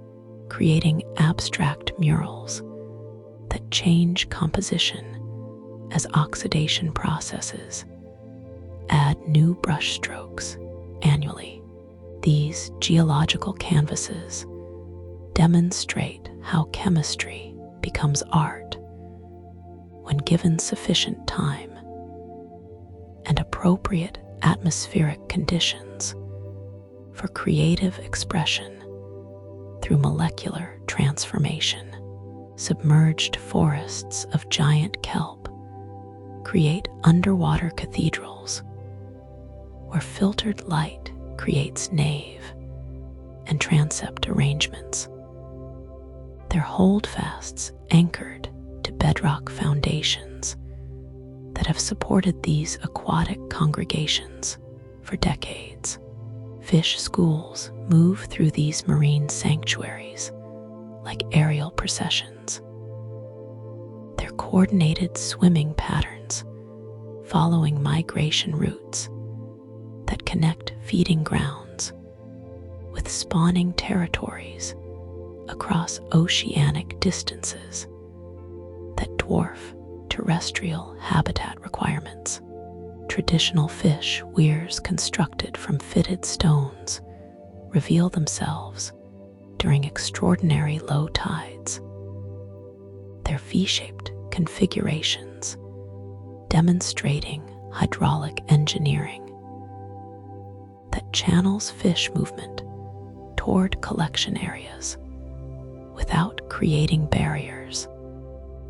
creating abstract murals that change composition as oxidation processes add new brushstrokes annually. These geological canvases demonstrate how chemistry becomes art when given sufficient time and appropriate atmospheric conditions for creative expression through molecular transformation. Submerged forests of giant kelp create underwater cathedrals where filtered light creates nave and transept arrangements, their holdfasts anchored to bedrock foundations that have supported these aquatic congregations for decades. Fish schools move through these marine sanctuaries like aerial processions, their coordinated swimming patterns following migration routes that connect feeding grounds with spawning territories across oceanic distances that dwarf terrestrial habitat requirements. Traditional fish weirs constructed from fitted stones reveal themselves during extraordinary low tides, their V-shaped configurations demonstrating hydraulic engineering that channels fish movement toward collection areas without creating barriers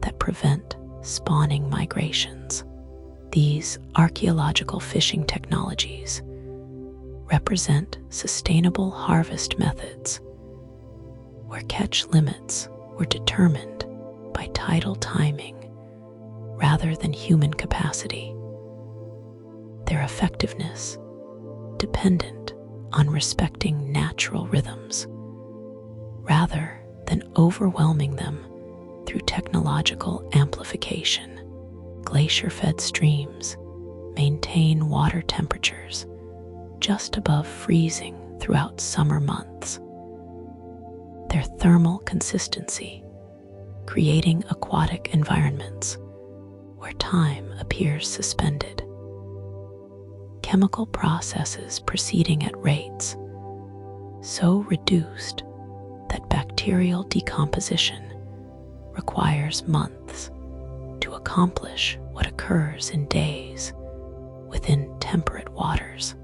that prevent spawning migrations. These archaeological fishing technologies represent sustainable harvest methods where catch limits were determined by tidal timing rather than human capacity, their effectiveness dependent on respecting natural rhythms rather than overwhelming them through technological amplification. Glacier-fed streams maintain water temperatures just above freezing throughout summer months, their thermal consistency creating aquatic environments where time appears suspended. Chemical processes proceeding at rates so reduced that bacterial decomposition requires months to accomplish what occurs in days within temperate waters.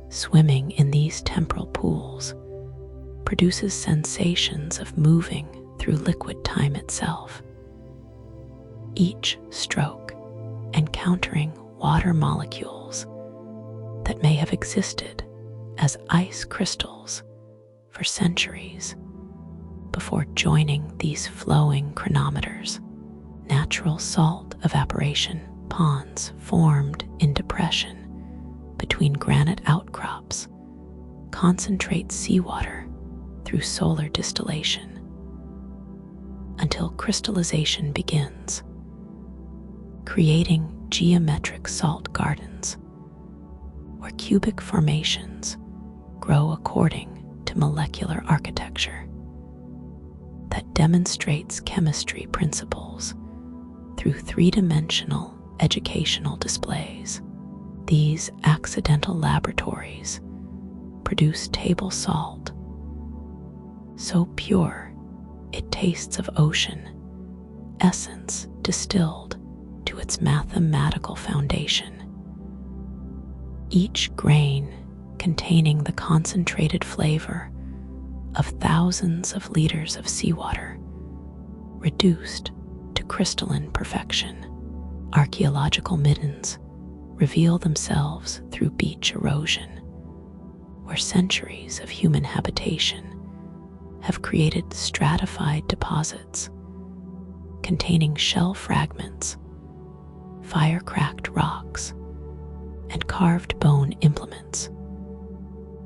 Swimming in these temporal pools produces sensations of moving through liquid time itself, each stroke encountering water molecules that may have existed as ice crystals for centuries before joining these flowing chronometers. Natural salt evaporation ponds formed in depression between granite outcrops concentrate seawater through solar distillation until crystallization begins, creating geometric salt gardens where cubic formations grow according to molecular architecture that demonstrates chemistry principles through three-dimensional educational displays. These accidental laboratories produce table salt, so pure it tastes of ocean, essence distilled to its mathematical foundation. Each grain containing the concentrated flavor of thousands of liters of seawater, reduced to crystalline perfection. Archaeological middens reveal themselves through beach erosion, where centuries of human habitation have created stratified deposits containing shell fragments, fire-cracked rocks, and carved bone implements,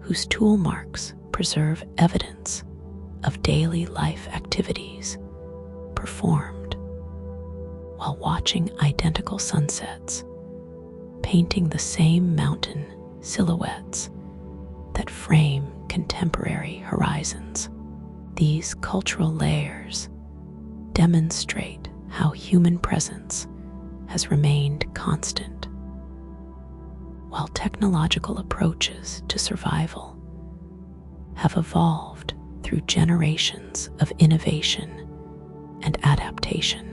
whose tool marks preserve evidence of daily life activities performed while watching identical sunsets, painting the same mountain silhouettes that frame contemporary horizons. These cultural layers demonstrate how human presence has remained constant, while technological approaches to survival have evolved through generations of innovation and adaptation.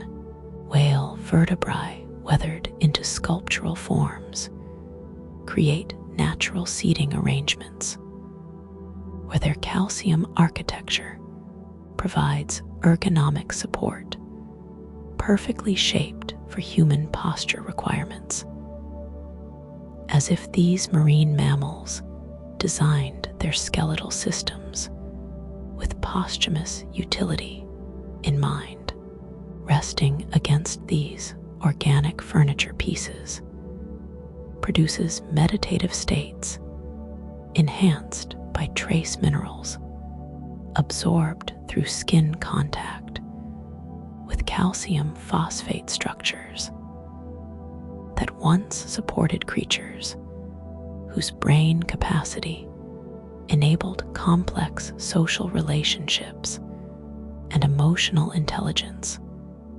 Whale vertebrae weathered into sculptural forms create natural seating arrangements, where their calcium architecture provides ergonomic support, perfectly shaped for human posture requirements. As if these marine mammals designed their skeletal systems with posthumous utility in mind. Resting against these organic furniture pieces produces meditative states enhanced by trace minerals absorbed through skin contact with calcium phosphate structures that once supported creatures whose brain capacity enabled complex social relationships and emotional intelligence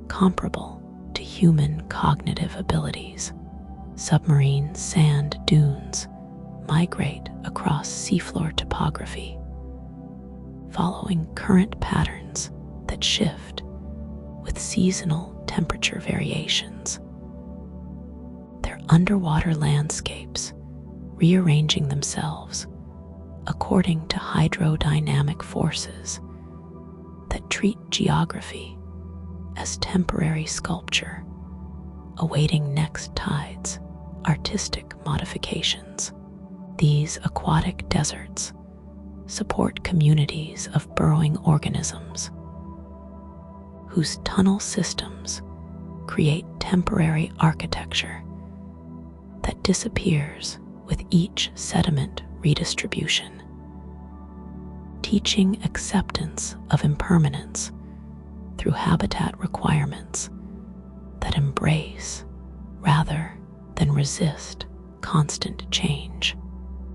comparable to human cognitive abilities. Submarine sand dunes migrate across seafloor topography, following current patterns that shift with seasonal temperature variations. Their underwater landscapes rearranging themselves according to hydrodynamic forces that treat geography as temporary sculpture, awaiting next tide's artistic modifications. These aquatic deserts support communities of burrowing organisms whose tunnel systems create temporary architecture that disappears with each sediment redistribution, teaching acceptance of impermanence through habitat requirements that embrace rather than resist constant change.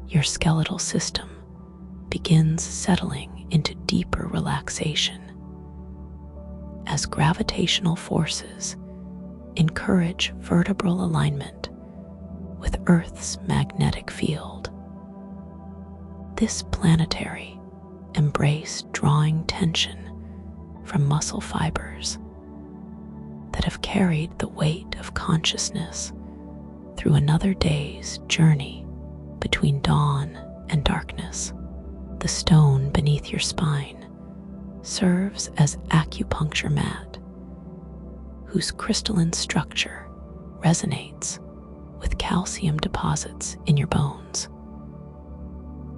Your skeletal system begins settling into deeper relaxation as gravitational forces encourage vertebral alignment with Earth's magnetic field. This planetary embrace drawing tension from muscle fibers that have carried the weight of consciousness through another day's journey between dawn and darkness. The stone beneath your spine serves as acupuncture mat, whose crystalline structure resonates with calcium deposits in your bones,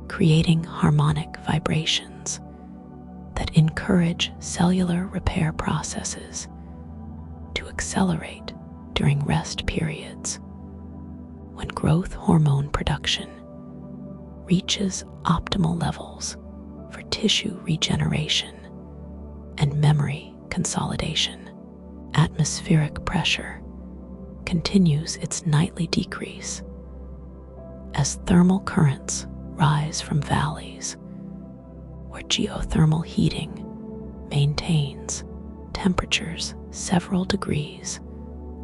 creating harmonic vibrations that encourage cellular repair processes to accelerate during rest periods when growth hormone production reaches optimal levels for tissue regeneration and memory consolidation. Atmospheric pressure continues its nightly decrease as thermal currents rise from valleys where geothermal heating maintains temperatures several degrees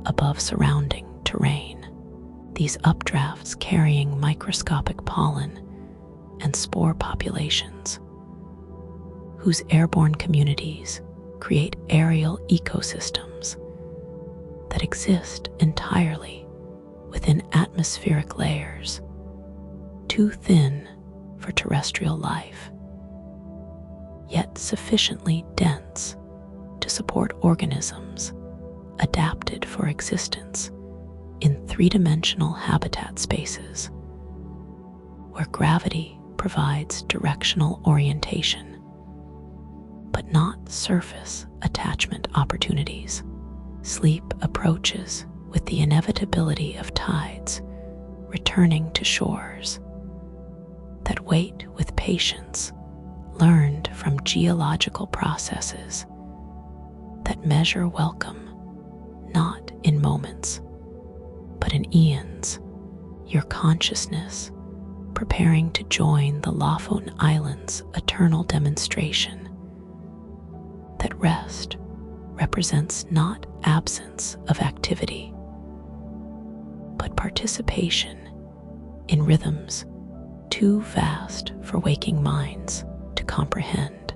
above surrounding terrain, these updrafts carrying microscopic pollen and spore populations, whose airborne communities create aerial ecosystems that exist entirely within atmospheric layers too thin for terrestrial life, yet sufficiently dense to support organisms adapted for existence in three-dimensional habitat spaces where gravity provides directional orientation, but not surface attachment opportunities. Sleep approaches with the inevitability of tides returning to shores that wait with patience learned from geological processes that measure welcome not in moments, but in eons, your consciousness preparing to join the Lofoten Islands' eternal demonstration that rest represents not absence of activity, but participation in rhythms too vast for waking minds to comprehend,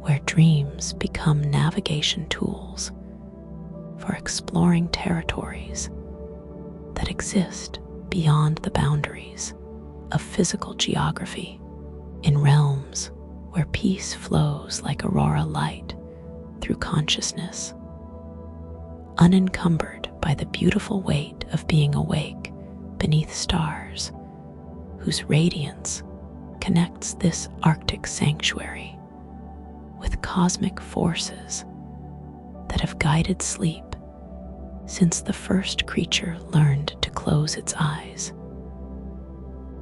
where dreams become navigation tools for exploring territories that exist beyond the boundaries of physical geography, in realms where peace flows like aurora light through consciousness, unencumbered by the beautiful weight of being awake beneath stars, whose radiance connects this Arctic sanctuary with cosmic forces that have guided sleep since the first creature learned to close its eyes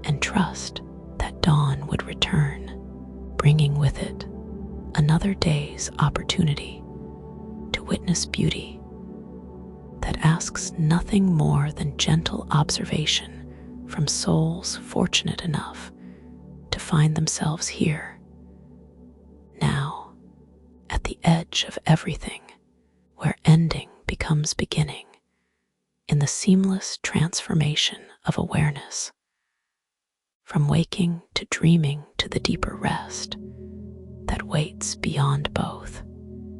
and trust that dawn would return, bringing with it another day's opportunity to witness beauty that asks nothing more than gentle observation from souls fortunate enough to find themselves here, now, at the edge of everything, where ending becomes beginning, in the seamless transformation of awareness, from waking to dreaming to the deeper rest that waits beyond both.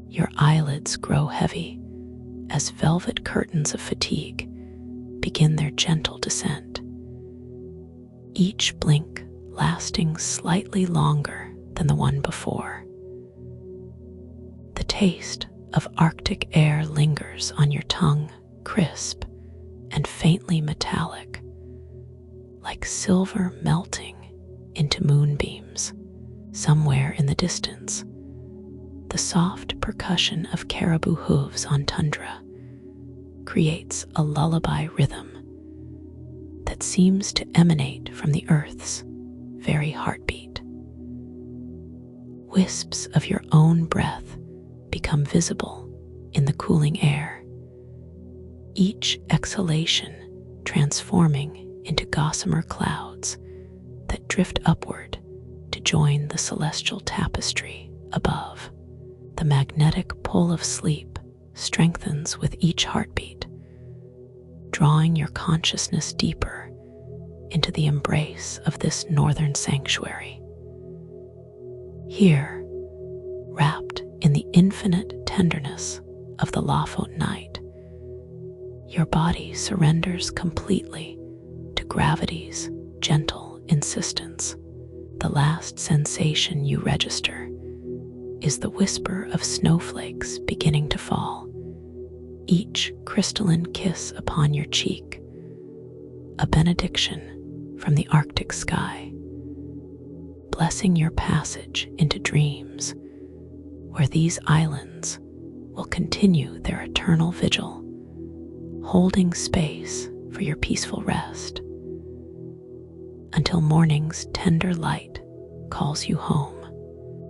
Your eyelids grow heavy as velvet curtains of fatigue begin their gentle descent, each blink lasting slightly longer than the one before. The taste of Arctic air lingers on your tongue, crisp and faintly metallic, like silver melting into moonbeams. Somewhere in the distance, the soft percussion of caribou hooves on tundra creates a lullaby rhythm that seems to emanate from the Earth's very heartbeat. Wisps of your own breath become visible in the cooling air, each exhalation transforming into gossamer clouds that drift upward to join the celestial tapestry above. The magnetic pull of sleep strengthens with each heartbeat, drawing your consciousness deeper into the embrace of this northern sanctuary. Here, wrapped in the infinite tenderness of the Lofoten night, your body surrenders completely to gravity's gentle insistence. The last sensation you register is the whisper of snowflakes beginning to fall, each crystalline kiss upon your cheek, a benediction from the Arctic sky, blessing your passage into dreams where these islands will continue their eternal vigil, holding space for your peaceful rest until morning's tender light calls you home.